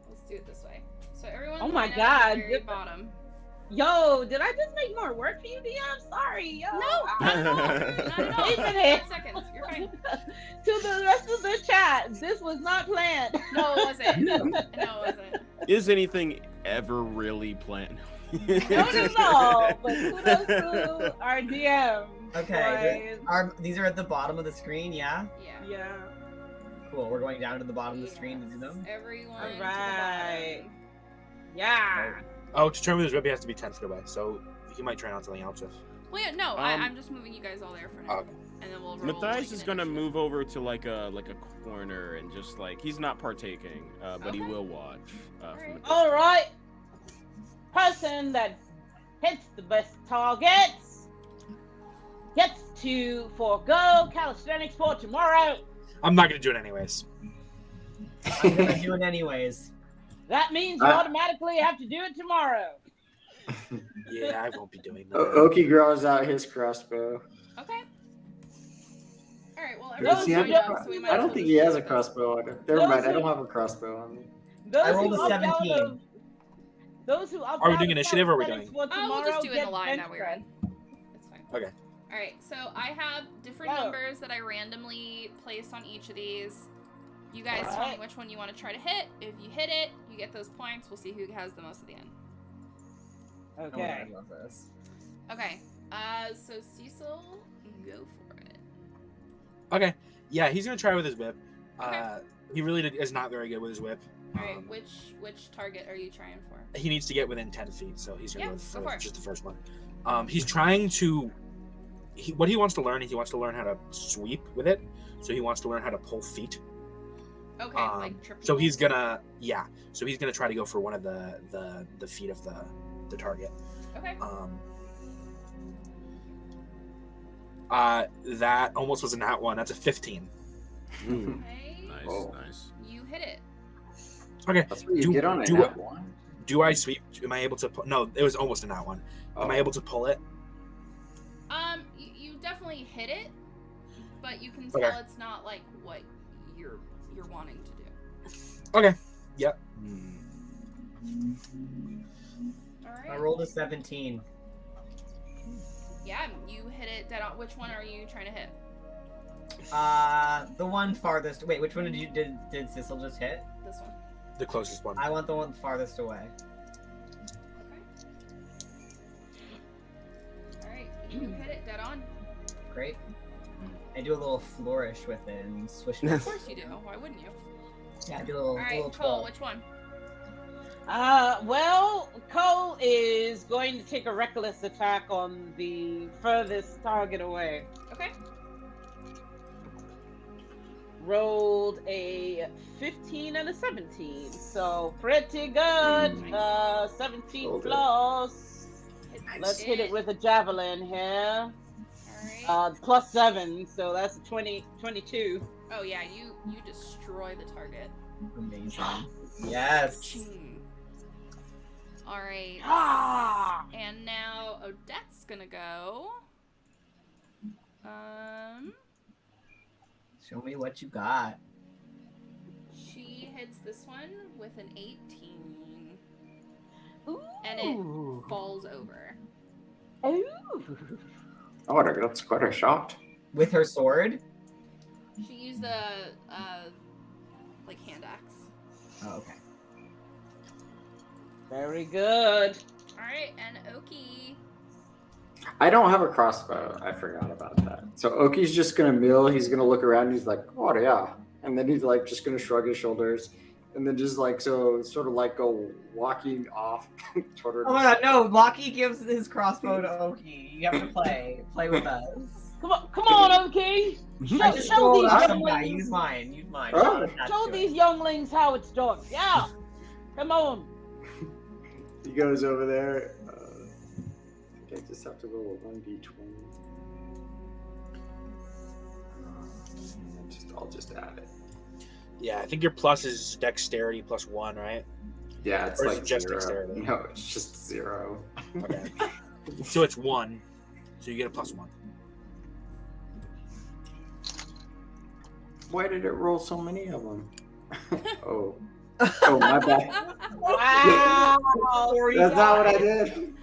Let's do it this way. So everyone Oh my line up at God, the very this- bottom. Yo, did I just make more work for you, DM? Sorry, yo. No, not at all. Not at all. Wait a minute. 5 seconds. You're fine. To the rest of the chat, this was not planned. No, it wasn't. No, it wasn't. Is anything ever really planned? Not at all. But kudos to our DM. Okay, these are at the bottom of the screen, yeah? Yeah. Yeah. Cool, we're going down to the bottom of the screen to do them? Everyone All to right. the bottom. Yeah. Oh, to train with his whip, he has to be 10 feet away, so he might train on something else if. Well, yeah, no, I'm just moving you guys all there for now. Okay. And then we'll roll. Matthias like, is an gonna initiative. move over to like a corner and just like he's not partaking, but he Okay. will watch. From a Alright. distance. All right. Person that hits the best targets gets to forego calisthenics for tomorrow. I'm not gonna do it anyways. I'm gonna do it anyways. That means you automatically have to do it tomorrow. Yeah, I won't be doing that. Oki grows out his crossbow. Okay. All right. Well, Does he everyone's have lined a- up, so we might I as don't well think just he has do a this. crossbow on him. Never mind, I don't have a crossbow on me. Those I rolled who a opt out 17. of- Those who opt Are we out doing of initiative or are we calisthenics doing- for Oh, we'll just tomorrow do it in get the line bench that we're in. It's fine. Okay. All right. So I have different Go. numbers that I randomly placed on each of these. You guys tell me Alright. which one you want to try to hit. If you hit it, you get those points. We'll see who has the most at the end. Okay. Oh, I love this. Okay. So Cecil, go for it. Okay. Yeah, he's gonna try with his whip. Okay. He really is not very good with his whip. All right. Which target are you trying for? He needs to get within 10 feet, so he's gonna Yeah, go go for for it. just the first one. He's trying to. What he wants to learn is he wants to learn how to sweep with it. So he wants to learn how to pull feet. Okay. Like triple. So he's gonna So he's gonna try to go for one of the feet of the target. Okay. That almost was a nat one. That's a 15. Ooh, Okay. nice, Oh. nice. You hit it. Okay. That's what you Do- get on a do nat it. one. Do I sweep? Am I able to? No, it was almost a nat one. Am I able to pull it? You definitely hit it, but you can Okay. tell it's not like what you're wanting to do. Okay. Yep. All right. I rolled a 17. Yeah, you hit it dead on. Which one are you trying to hit? The one farthest. Wait, which one did Sissel just hit? This one. The closest one. I want the one farthest away. Okay. All right, you hit it dead on. Great. I do a little flourish with it and swish it. Of course you do. Why wouldn't you? Yeah, I do a little, All right, little Cole. twirl. Which one? Well, Cole is going to take a reckless attack on the furthest target away. Okay. Rolled a 15 and a 17, so pretty good. 17 Rolled it. plus. Let's hit it with a javelin here. All right. +7, so that's a 22. Oh yeah, you destroy the target. Amazing. Yes. Ching. All right. Ah! And now Odette's gonna go. Show me what you got. She hits this one with an 18, Ooh. and it falls over. Ooh. Oh, that's quite a shot. With her sword? She used a like hand axe. Oh, okay. Very good. All right, and Oki. I don't have a crossbow. I forgot about that. So Oki's just gonna mill. He's gonna look around. And he's like, "Oh yeah," and then he's like just gonna shrug his shoulders, and then just like so sort of like go walking off toward. Oh my god, no! Locky gives his crossbow to Oki. You have to play with us. Come on, Oki. I just Show rolled these up some guy. younglings. Use mine. Oh. Show these younglings how it's done. Yeah. Come on. He goes over there. I think I just have to roll a 1d20. I'll just add it. Yeah, I think your plus is dexterity plus 1, right? Yeah, it's Or is like it just 0. dexterity? No, it's just 0. Okay. So it's 1. So you get a plus 1. Why did it roll so many of them? Oh, my bad. Wow. That's not what I did.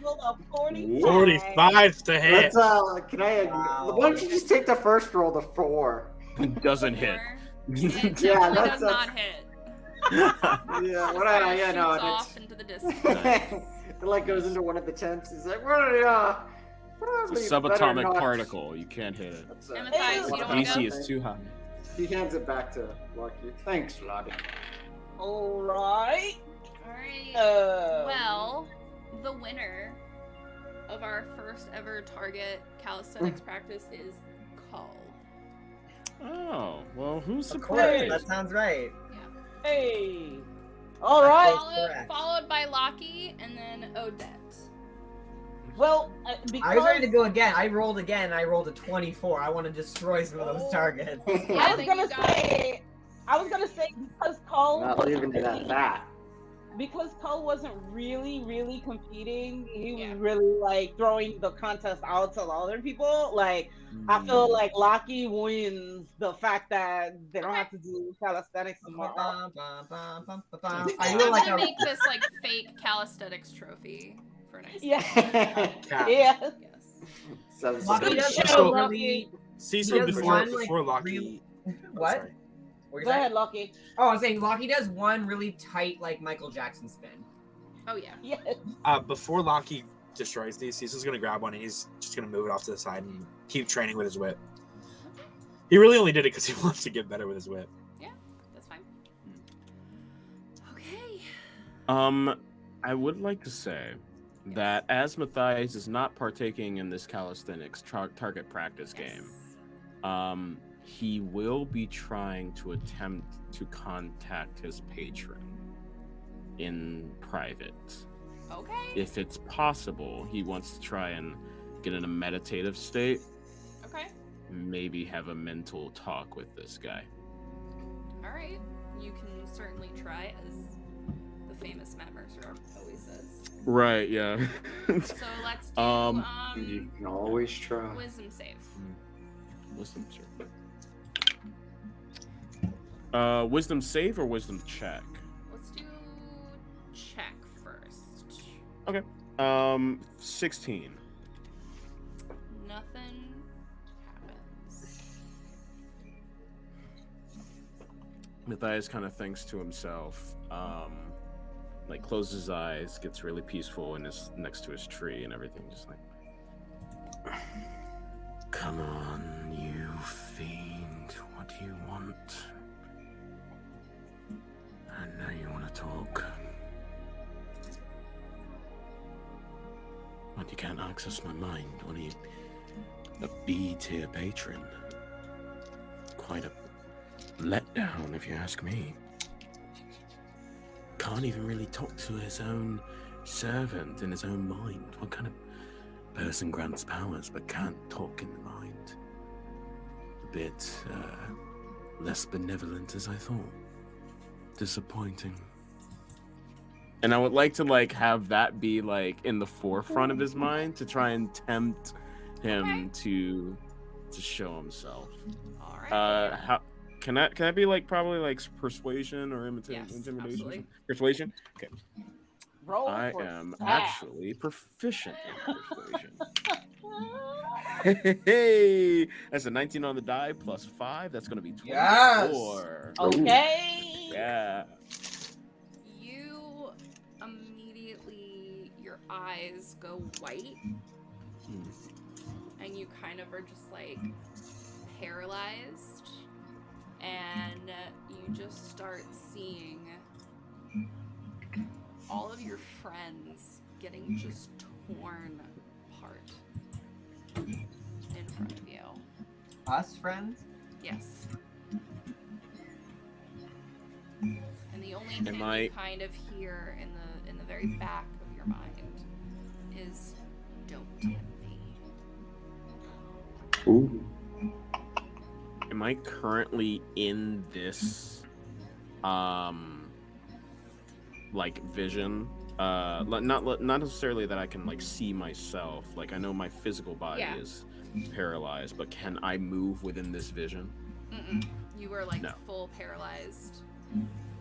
45 to hit. Let's can I? Wow. Why don't you just take the first roll, the 4? Doesn't hit. It Yeah, definitely that's does not hit. Yeah, what I Shoots no, off into the distance. it like goes into one of the tents. He's like, what are It's a subatomic particle. You can't hit it. Matthias, you don't wanna DC go? is too high. He hands it back to Lucky. Thanks, Lottie. All right. All right. Uh, Well, the winner of our first ever target calisthenics practice is Cull. Oh, well, who's Of course, surprised? that sounds right. hey. All right. Correct. Followed by Lockie and then Odette. Well, because I was ready to go again. I rolled again. I rolled a 24. I want to destroy some of those targets. Yeah, I was gonna say because Cole Not leaving it at that. because Cole wasn't really competing, he was Yeah. really like throwing the contest out to the other people. Like I feel like Lockie wins the fact that they don't have to do calisthenics tomorrow. I I'm feel like gonna a make this like fake calisthenics trophy for next Yeah. Cat. Yeah. Yes. Lucky Good does show, one Lucky. really. Cecil, He does before one, like, Locky. really- Oh, What? sorry. What Go ahead, Lucky. Oh, I was saying Locky does one really tight, like Michael Jackson spin. Oh yeah. Yeah. Before Locky destroys these, Cecil's gonna grab one and he's just gonna move it off to the side and keep training with his whip. He really only did it because he wants to get better with his whip. Yeah, that's fine. Okay. I would like to say that as Matthias is not partaking in this calisthenics target practice game, he will be trying to attempt to contact his patron in private. Okay. If it's possible, he wants to try and get in a meditative state, Okay. maybe have a mental talk with this guy. All right. You can certainly try, as the famous Matt Mercer always says. Right, yeah. So let's do You can always try. wisdom save. Wisdom check. Wisdom save or wisdom check? Let's do check first. Okay. 16. Nothing happens. Matthias kind of thinks to himself, like closes his eyes, gets really peaceful and is next to his tree and everything, just like, come on, you fiend, what do you want? I know you want to talk. But you can't access my mind when you a B-tier patron. Quite a letdown, if you ask me. Can't even really talk to his own servant in his own mind. What kind of person grants powers but can't talk in the mind? A bit less benevolent as I thought. Disappointing. And I would like to like have that be like in the forefront of his mind to try and tempt him to show himself. All right. How can that be like probably like persuasion or Yes, intimidation? absolutely. Persuasion. Okay. Roll I for am staff. actually proficient in persuasion. Hey, that's a 19 on the die plus 5. That's gonna be 24. Yes. Okay. Yeah. your eyes go white, and you kind of are just like paralyzed, and you just start seeing all of your friends getting just torn apart in front of you. Us friends? Yes. And the only thing you kind of hear in the very back of your mind is, "Don't tempt me." Ooh. Am I currently in this like vision? Not necessarily that I can like see myself. Like I know my physical body is paralyzed, but can I move within this vision? You were like full paralyzed.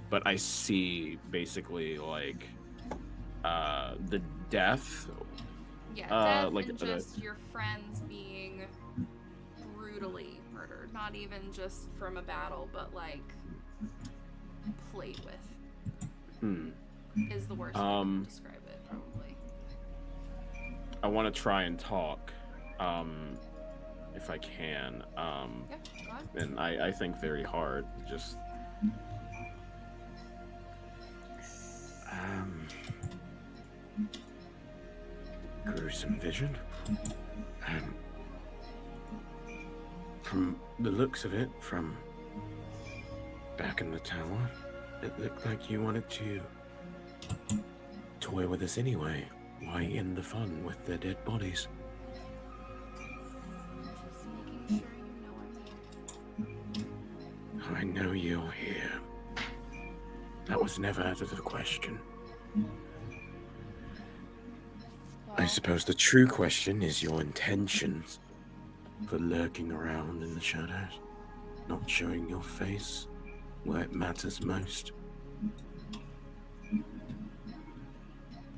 But I see basically like the death. Yeah, death like and just your friends being brutally murdered. Not even just from a battle, but like played with. Is the worst way to describe it, probably. I want to try and talk, if I can. Yeah, go on. And I think very hard. Just gruesome vision. From the looks of it, from back in the tower, it looked like you wanted to toy with us anyway. Why end the fun with the dead bodies? Just making sure you know I'm here. I know you're here. That was never out of the question. I suppose the true question is your intentions for lurking around in the shadows, not showing your face where it matters most. That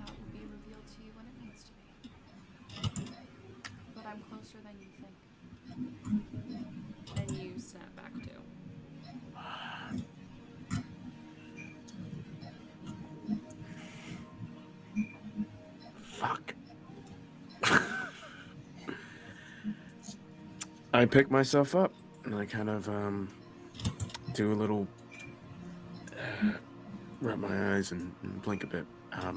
will be revealed to you when it needs to be. But I'm closer than you think. And you snap back too. Fuck. I pick myself up and I kind of do a little rub my eyes and blink a bit. I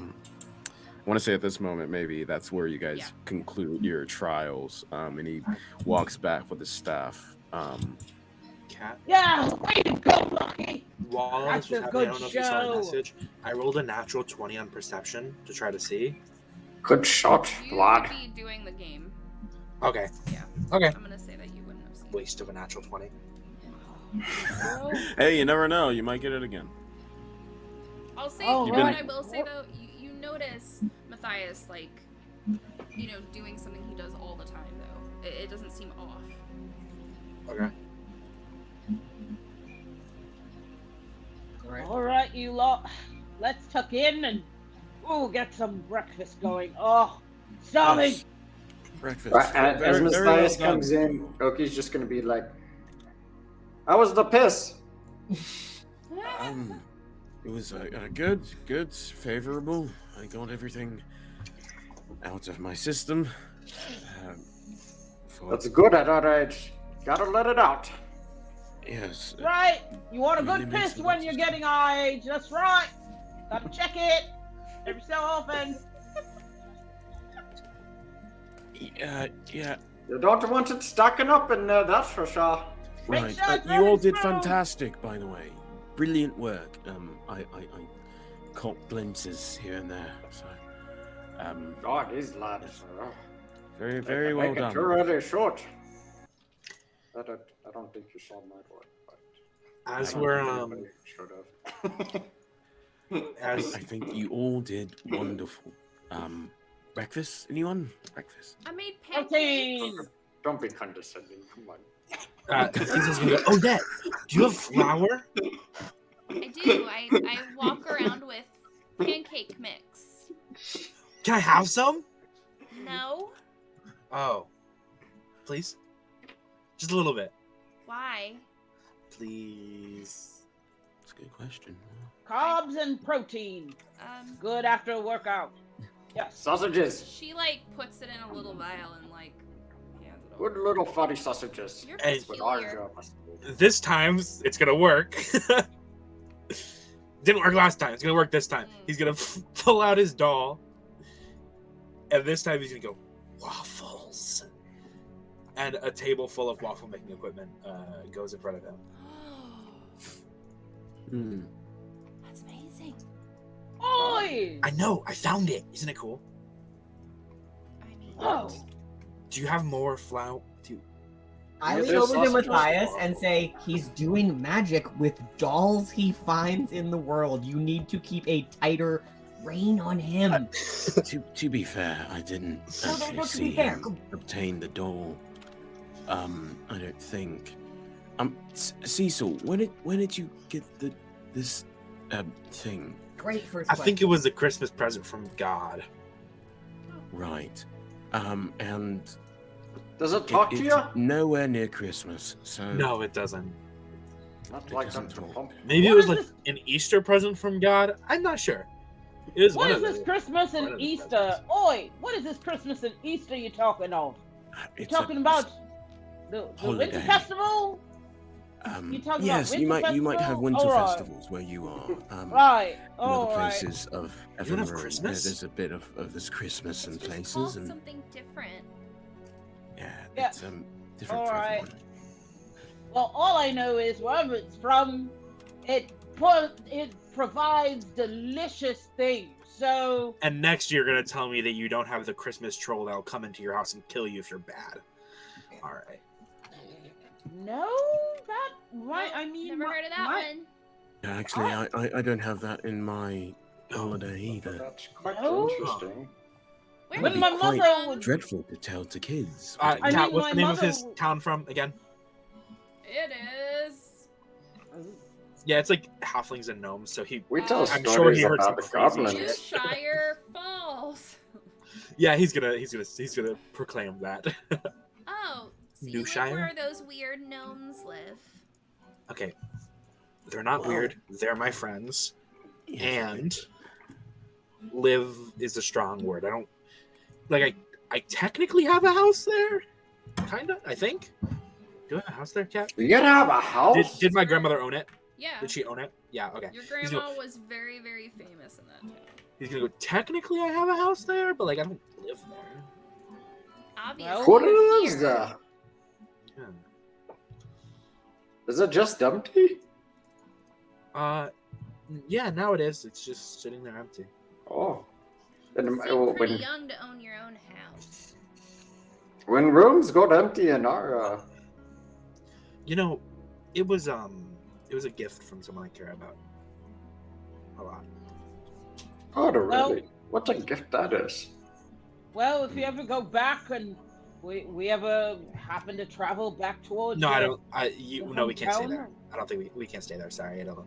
want to say at this moment maybe that's where you guys conclude your trials. And he walks back with his staff. Cat. Yeah, way to go, Lucky. While That's this was a happening, good I don't know if you saw the show. message. I rolled a natural 20 on perception to try to see. Good shot, You lad. would be doing the game. Okay. Yeah. Okay. I'm gonna say that you wouldn't have seen it. Waste of a natural 20. Hey, you never know. You might get it again. I'll say, Oh, you know what right. I will say though, you notice Matthias, like, you know, doing something he does all the time though. It doesn't seem off. Okay. All right, you lot. Let's tuck in and get some breakfast going. Oh, starving. Yes. Breakfast. As Very Matthias well done. comes in, Oki's just gonna be like, "How was the piss?" It was good, favorable. I got everything out of my system. That's good. I thought I'd gotta let it out. Yes. Right. You want a Really good makes piss a when lot you're of getting our age. That's right. Gotta check it every so often. Yeah. You don't want it stacking up in there, that's for sure. Make Right. sure it's You all running did through. fantastic, by the way. Brilliant work. I caught glimpses here and there. So, God, these lads. very well done. You're really short. I don't think you saw my boy, but As I don't we're think anybody should have. as I think you all did wonderful. Breakfast? Anyone? Breakfast? I made Protein. pancakes. Don't be condescending. Come on. Caesar's gonna go, "Oh, Dad, do you have flour?" I do. I walk around with pancake mix. Can I have some? No. Oh, please, just a little bit, Why? please. That's a good question. Carbs and protein. Um. Good after a workout. Yes. Sausages. She like puts it in a little vial and like hands it Good over. little fatty sausages. You're And- That's what our peculiar. job is. This time it's gonna work. Didn't work last time. It's gonna work this time. He's gonna pull out his doll, and this time he's gonna go waffles. And a table full of waffle making equipment goes in front of him. Hmm. That's amazing. Oi! I know. I found it. Isn't it cool? I mean, Oh. Do you have more flour? I Yeah, lean there's over to sausage Matthias waffle. and say, he's doing magic with dolls he finds in the world. You need to keep a tighter rein on him. To be fair, I didn't No, don't actually look to be see fair. him obtain the doll. I don't think. Cecil, when did you get this thing? Great first I question. think it was a Christmas present from God. Right. And Does it talk to it's you? nowhere near Christmas, so No, it doesn't. Not It like doesn't that. talk. Maybe What it was is like this? an Easter present from God. I'm not sure. It is What one is of this the- Christmas one and of the Easter? presents. Oi! What is this Christmas and Easter you talking of? You It's talking about the holiday. winter festival? You talking about yes, you winter might have festival? winter Alright. festivals where you are. Right. In other All right. places of You don't have Evinrune, Christmas? there's a bit of this Christmas and it's just places, called and something different. yeah, Yeah. it's different for Alright. everyone. Well, all I know is wherever it's from, it provides delicious things. So And next you're gonna tell me that you don't have the Christmas troll that'll come into your house and kill you if you're bad. All right. no, that right. I mean, Never heard of that my- one. Yeah, actually, I don't have that in my holiday either. That's quite No. interesting. Where When are my you quite mother from? would- Dreadful to tell to kids. I I Kat, mean, what's my the name of his mother- town from again? It is. Yeah, it's like halflings and gnomes. So he, We tell I'm sure stories he heard about some the crazy goblins. Shire Falls. yeah, he's gonna proclaim that. Oh, so you New live Shire? where those weird gnomes live. Okay, they're not Well- weird. They're my friends, Yes, and live is a strong word. I don't like. I technically have a house there, kinda. I think. Do I have a house there, Kat? You gotta have a house. Did my grandmother own it? Yeah. Did she own it? Yeah. Okay. Your He's grandma was very, very famous in that town. He's gonna go. Technically, I have a house there, but like I don't live there. Obviously. What you're is here. that? Yeah. Is it just empty? Yeah. Now it is. It's just sitting there empty. Oh. Then, You seem pretty when, young to own your own house. when rooms got empty in our You know, it was a gift from someone I care about a lot. oh, Well- really? What a gift that is. Well, if you ever go back and we ever happen to travel back towards No, I your- don't. No, we can't stay hometown? there. I don't think we can't stay there. Sorry, I don't.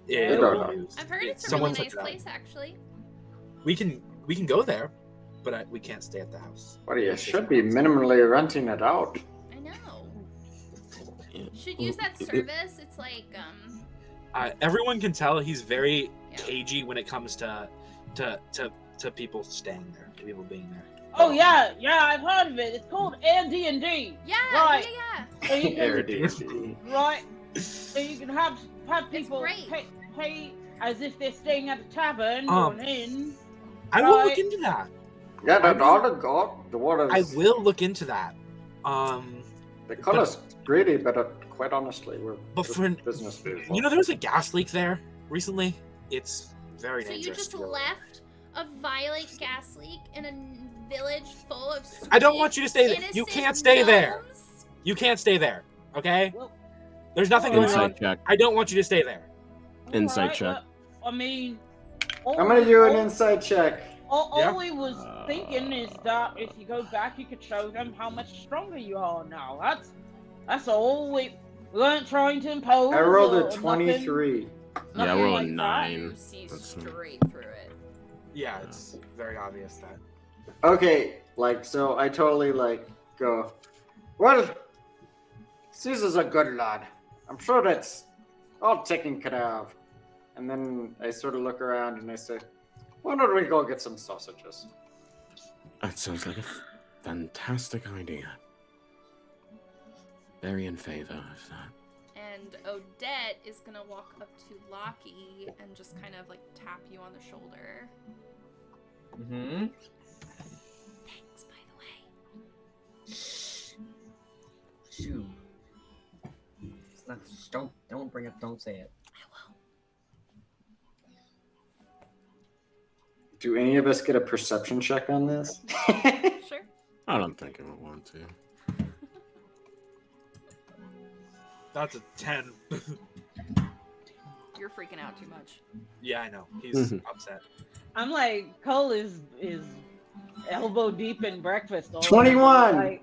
Yeah, don't will know. lose. I've heard it's a Someone really took nice it out. place, actually. We can go there, but we can't stay at the house. Well, you It's just should be outside. minimally renting it out. I know. Yeah. Should use that service. It's like Everyone can tell he's very Yeah. cagey when it comes to people staying there, to people being there. Oh yeah, I've heard of it. It's called Airbnb. yeah, Right. yeah. So you can, Airbnb. right. So you can have people great. pay as if they're staying at a tavern or Um, an inn. I will look Right. into that. Yeah, that all the god, the water. I will look into that. They call us greedy, but quite honestly, we're But just for business people. you know, there was a gas leak there recently. It's very So you dangerous. just to go there. left a violent gas leak in a village full of. I don't sweet, want you to stay there. You innocent can't stay there. gnomes? You can't stay there. Okay? Well, There's nothing going on. Insight check. I don't want you to stay there. Insight alright, check. well, I mean, I'm gonna do an insight check. All Yeah. we was thinking is that if you go back, you could show them how much stronger you are now. That's all. We weren't trying to impose. I rolled or a nothing- 23. Yeah, I nothing rolled a like that. 9. You see That's- straight through it. Yeah, it's very obvious that. Okay, like, so I totally, like, go, well, Caesar's a good lad. I'm sure that's all taken care of. And then I sort of look around and I say, Why don't we go get some sausages? That sounds like a fantastic idea. Very in favor of that. And Odette is gonna walk up to Lockie and just kind of like tap you on the shoulder. Mm-hmm. Thanks, by the way. Shoot. It's not. Don't bring it. Don't say it. I will. Do any of us get a perception check on this? Sure. I don't think I would want to. That's a 10. You're freaking out too much. Yeah, I know. He's upset. I'm like, Cole is elbow deep in breakfast. 21! Like,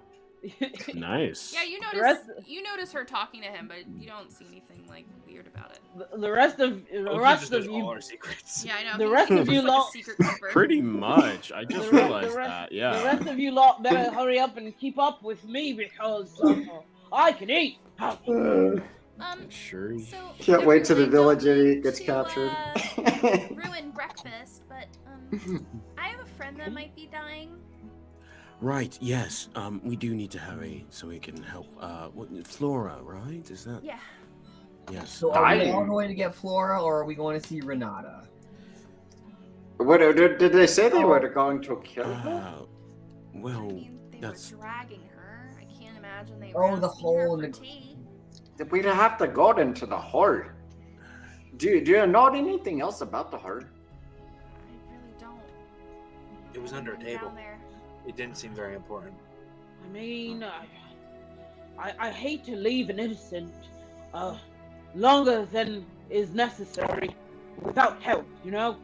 Nice. Yeah, you rest- notice her talking to him, but you don't see anything like weird about it. the rest of Just knows all you, our secrets. Yeah, I know. The he's- rest of he's you like a lot- secret keeper. Pretty much. I just realized that. the Yeah. rest of you lot better hurry up and keep up with me because I can eat. Sure. So Can't wait till the we village don't idiot need gets to, captured. ruin breakfast, but I have a friend that might be dying. Right. Yes. We do need to hurry so we can help. Flora, right? Is that? Yeah. Yes. So are we all going to get Flora, or are we going to see Renata? What did they say they were going to kill her? Well, I mean, they that's. were dragging her. I can't imagine they were Oh, the asking her hole for in the- tea. We'd have to go into the hole. Do you know anything else about the hole? I really don't. It was under a Been table. down there. It didn't seem very important. I mean, I hate to leave an innocent longer than is necessary without help, you know?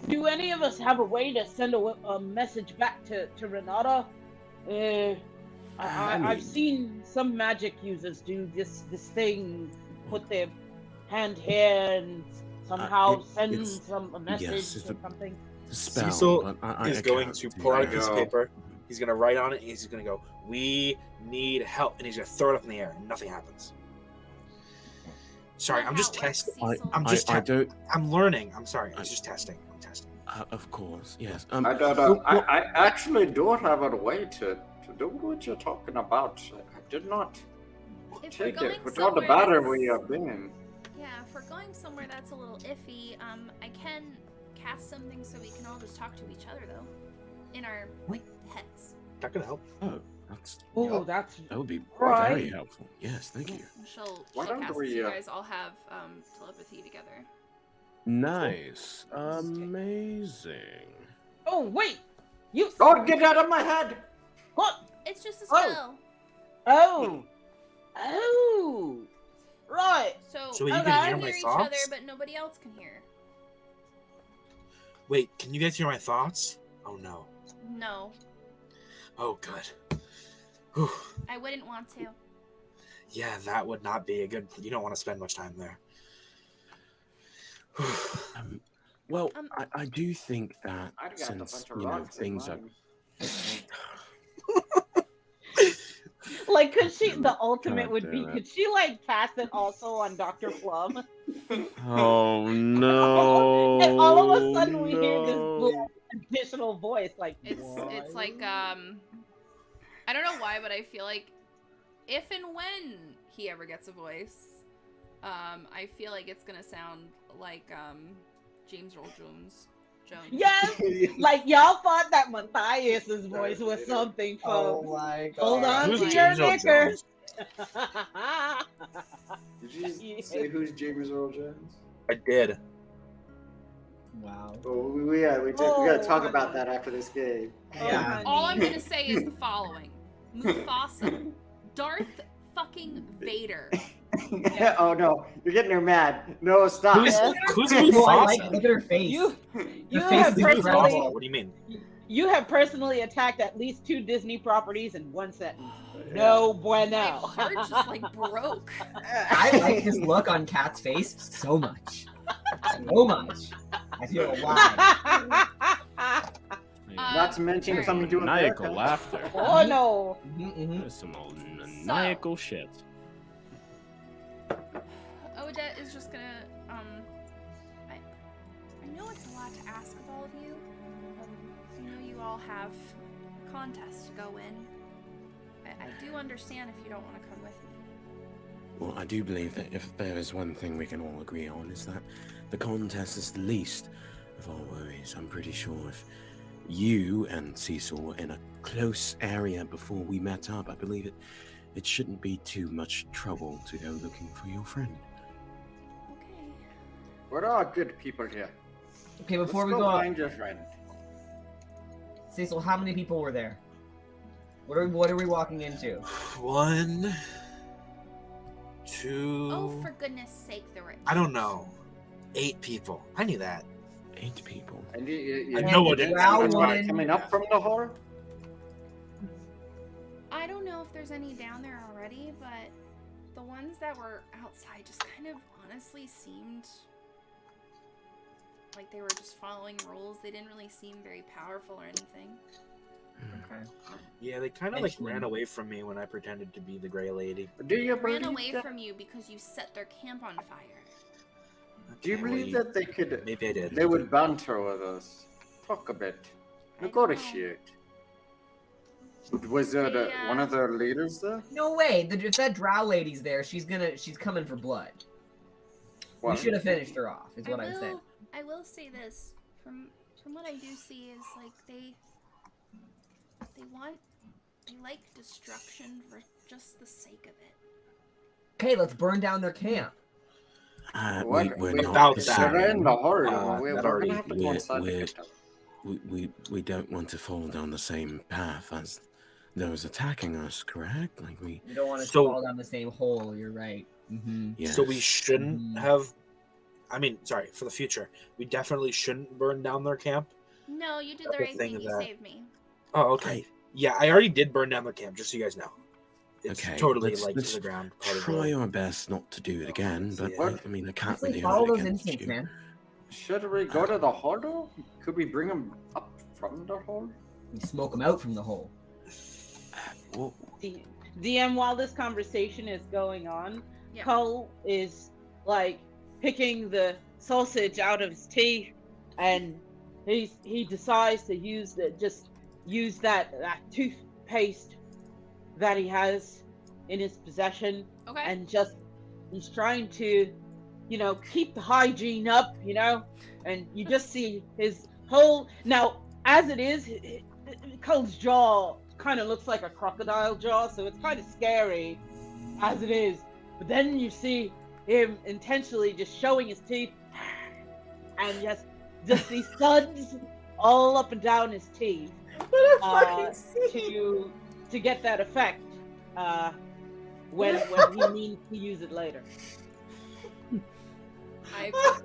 Do any of us have a way to send a message back to Renata? I've seen some magic users do this thing, put their hand here and somehow send a message or something. Spell, Cecil but is I going can't to do pull out a that. piece of paper. He's going to write on it, and he's going to go, "We need help," and he's going to throw it up in the air, and nothing happens. Sorry, I'm just testing. I'm learning. I'm sorry. I'm just testing. I'm testing. Of course, yes. I actually do have a way to do what you're talking about. I did not If we're take going it with all the somewhere batter that's- we have been in. Yeah, if we're going somewhere that's a little iffy, I can cast something so we can all just talk to each other though, in our heads. That could help. Oh, that would be right. very helpful. Yes, thank you. She'll Why don't cast we, it so you guys all have telepathy together. Nice, amazing. Oh wait, you! Oh, get out of my head! What? It's just a Oh. spell. Oh, right. So you we can hear can my hear each other, thoughts? but nobody else can hear. Wait, can you guys hear my thoughts? Oh no. No, Oh good. Whew. I wouldn't want to. Yeah, that would not be a good. You don't want to spend much time there. Well, I do think that I'd got a since bunch of rocks in things are. mine. Like, could she? The ultimate God would be. damn it. Could she like cast it also on Dr. Plum? Oh no! And all of a sudden we hear this little additional voice, like It's like I don't know why, but I feel like if and when he ever gets a voice, I feel like it's gonna sound like James Earl Jones. Yes, like y'all thought that Matthias's voice was something, Oh folks. my god. Hold on Who's to your James Earl knicker. Jones? Did you say who's James Earl Jones? I did. Wow. Oh, we gotta talk about that after this game. Yeah. All I'm gonna say is the following: Mufasa, Darth fucking Vader. Oh no, you're getting her mad. No, stop. Who's Yes. Oh, I like. Mufasa? Look at her face. You The have face is Who's personally Mufasa? What do you mean? you have personally attacked at least 2 Disney properties in one sentence. No bueno. My heart just like broke. I like this look on Kat's face so much. So much. I feel alive. Not to mention Alright. something to do with Maniacal haircut. laughter. Oh no. That's some maniacal shit. Odette is just gonna I know it's a lot to ask of all of you. You know you all have contests to go in. I do understand if you don't want to come with me. Well, I do believe that if there is one thing we can all agree on, is that the contest is the least of our worries. I'm pretty sure if you and Cecil were in a close area before we met up, I believe it shouldn't be too much trouble to go looking for your friend. Okay. We're all good people here. Okay, before Let's we go go, find your friend. Cecil, how many people were there? What are we walking into? 1, 2. Oh, for goodness sake, there were 8. I don't know. 8 people. I knew that. 8 people. And you I know what didn't it see is. anyone coming up from the hole? I don't know if there's any down there already, but the ones that were outside just kind of honestly seemed like they were just following rules. They didn't really seem very powerful or anything. Okay. Yeah, they kind of like ran away from me when I pretended to be the Gray Lady. Do you They ran believe away that? from you because you set their camp on fire. Do you believe that they could? Maybe I did. They would banter with us, talk a bit, negotiate. Was there one of their leaders there? No way. If that drow lady's there, she's coming for blood. We What? should have finished her off. Is what I'm saying. I will say this from what I do see is like they like destruction for just the sake of it. Okay, let's burn down their camp. We're Without not that, They're in the horde. that We're already- gonna have to go inside to get them. we don't want to fall down the same path as those attacking us, correct? Like We don't want to So- fall down the same hole. You're right. Mm-hmm. yes. So we shouldn't have. I mean, sorry, for the future, we definitely shouldn't burn down their camp. No, you did That's the the right thing thing. You that- saved me. Oh, okay. Yeah, I already did burn down their camp, just so you guys know. It's Okay, totally let's- like let's to the ground. Try our best not to do it again, but What? I mean, I can't It's like really follow hold it those against instincts, you. man. Should we go to the horde? Could we bring them up from the horde? We smoke them out from the hole. Well, DM, while this conversation is going on, Yeah. Cole is like picking the sausage out of his teeth, and he decides to use that toothpaste that he has in his possession, Okay. and he's trying to, keep the hygiene up, and you just see his whole now as it is. Cole's jaw kind of looks like a crocodile jaw, so it's kind of scary as it is. But then you see him intentionally just showing his teeth, and just these suds all up and down his teeth to get that effect when he means to use it later.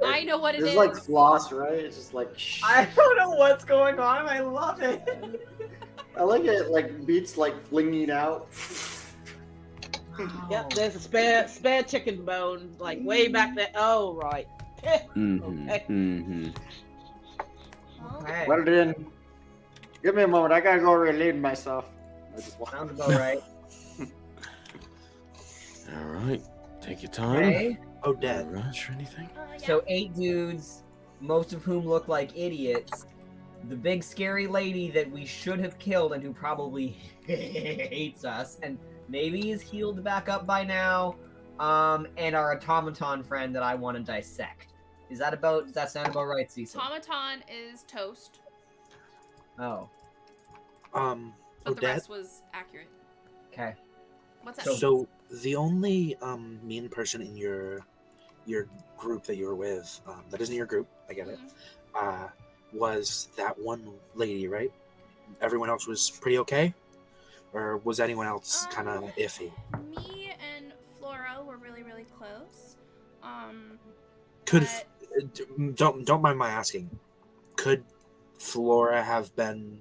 I know what it It's is. like floss, right? It's just like. I don't know what's going on. I love it. I like it. Like beats like flinging out. Yep, there's a spare chicken bone, like way back there. Oh right. mm-hmm, Okay. mm-hmm. Okay. Well then, give me a moment. I gotta go relieve myself. I just want. Sounds about right. All right, take your time. Okay. Oh, No dead. rush or anything. Yeah. So 8 dudes, most of whom look like idiots. The big scary lady that we should have killed and who probably hates us and maybe is healed back up by now. And our automaton friend that I want to dissect. Does that sound about right, Cecil? Automaton is toast, Oh, but the Odette. rest was accurate. okay. What's that? So the only mean person in your group that you were with, that isn't your group, I get it, Mhm. was that one lady, right? Everyone else was pretty okay? Or was anyone else kind of iffy? Me and Flora were really, really close. Could but- don't mind my asking, could Flora have been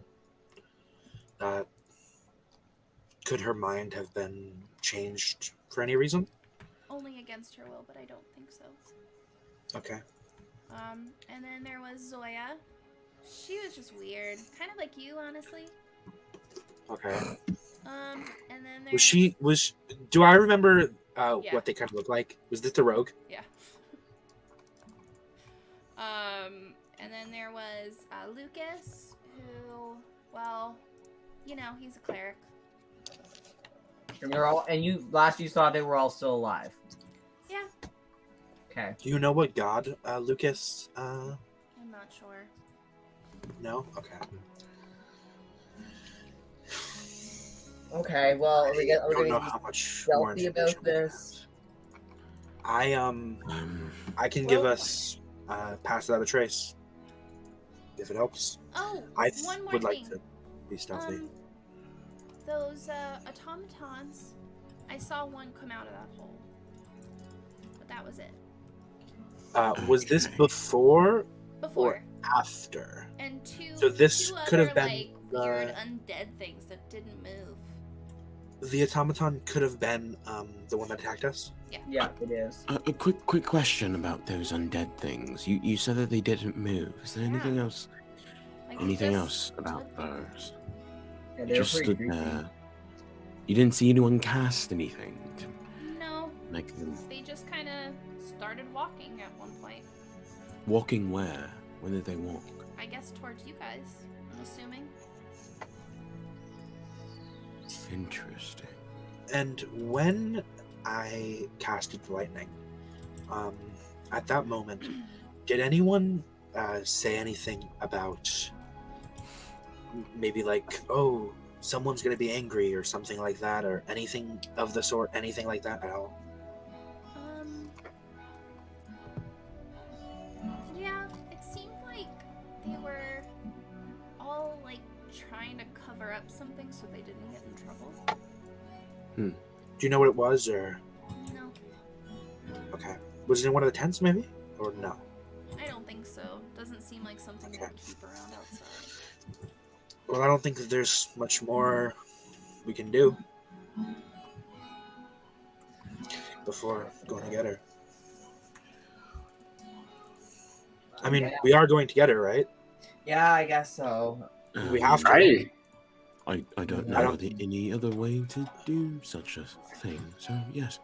could her mind have been changed for any reason? only against her will, but I don't think so. Okay. And then there was Zoya. She was just weird, kind of like you, honestly. Okay. And then there Do I remember Yeah. what they kind of look like? Was this the rogue? Yeah. And then there was Lucas, who, well, you know, he's a cleric. And they're all, and you last you saw they were all still alive. Yeah. Okay. Do you know what god Lucas? I'm not sure. No. Okay. Okay. Well, we're I don't gonna know be how much more stealthy information about we have. this. I can give us pass without a trace if it helps. Oh, I one more would thing. like to be stealthy. Those automatons, I saw one come out of that hole, but that was it. Was this Okay. before Before. or after? And two. So this two could have other, been like weird undead things that didn't move. The automaton could have been the one that attacked us. Yeah, it is. A quick question about those undead things. You said that they didn't move. Is there anything Yeah. else? Like, Anything just else about stood there. those? Yeah, They they were just pretty stood creepy. there. You didn't see anyone cast anything to No, make them they just kind of started walking at one point. walking where? When did they walk? I guess towards you guys, I'm assuming. Interesting. And when I casted lightning, at that moment, did anyone say anything about maybe like, oh, someone's going to be angry or something like that, or anything of the sort, anything like that at all? Yeah, it seemed like they were all like trying to cover up something so they didn't get in trouble. Do you know what it was, or? No, Okay. Was it in one of the tents, maybe? Or no? I don't think so. Doesn't seem like something they would keep around outside. Well, I don't think that there's much more we can do before going to get her. I mean, Yeah. we are going to get her, right? Yeah, I guess so. We have to. Right. I don't know I don't- any other way to do such a thing. So yes.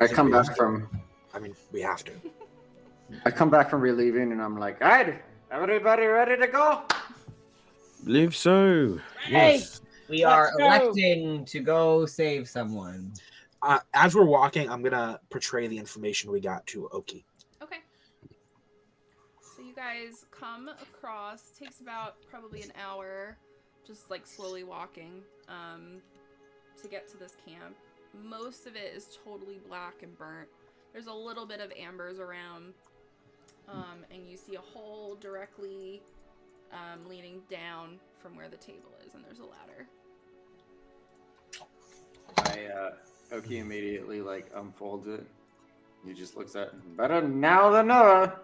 I come back from We have to. relieving, and I'm like, all right, everybody ready to go? Believe so. Hey! Yes. We are Let's go. electing to go save someone. As we're walking, I'm gonna portray the information we got to Oki. Okay. So you guys come across. Takes about probably an hour, just like slowly walking, to get to this camp. Most of it is totally black and burnt. There's a little bit of ambers around, and you see a hole directly leaning down from where the table is, and there's a ladder. Oki immediately like unfolds it. He just looks at it. Better now than never.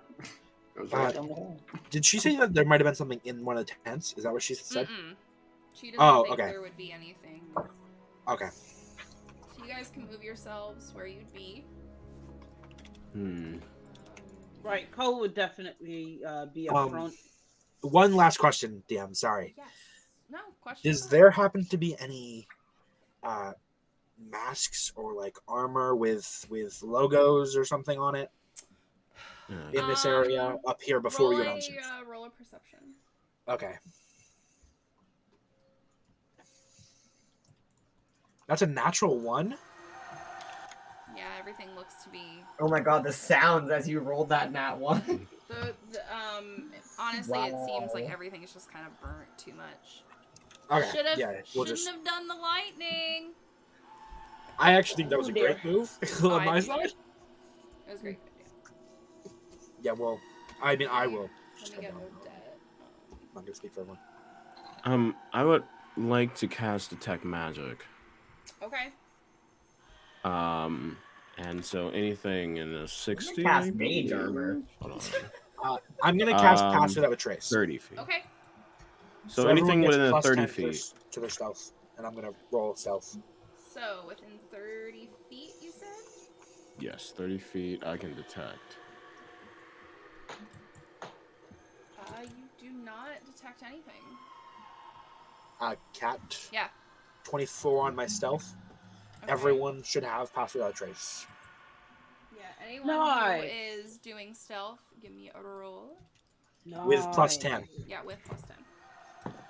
Goes right down the hole. Did she say that there might have been something in one of the tents? Is that what she said? Mm-mm. She doesn't Oh, think okay. there would be anything. Okay. So you guys can move yourselves where you'd be. Right, Cole would definitely be up Um, front. One last question, DM. Sorry. Yes. No question. Does there happen to be any masks or like armor with logos or something on it in this area up here before we go downstairs? Roll a perception. Okay. That's a natural one. Yeah, everything looks to be. Oh my god, the sounds as you rolled that nat one. Honestly, it seems like Wow. everything's just kind of burnt too much. Okay. Should've, Yeah, we'll shouldn't just. have done the lightning. I actually think that was a Oh, dear. great move Oh, on I my appreciate side. it. It was great. Yeah, well, I mean, I will. Let me get Odette. I'm not gonna speak for everyone. I would like to cast detect magic. Okay. And so anything in a 60. cast I mage believe? armor. Hold I'm gonna cast Um, Pass Without a Trace. 30 feet. Okay. So everyone anything gets within plus 30 10 feet. to their stealth, and I'm gonna roll stealth. So within 30 feet, you said? Yes, 30 feet I can detect. You do not detect anything. Cat. Yeah. 24 on my stealth. Okay. Everyone should have Pass Without a Trace. Yeah, anyone who Nice. is doing stealth, give me a roll. with plus 10. Yeah, with plus 10.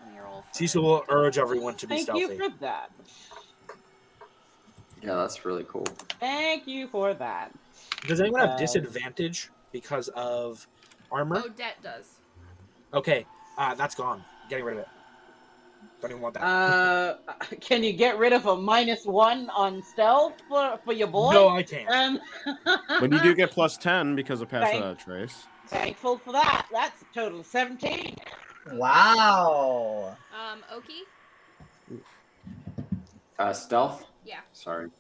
Let me roll for Cecil will urge everyone to be Thank stealthy. you for that. Yeah, that's really cool. Thank you for that. Does anyone have disadvantage because of armor? Odette does. Okay, that's gone. Getting rid of it. Don't even want that. Can you get rid of a -1 on stealth for your boy? No, I can't. But you do get plus 10 because of pass Thank- without a trace. Thankful for that. That's a total of 17. Wow. Oki? Stealth? Yeah. Sorry.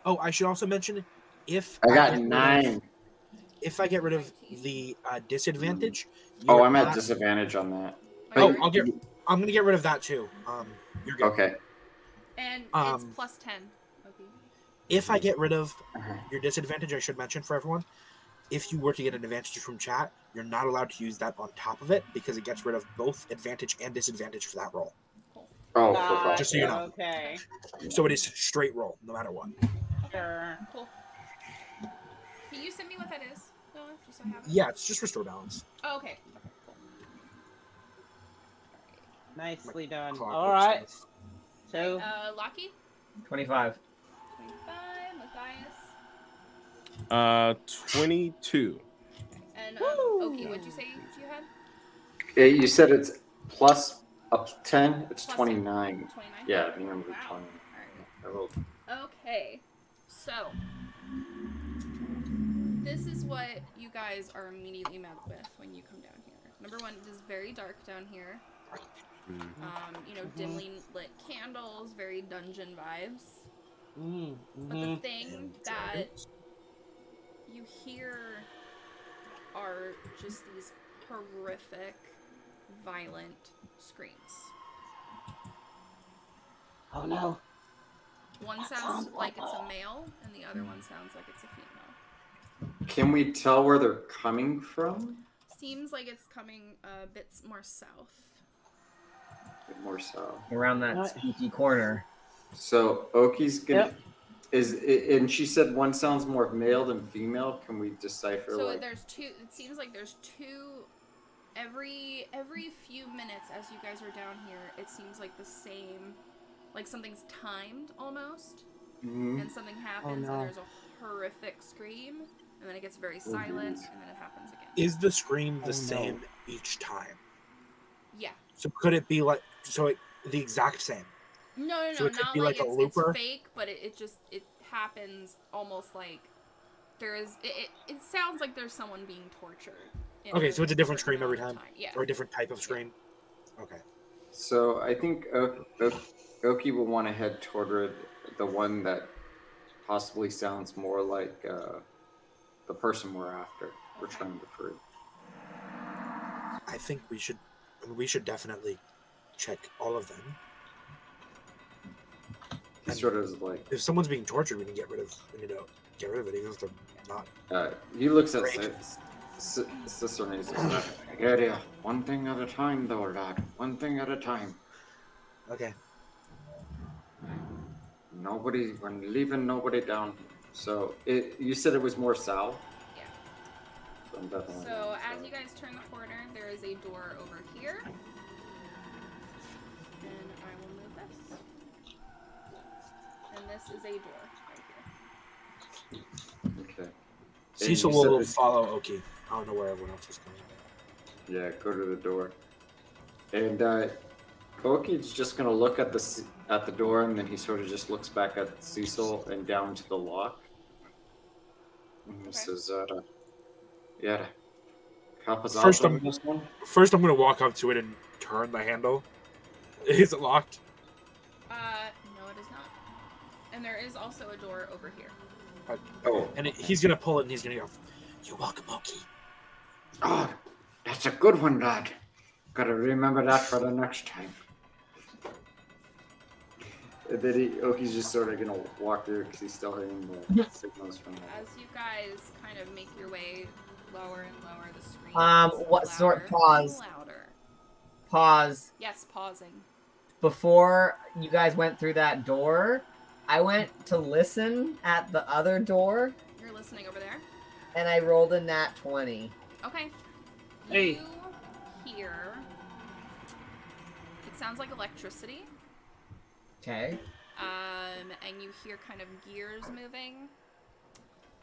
Oh, I should also mention, if I got get 9. If I get rid of the disadvantage, Oh, you're I'm at not- disadvantage on that. Oh, I'm gonna get rid of that too. You're good. Okay. And it's plus 10. Okay. If I get rid of your disadvantage, I should mention for everyone, if you were to get an advantage from chat, you're not allowed to use that on top of it because it gets rid of both advantage and disadvantage for that roll. Oh, for fuck. Just so you know. Okay. So it is straight roll, no matter what. Sure. Cool. Can you send me what that is, Noah? Just so I have it? Yeah, it's just restore balance. Oh, okay. Cool. Nicely done. Clock All right. stuff. So, Lockie? 25. 25. 22. And Oki, what'd you say you had? Yeah, you said it's plus up to 10. It's Plus 29. 29? Yeah, I remember Wow. 20. Alright. I rolled. Okay. So, this is what you guys are immediately met with when you come down here. Number one, it is very dark down here. Dimly lit candles, very dungeon vibes. But the thing that you hear are just these horrific, violent screams. oh no. One sounds like it's a male, and the other one sounds like it's a female. Can we tell where they're coming from? Seems like it's coming a bit more south. A bit more so. Around that spooky corner. So Oki's gonna and she said one sounds more male than female. Can we decipher? So there's two. It seems like there's two. Every few minutes, as you guys are down here, it seems like the same. Like something's timed almost, and something happens, and there's a horrific scream, and then it gets very silent, and then it happens again. Is the scream the same each time? Yeah. So could it be like the exact same? No, So it could not be like like a it's looper? fake, but it happens almost like there's it sounds like there's someone being tortured. Okay, so it's a different scream every time? Yeah. Or a different type of scream? Okay. So I think Oki will want to head toward the one that possibly sounds more like the person we're after. We're trying to free. I think we should definitely check all of them. He sort of is like, if someone's being tortured, we need to get rid of it, even if they're not. He looks at Sister and he says, yeah, one thing at a time, though, lad. One thing at a time. Okay. We're leaving nobody down. So you said it was more south? Yeah. So as you guys turn the corner, there is a door over here. And I will move this. And this is a door right here. Okay. Cecil will follow Oki. I don't know where everyone else is going. Yeah, go to the door. And Oki's just gonna look at the door, and then he sort of just looks back at Cecil and down to the lock. And he says, "Yeah, help us out with this one." First, I'm gonna walk up to it and turn the handle. Is it locked? No, it is not. And there is also a door over here. And he's gonna pull it, and he's gonna go, "You're welcome, Oki." Oh, that's a good one, lad. Gotta remember that for the next time. And then Oki's just sort of gonna walk through because he's still hearing the signals from there. As you guys kind of make your way lower and lower, the screen What sort? Pause. Louder. Pause. Yes, pausing. Before you guys went through that door, I went to listen at the other door. You're listening over there? And I rolled a nat 20. Okay. Hey. You hear... It sounds like electricity. Okay. And you hear kind of gears moving.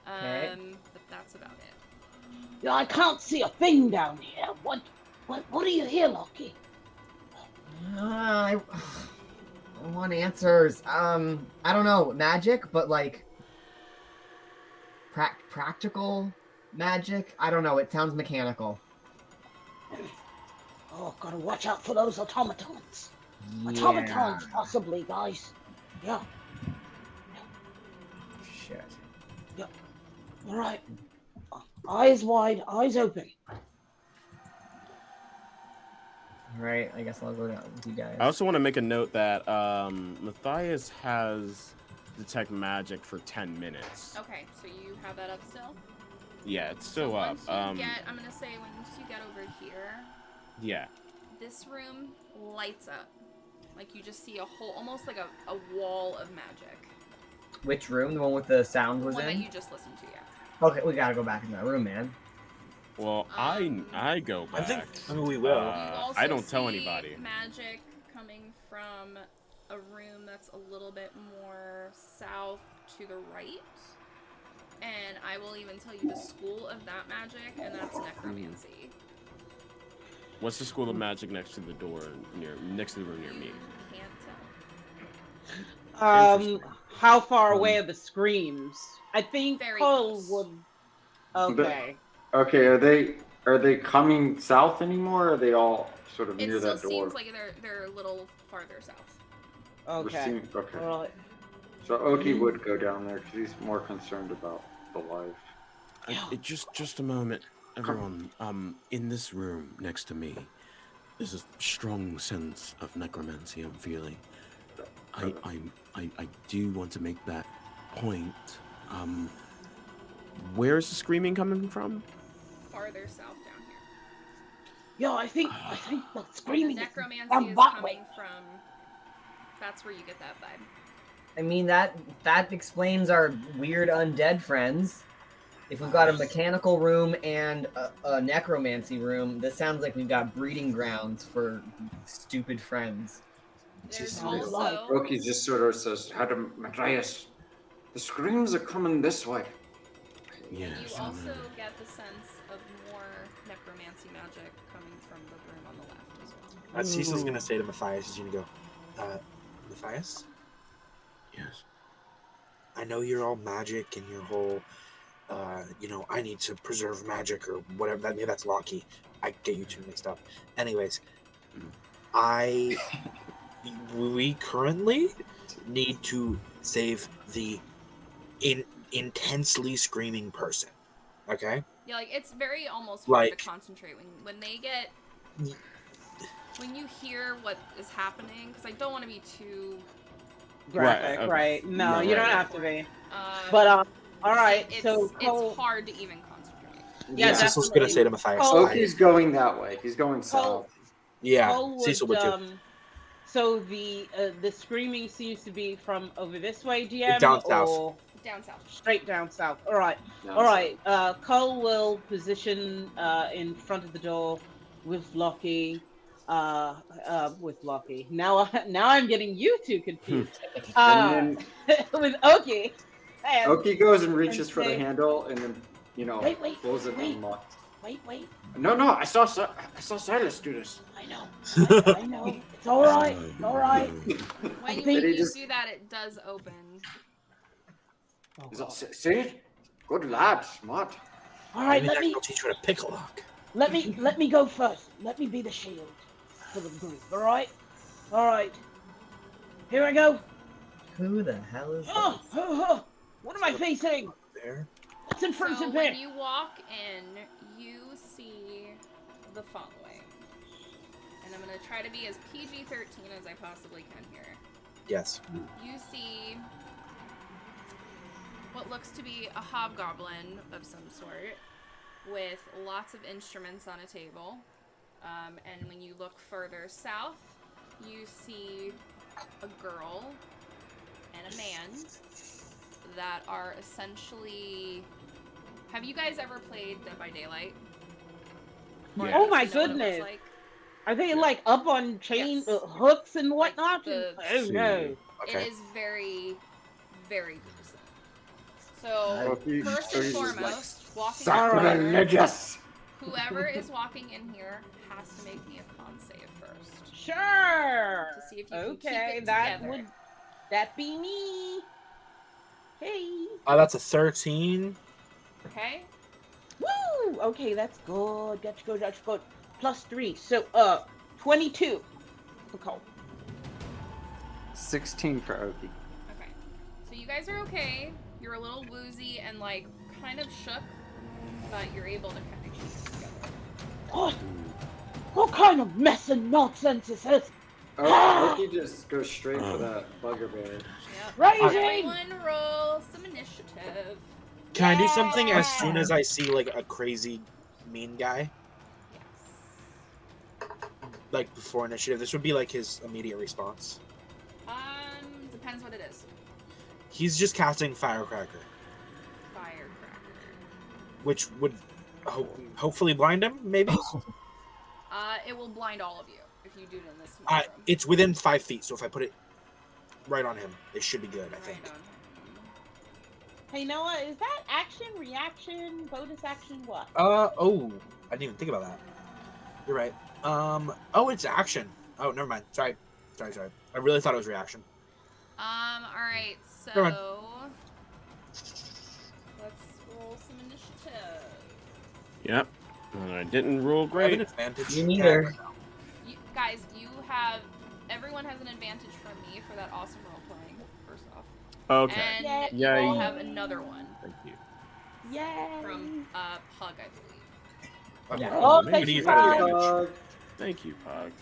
Okay. But that's about it. Yeah, I can't see a thing down here. What do you hear, Loki? I want answers. I don't know, magic, but like practical magic. I don't know. It sounds mechanical. Oh, gotta watch out for those automatons. Yeah. Automatons, possibly, guys. Yeah. Shit. Yeah. All right. Eyes wide, eyes open. All right. I guess I'll go down with you guys. I also want to make a note that Matthias has detect magic for 10 minutes. Okay, so you have that up still? Yeah, it's still up. Once you get, I'm gonna say once you get over here, Yeah. this room lights up. Like you just see a whole, almost like a wall of magic. Which room? The one with the sound The was one in? that you just listened to, yeah. Okay, we gotta go back in that room, man. Well, I go back. I mean, we will. You also I don't tell see anybody. magic coming from a room that's a little bit more south to the right. And I will even tell you the school of that magic, and that's necromancy. What's the school of magic next to the door next to the room near me? Can't tell. How far away are the screams? I think Very Cole close. would. Okay. Okay, are they coming south anymore? Or are they all sort of It near still that door? seems like they're a little farther south. Okay. Okay. All right. So Oki would go down there because he's more concerned about the life. Just a moment, everyone. In this room next to me, there's a strong sense of necromancy I'm feeling. I do want to make that point. Where's the screaming coming from? Farther south down here. Yeah, I think the screaming The is necromancy down is that coming way. from. That's where you get that vibe. I mean, that explains our weird undead friends. If we've got a mechanical room and a necromancy room, this sounds like we've got breeding grounds for stupid friends. There's Sounds also Oki just sort of says, "Adam, Matthias, the screams are coming this way." you Yes. also get the sense of more necromancy magic coming from the room on the left as well. Cecil's gonna say to Matthias, he's gonna go, Matthias? Yes. I know you're all magic and your whole, I need to preserve magic or whatever. Maybe that's Loki. I get you two mixed up. Anyways, we currently need to save the intensely screaming person. Okay? Yeah, like it's very almost hard Like- to concentrate when they get when you hear what is happening, because I don't want to be too Graphic, okay. right? No, No, you don't right. have to be. uh, But all right. So Cole, it's hard to even concentrate. Yeah, Cecil's definitely. gonna say to Matthias, Cole- Oki's going that way. He's going south. yeah, Cole would, Cecil would too. So the screaming seems to be from over this way, DM, Down south. or Down south. straight down south. All right. Down All right. Cole will position in front of the door with Lockie. With Lockie. Now I'm getting you two confused. And With Oki. And Oki goes and reaches for the say- handle and then, Wait, pulls it wait. unlocked. Wait. No, I saw Silas do this. I know. I know. It's all right. It's all right. When think you he just- do that, it does open. He's like, see? Good lad, smart. All right. Maybe I'll teach you how to pick a lock. Let me go first. Let me be the shield for the group. All right. Here I go. Who the hell is this? What am I facing? There. What's in front So of when me? you walk in, you see the following. And I'm going to try to be as PG-13 as I possibly can here. Yes. You see what looks to be a hobgoblin of some sort with lots of instruments on a table. And when you look further south, you see a girl and a man that are essentially Have you guys ever played Dead by Daylight? Yeah. Oh my You know what it looks goodness. like? Are they like up on chain Yes. hooks and Like whatnot? the- Oh no. Okay. It is very, very gruesome. Well, So, if you- first so and he's just foremost, walking Sacrilegious. whoever is walking in here has to make me a con save first. Sure. To see if you can keep Okay, it that together. would be me. Hey. That's a 13. Okay? Woo! Okay, that's good. That's good. That's good. +3. So 22 for Cole. 16 for Oki. Okay. So you guys are okay. You're a little woozy and like kind of shook, but you're able to kind of keep it together. What kind of mess and nonsense is this? Oki just goes straight for that bugger bear. Yep. Rising! Everyone roll some initiative. Can I do something as soon as I see like a crazy mean guy? Yes. Like before initiative, this would be like his immediate response. Depends what it is. He's just casting Firecracker, Firecracker. which would hopefully blind him, maybe? It will blind all of you if you do it in this small room. It's within 5 feet, so if I put it right on him, it should be good, I think. Right on. Hey Noah, is that action, reaction, bonus action, what? Oh, I didn't even think about that. You're right. Oh, it's action. Oh, never mind. Sorry. I really thought it was reaction. Alright, Never mind. so let's roll some initiative. Yep. And I didn't roll I have great. an advantage. Me neither. Guys, everyone has an advantage from me for that awesome role playing, first off. Okay. And you Yay. all have another one Thank you. Yay! from Pug, I believe. Yeah. Oh, I'm thank gonna you, use that Pug. advantage. Thank you, Pug.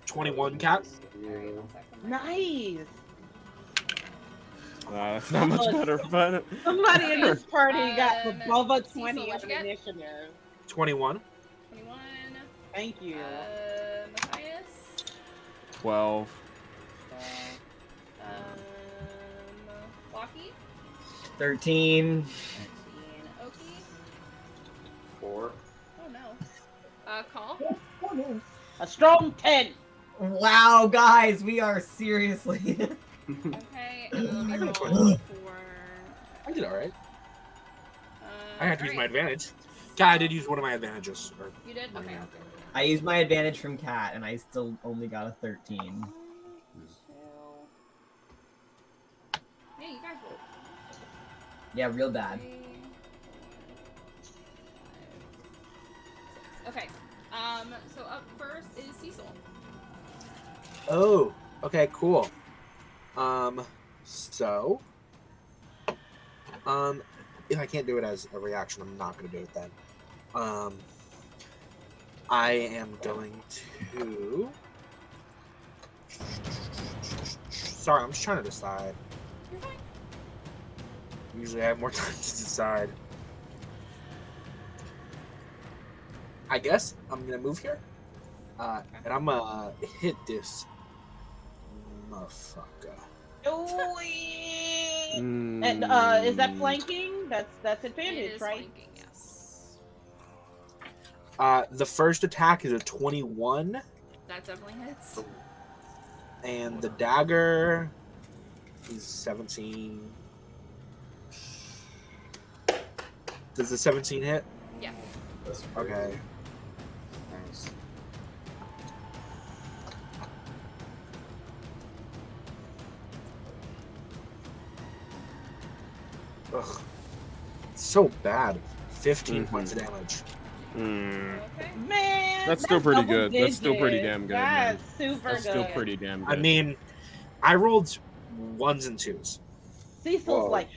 21 cat. Alright, one second. Nice. That's not much better, but Somebody in this party got above a Cecil, 20 what'd on you get? initiative. 21. 21. Thank you. Matthias. 12. Walkie. 13. 13. Oki. 4. Oh no. Call. A strong 10. Wow, guys, we are seriously. Okay, and then let me roll for. I did alright. Uh, I had to use my alright. advantage. Yeah, I did use one of my advantages. You did? Okay. I used my advantage from Cat, and I still only got a 13. 1, 2. Yeah, you guys rolled. Yeah, real bad. 3, 4, 5, 6. Okay. So up first is Cecil. Oh, okay, cool. If I can't do it as a reaction, I'm not going to do it then. I am going to... Sorry, I'm just trying to decide. You're fine. Usually I have more time to decide. I guess I'm going to move here. And I'm going to hit this motherfucker. And is that flanking? That's It advantage, is right? flanking, yes. The first attack is a 21, That definitely hits. and the dagger is 17. Does the 17 hit? Yeah. Okay. Nice. Ugh. So bad. 15 points of damage. Okay. Man, That's still pretty double good. That's still pretty digits. damn good, man. That's super That's good. still pretty damn good. I mean, I rolled 1s and 2s. Cecil's Whoa. like,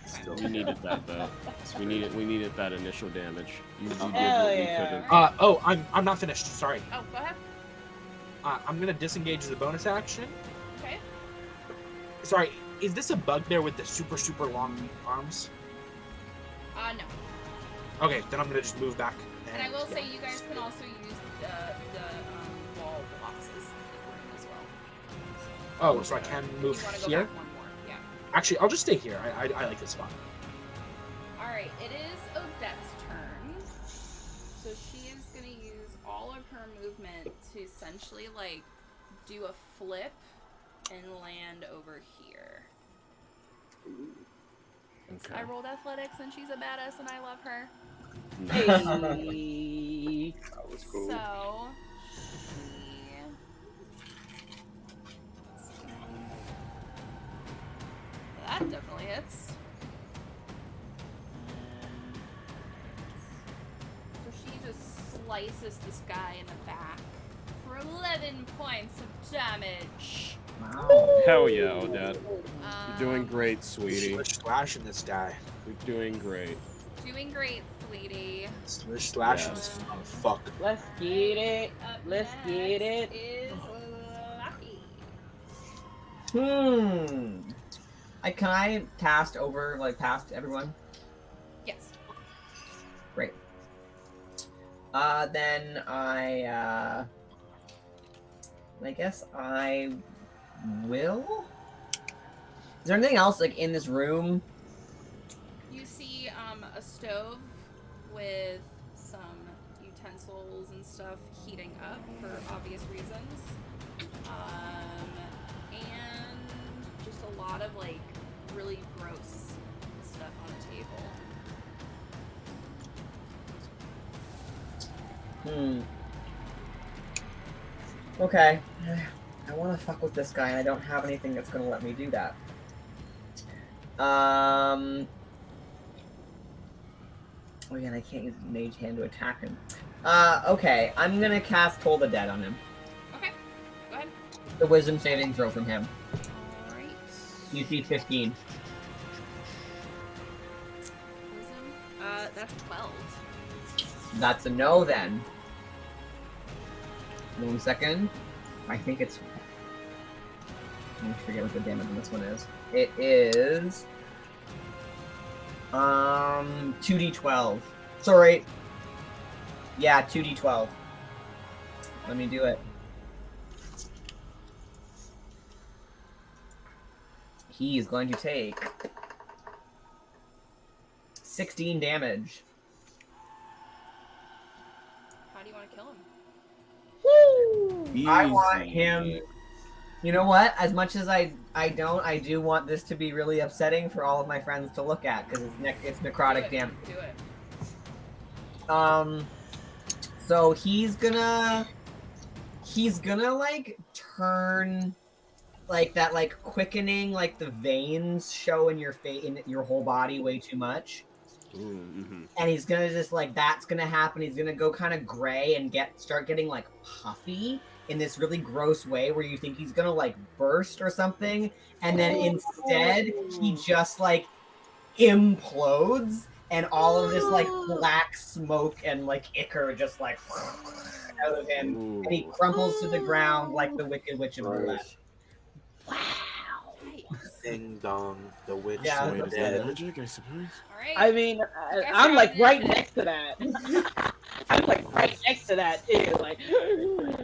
Still we needed that though. We needed that initial damage. You did Hell what we yeah. couldn't. I'm not finished. Sorry. Oh, go ahead. I'm gonna disengage the bonus action. Okay. Sorry, is this a bugbear with the super long arms? No. Okay, then I'm gonna just move back. And I will say you guys can also use the wall boxes in the room as well. Oh, so I can If move you want to go here? back one more. Yeah. Actually, I'll just stay here. I like this spot. Alright. Alright, it is Odette's turn. So she is going to use all of her movement to essentially, like, do a flip and land over here. Okay. I rolled athletics and she's a badass and I love her. Hey. That was cool. So, she... Let's see. That definitely hits. So she just slices this guy in the back for 11 points of damage. Wow. Hell yeah, Odette. You're doing great, sweetie. Slish slashing this guy. You're doing great. Doing great, sweetie. Slish slashing Yes. this motherfucker. Let's get it. Up Let's get next it. is Lucky. Can I cast over, like, past everyone? Yes. Great. Then I guess I will? Is there anything else, like, in this room? You see a stove with some utensils and stuff heating up for obvious reasons. And just a lot of, like, really gross stuff on the table. Okay. I want to fuck with this guy, and I don't have anything that's going to let me do that. Again, I can't use Mage Hand to attack him. Okay. I'm going to cast Toll the Dead on him. Okay, go ahead. The Wisdom saving throw from him. Alright. DC 15. Wisdom. That's 12. That's a no, then. 1 second. I think it's... I forget what the damage on this one is. It is... 2d12. Sorry. Yeah, 2d12. Let me do it. He is going to take 16 damage. How do you want to kill him? I want him... You know what? As much as I do want this to be really upsetting for all of my friends to look at, because it's necrotic damage. Do it. So he's gonna like turn like that, like quickening, like the veins show in your face, in your whole body way too much. Mm-hmm. And he's gonna just like, that's gonna happen. He's gonna go kind of gray and start getting like puffy in this really gross way where you think he's gonna like burst or something, and then instead he just like implodes, and all of this like black smoke and like ichor just like out of him. Ooh. And he crumples to the ground like the Wicked Witch of Roulette. Wow. Ding dong, the witch Yeah, went that's dead. Magic, I suppose. Alright. I mean, I'm like right next to that. I'm like right next to that. Too. Like,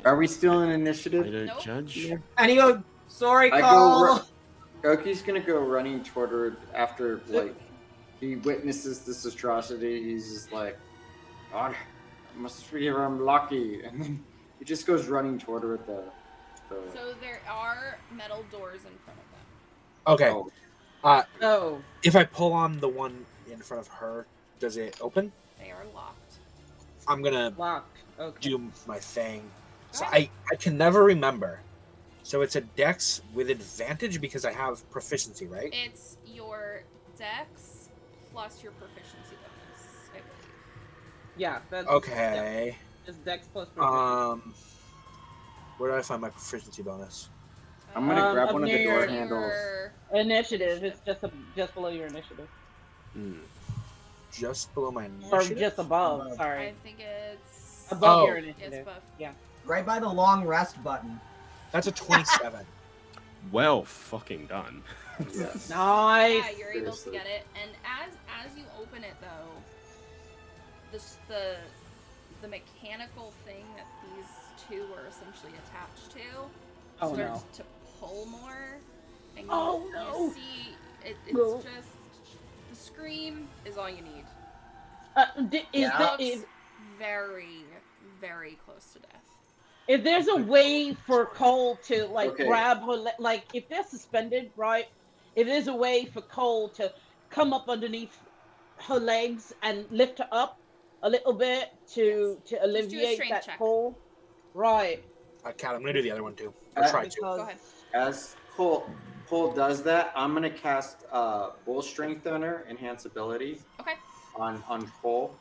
Are we still in I initiative? don't Nope. judge. And he goes, sorry, I Carl. Goki's gonna go running toward her after like he witnesses this atrocity. He's just like, oh, I must be unlucky, and then he just goes running toward her at the So there are metal doors in front of them. Okay. Oh. oh, If I pull on the one in front of her, does it open? They are locked. I'm gonna locked. Okay. do my thing. So Alright. I can never remember. So it's a dex with advantage because I have proficiency, right? It's your dex plus your proficiency bonus, I believe. Yeah. That's Okay. Just Dex plus proficiency. Where do I find my proficiency bonus? I'm gonna grab up one of the near door your- handles. Initiative. It's just below your initiative, Just below my or initiative? just above. Above. Sorry, I think it's above Oh. your It's initiative. above. Yeah. Right by the long rest button. That's a 27. Well fucking done. Yes. Nice. Yeah, you're able to Seriously. get it. And as you open it though, the mechanical thing that these two are essentially attached to Oh starts no. to pull more. And Oh, you no. see it's No. just the The scream is all you need. Is Very, very close to death. if there's a way for Cole to like Okay. grab her, like if they're suspended, right? If there's a way for Cole to come up underneath her legs and lift her up a little bit to alleviate strength that check. pull, right? Cat, I'm gonna do the other one too. Or try to. Because Go ahead. As Cole does that, I'm gonna cast Bull Strength on her, enhance ability Okay. on Cole.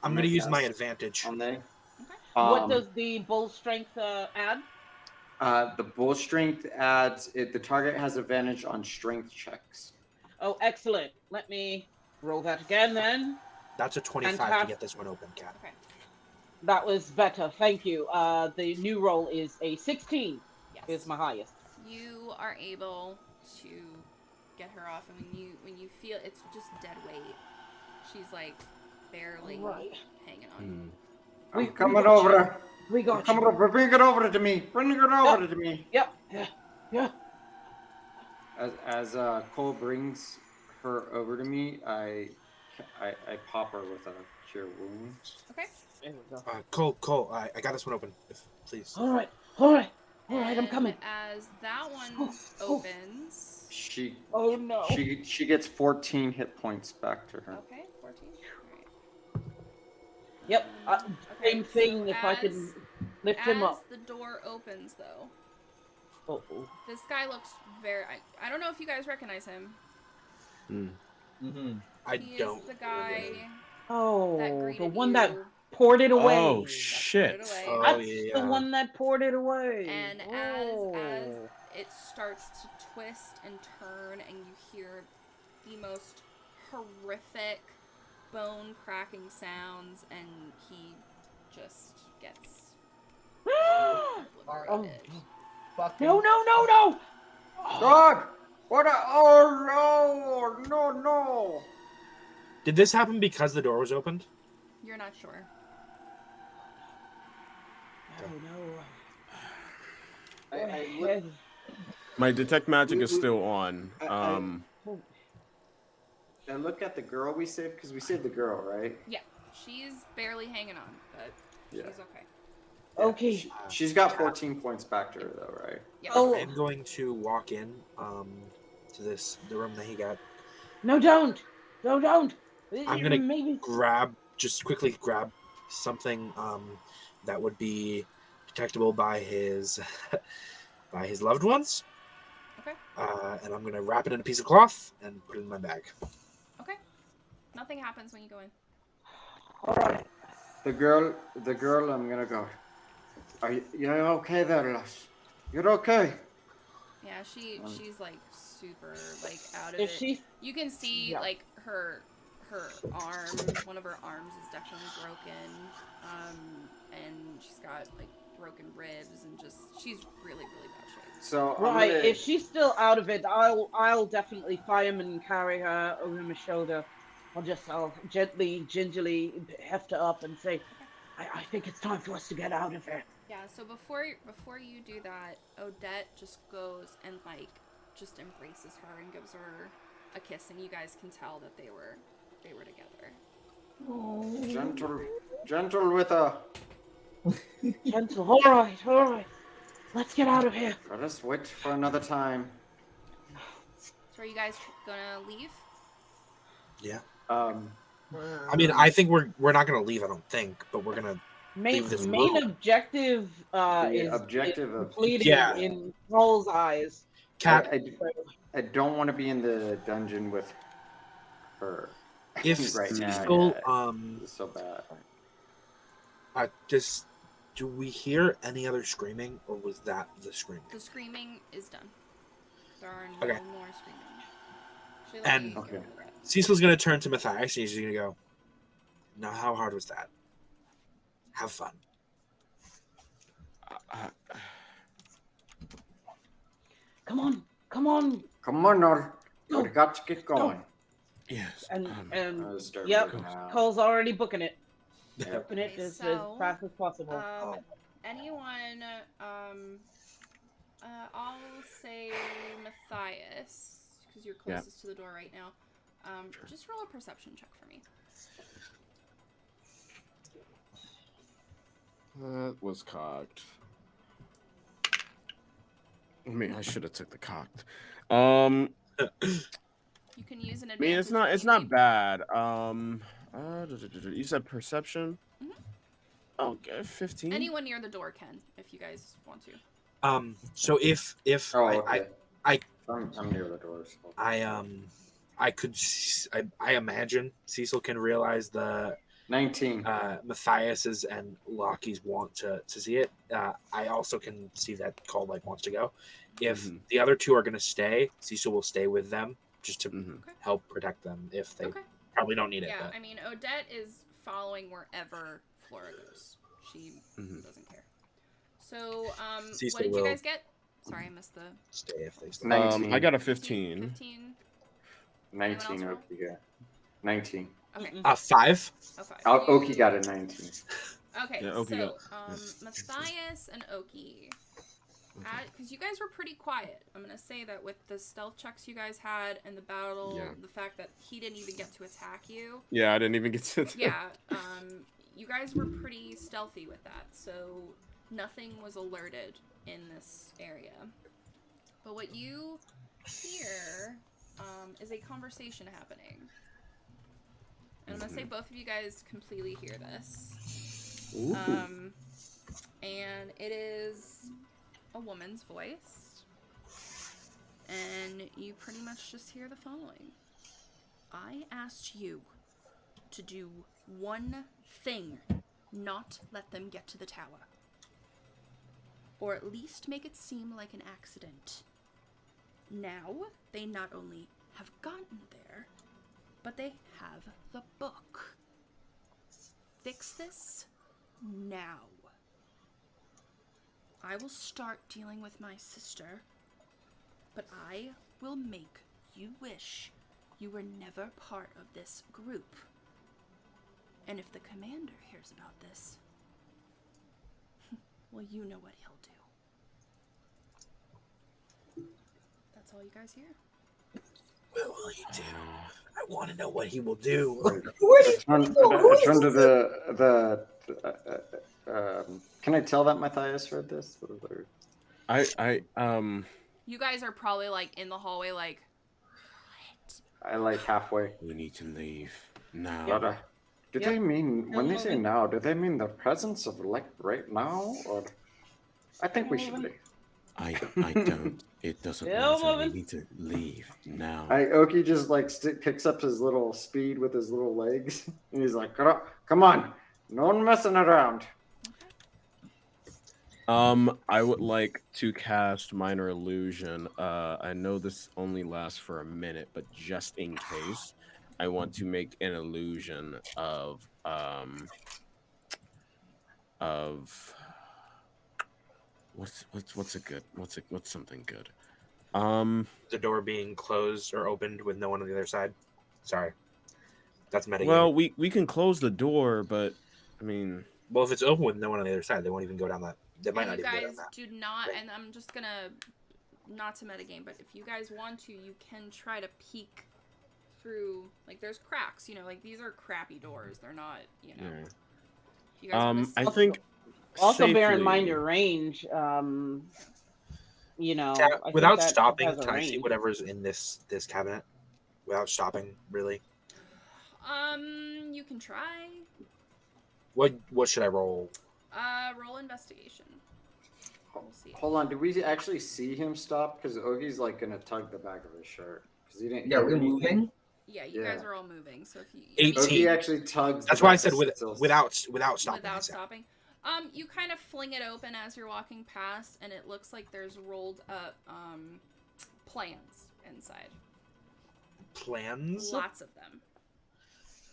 I'm gonna use my cast advantage. on there. what does the bull strength add? The Bull Strength adds it. The target has advantage on strength checks. Oh, excellent. Let me roll that again then. That's a 25 to get this one open, Cat. Okay. That was better. Thank you. The new roll is a 16. Yes. Is my highest. You are able to get her off, and when you feel it's just dead weight, she's like barely hanging on. I'm coming over. We got Coming over. Bring it over to me. Bring it over to me. Yep. Yeah. As Cole brings her over to me, I pop her with a cure wounds. Okay. There we go. Cole, I got this one open, please. All right, I'm coming. As that one opens. She. Oh no. She gets 14 hit points back to her. Okay, 14. Yep. Okay, Same thing. so if I can lift him up. As the door opens, though, Uh-oh. this guy looks very. I don't know if you guys recognize him. I He don't. is the guy. Oh, that the greeted one you. that poured it away. Oh shit! Oh, That's yeah. the one that poured it away. And as it starts to twist and turn, and you hear the most horrific bone cracking sounds, and he just gets obliterated. No! God! What a... Oh no! Did this happen because the door was opened? You're not sure. I My detect magic is still on. I look at the girl we saved, because we saved the girl, right? Yeah, she's barely hanging on, but she's okay. Okay. She's got 14 points back to her, though, right? Yeah. I'm going to walk in to the room that he got. No, don't. I'm gonna maybe quickly grab something that would be detectable by his loved ones. Okay. And I'm gonna wrap it in a piece of cloth and put it in my bag. Okay. Nothing happens when you go in. All right. The girl, I'm gonna go. You're okay there, lass? You're okay? Yeah, she's like super like out of If it. she, You can see Yeah. like her arm, one of her arms is definitely broken, and she's got like broken ribs and just she's really bad shape. So right, if she's still out of it, I'll definitely fireman carry her over my shoulder. I'll gently, gingerly heft her up and say, I think it's time for us to get out of here. Yeah, so before you do that, Odette just goes and like just embraces her and gives her a kiss, and you guys can tell that they were together. Oh. Gentle with her. Gentle. All right. Let's get out of here. Let us wait for another time. So are you guys gonna leave? Yeah. I mean, I think we're not gonna leave. I don't think, but we're gonna leave this Main room. objective is objective of completed in Roll's eyes. Cat, I don't want to be in the dungeon with her. if right now, Cecil, it's so bad. Do we hear any other screaming, or was that the screaming? The screaming is done. There are no Okay. more screaming. Should And- let me Okay. get rid of that. Cecil's gonna turn to Matthias and he's gonna go, "Now, how hard was that? Have fun." Come on. Come on, Nor. Go. We got to get going. Yes. And Let's start yep, moving now. Cole's already booking it. Yep. Booking it Okay, as so, fast as possible. Anyone, I'll say Matthias, because you're closest to the door right now. Just roll a perception check for me. That was cocked. I mean, I should have took the cocked. You can use an I mean, advantage. it's not bad. You said perception. Mhm. Okay, 15. Anyone near the door can, if you guys want to. So if okay. I I'm near the door. So. I imagine Cecil can realize the 19. Matthias's and Lockie's want to see it. I also can see that Cole wants to go. If the other two are going to stay, Cecil will stay with them just to help protect them if they probably don't need it. Yeah, but. I mean, Odette is following wherever Flora goes. She doesn't care. So, what did you guys get? Sorry, I missed the... Stay if they stay. 19. I got a 15. 15. 19, Oki got 19. Okay. 5. Oh, 5. Oki got a 19. Okay, Yeah, Oki so, Matthias and Oki, because you guys were pretty quiet. I'm going to say that with the stealth checks you guys had and the battle, the fact that he didn't even get to attack you. Yeah, I didn't even get to... Yeah, you guys were pretty stealthy with that, so nothing was alerted in this area. But what you hear is a conversation happening. And I'm going to say both of you guys completely hear this. And it is a woman's voice. And you pretty much just hear the following. I asked you to do one thing, not let them get to the tower. Or at least make it seem like an accident. Now, they not only have gotten there, but they have the book. Fix this now. I will start dealing with my sister, but I will make you wish you were never part of this group. And if the commander hears about this, well, you know what he'll do. That's all you guys hear. What will he do? I want to know what he will do. I turn to the can I tell that Matthias read this? You guys are probably in the hallway what? I halfway. We need to leave now. But, do they mean, when they say now, do they mean the presence of right now? Or I think we should leave. I don't. It doesn't matter. We need to leave now. Oki just picks up his little speed with his little legs. And he's like, come on. No one messing around. I would like to cast Minor Illusion. I know this only lasts for a minute, but just in case, I want to make an illusion of what's something good? The door being closed or opened with no one on the other side. Sorry, that's meta. Well, we can close the door, but I mean, well, if it's open with no one on the other side, they won't even go down that. They might not even go down that. You guys do not, and I'm just gonna not to metagame, but if you guys want to, you can try to peek through. There's cracks, these are crappy doors. They're not, You guys I think. Also, bear in mind your range. Without stopping, can I see whatever's in this cabinet? Without stopping, really? You can try. What should I roll? Roll investigation. We'll see. Hold on, did we actually see him stop? Because Ogie's gonna tug the back of his shirt. Because he didn't. Yeah, we're moving. Yeah, you guys are all moving. So if you 18. Ogie actually tugs. That's why I said without stopping. Without stopping. You kind of fling it open as you're walking past, and it looks like there's rolled up plans inside. Plans? Lots of them.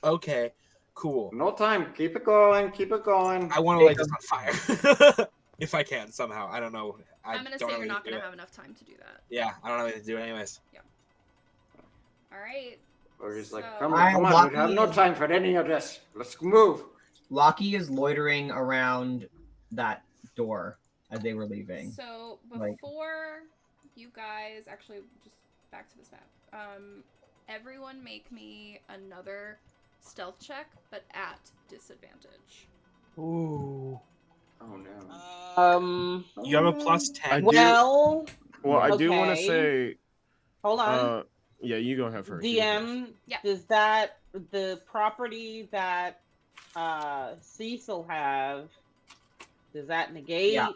Okay, cool. No time. Keep it going. Keep it going. I want to light this on fire. If I can, somehow. I don't know. I'm going to say you're not going to have enough time to do that. Yeah, I don't know what to do anyways. Yeah. All right. Ogie's come on. We have no time for any of this. Let's move. Lockie is loitering around that door as they were leaving. So before you guys, actually, just back to this map. everyone make me another stealth check, but at disadvantage. Ooh. Oh no. You have a plus 10. Well, I do want to okay. say. Hold on. Yeah, you go ahead first. DM, Yeah. does that the property that Cecil have? Does that negate Yeah.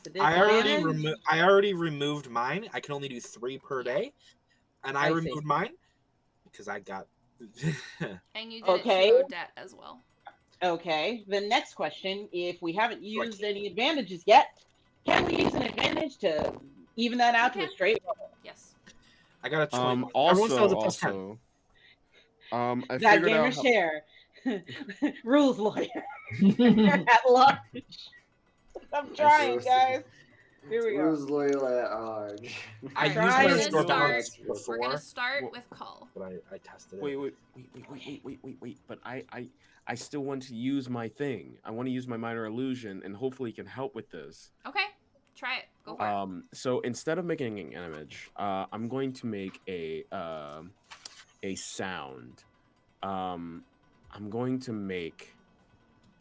the I disadvantage? already removed mine. I can only do 3 per day, and I I see. removed mine because I got. And you did Okay. it to Odette as well. Okay. The next question: if we haven't used any advantages yet, can we use an advantage to even that out to a straight roll? Yes. I got a 20. Everyone still has a plus 10. I That figured gamer out. share rules lawyer at large. I'm trying, guys. Here we go. Rules loyal at large. I Alright, used my we're store gonna balance start- We're before, gonna start with Cull. but I tested it. Wait. But I still want to use my thing. I want to use my minor illusion, and hopefully it can help with this. Okay, try it. Go for it. So instead of making an image, I'm going to make a sound. I'm going to make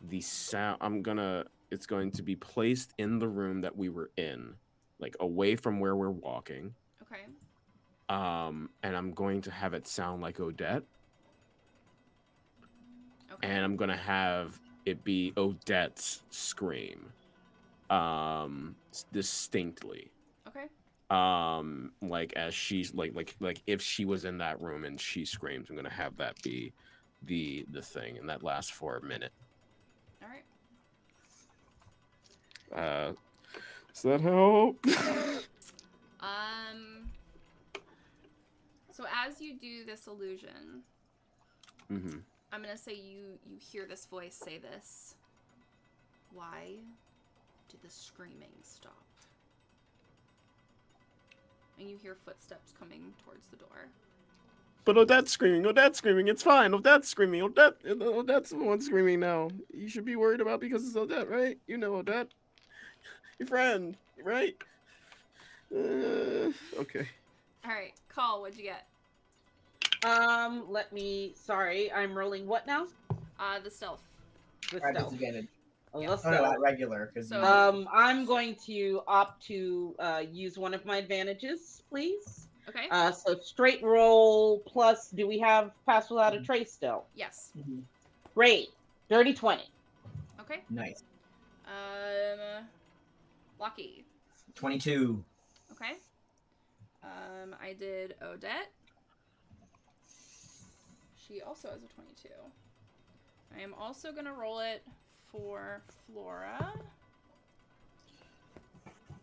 the sound. It's going to be placed in the room that we were in, like away from where we're walking. Okay. And I'm going to have it sound like Odette. Okay. And I'm gonna have it be Odette's scream, distinctly. Okay. Like as she's like if she was in that room and she screams, I'm gonna have that be the thing, and that lasts for a minute. All right. Does that help? So as you do this illusion, I'm gonna say you hear this voice say this. Why did the screaming stop? And you hear footsteps coming towards the door. But Odette's screaming. It's fine. Odette's screaming. Odette's the one screaming now. You should be worried about because it's Odette, right? You know Odette. Your friend, right? Okay. All right, Call. What'd you get? Sorry, I'm rolling what now? The stealth. The At stealth. disadvantage. The Oh, stealth. no, at regular. I'm going to opt to use one of my advantages, please. Okay. So straight roll plus. Do we have pass without a trace still? Yes. Great. Dirty 20. Okay. Nice. Lucky. 22. Okay. I did Odette. She also has a 22. I am also gonna roll it for Flora.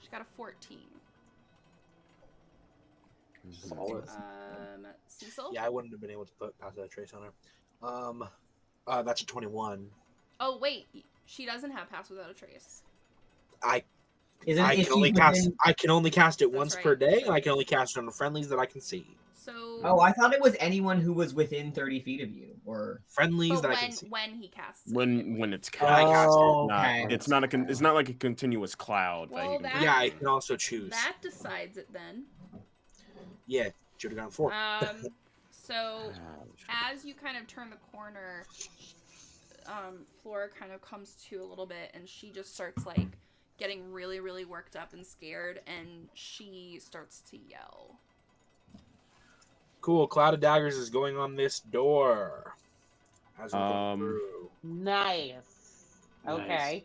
She got a 14. Solid. Cecil? Yeah, I wouldn't have been able to pass that trace on her. That's a 21. Oh wait, she doesn't have pass without a trace. I can only cast it once per day, and I can only cast it on the friendlies that I can see. So. Oh, I thought it was anyone who was within 30 feet of you, or friendlies but that I can see. When he casts it. When it's cast, okay. It's not like a continuous cloud. Well, that yeah, I can also choose. That decides it then. Yeah, should have gone 4. So as you kind of turn the corner, Flora kind of comes to a little bit, and she just starts like getting really, really worked up and scared, and she starts to yell. Cool. Cloud of Daggers is going on this door. As we go through. Nice. Okay.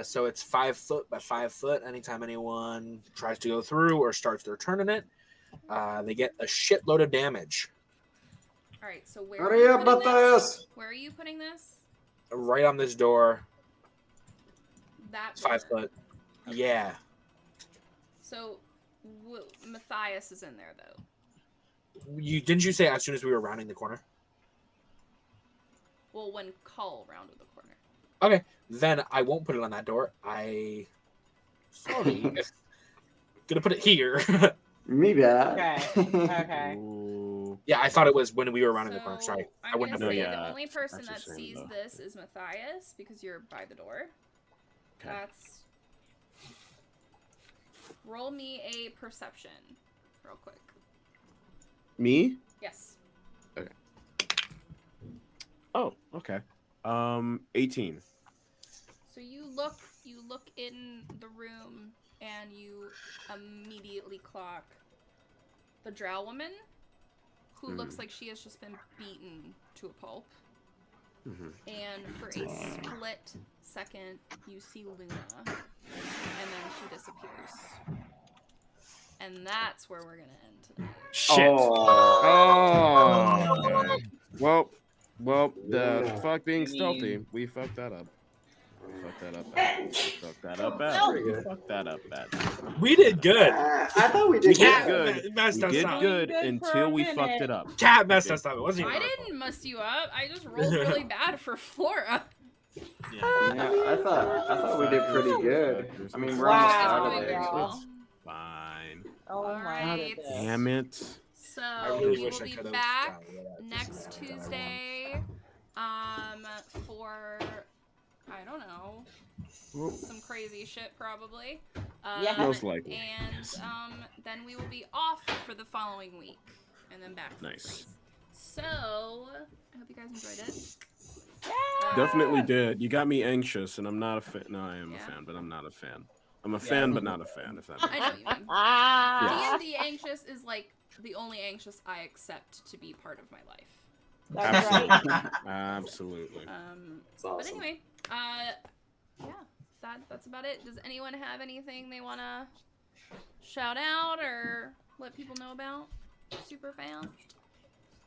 So it's 5 foot by 5 foot. Anytime anyone tries to go through or starts their turn in it, they get a shitload of damage. All right. So where Hurry up, Matthias! Where are you putting this? Right on this door. That it's 5 foot. Okay. Yeah. So Matthias is in there though. Didn't you say as soon as we were rounding the corner? Well, when Cull rounded the corner. Okay, then I won't put it on that door. Sorry. Gonna put it here. Me bad. Okay. Yeah, I thought it was when we were rounding the corner. Sorry. I wouldn't have known. The only person that sees this is Matthias because you're by the door. Okay. That's. Roll me a perception, real quick. Me? Yes. Oh, okay. 18. So you look in the room and you immediately clock the drow woman, who looks like she has just been beaten to a pulp. And for a split second, you see Luna, and then she disappears. And that's where we're gonna end tonight. Shit. Oh. Well, the fuck being stealthy, we fucked that up. We fucked that up bad. We fucked that up bad. We fucked that up bad. We did good. I thought we We did did good. good. Messed We us did up. good Good for until a we fucked minute. it up. Cat messed us up. It wasn't even I our fault. didn't mess you up. I just rolled really bad for Flora. Yeah. Yeah, I thought we did pretty good. I mean, we're Wow. almost Guys out are of doing there. very So well. it's Fine. Oh my Alright. goodness. Damn it. So I really we wish will I be could have back next Tuesday for I don't know, some crazy shit probably. Yeah. Most likely. And then we will be off for the following week and then back for Nice. freeze. So I hope you guys enjoyed it. Definitely did. You got me anxious, and I'm not a fan. No, I am Yeah. a fan, but I'm not a fan. I'm a fan, but not a fan. If that makes I know what you mean. Ah. D&D anxious is like the only anxious I accept to be part of my life. That's right. Absolutely. it's awesome. But anyway, yeah, that's about it. Does anyone have anything they want to shout out or let people know about super fast?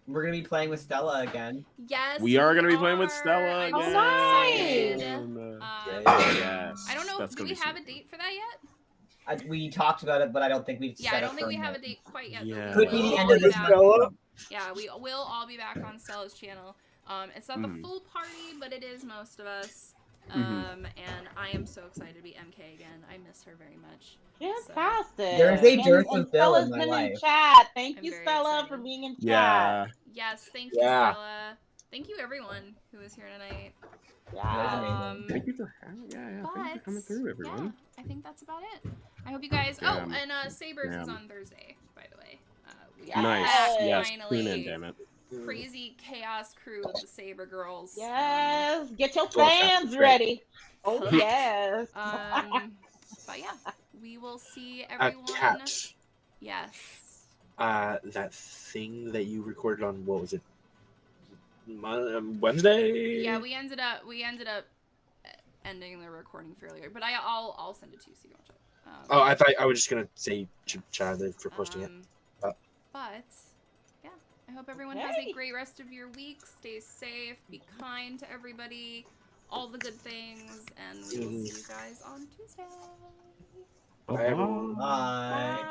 We're gonna be playing with Stella again. Yes, We are gonna be playing with Stella I'm again. so excited. Yes. I don't know. That's Do gonna we be have a super. date for that yet? We talked about it, but I don't think we've. Yeah, set I don't a think we firm have a date. date quite yet. Yeah. But Could be we the will end of be this back. month. Yeah, we will all be back on Stella's channel. It's not the full party, but it is most of us. And I am so excited to be MK again. I miss her very much. Fantastic. There's a dearth and of Bill in Stella's my been life. in chat. Thank I'm you, very Stella, excited. for being in chat. Yeah. Yes, thank you, Yeah. Stella. Thank you, everyone who is here tonight. Yeah. Thank you for having. Yeah. Thank you for coming through, everyone. Yeah, I think that's about it. I hope you guys. Damn. Oh, and Sabers is Damn. on Thursday, by the way. We Yes. are Nice. back, Yes. finally. Tune in, damn it. Crazy chaos crew of the Saber girls. Yes. Get your Go chat. fans Great. ready. Oh, yes. But yeah, we will see everyone. Cat. Yes. That thing that you recorded on, what was it? Wednesday? Yeah, we ended up ending the recording fairly early, but I'll send it to you so you can watch it. Oh, I thought I was just gonna say Chad for posting it. But yeah, I hope everyone has a Okay. great rest of your week. Stay safe, be kind to everybody, all the good things, and we will see you guys on Tuesday. Bye, everyone. Bye.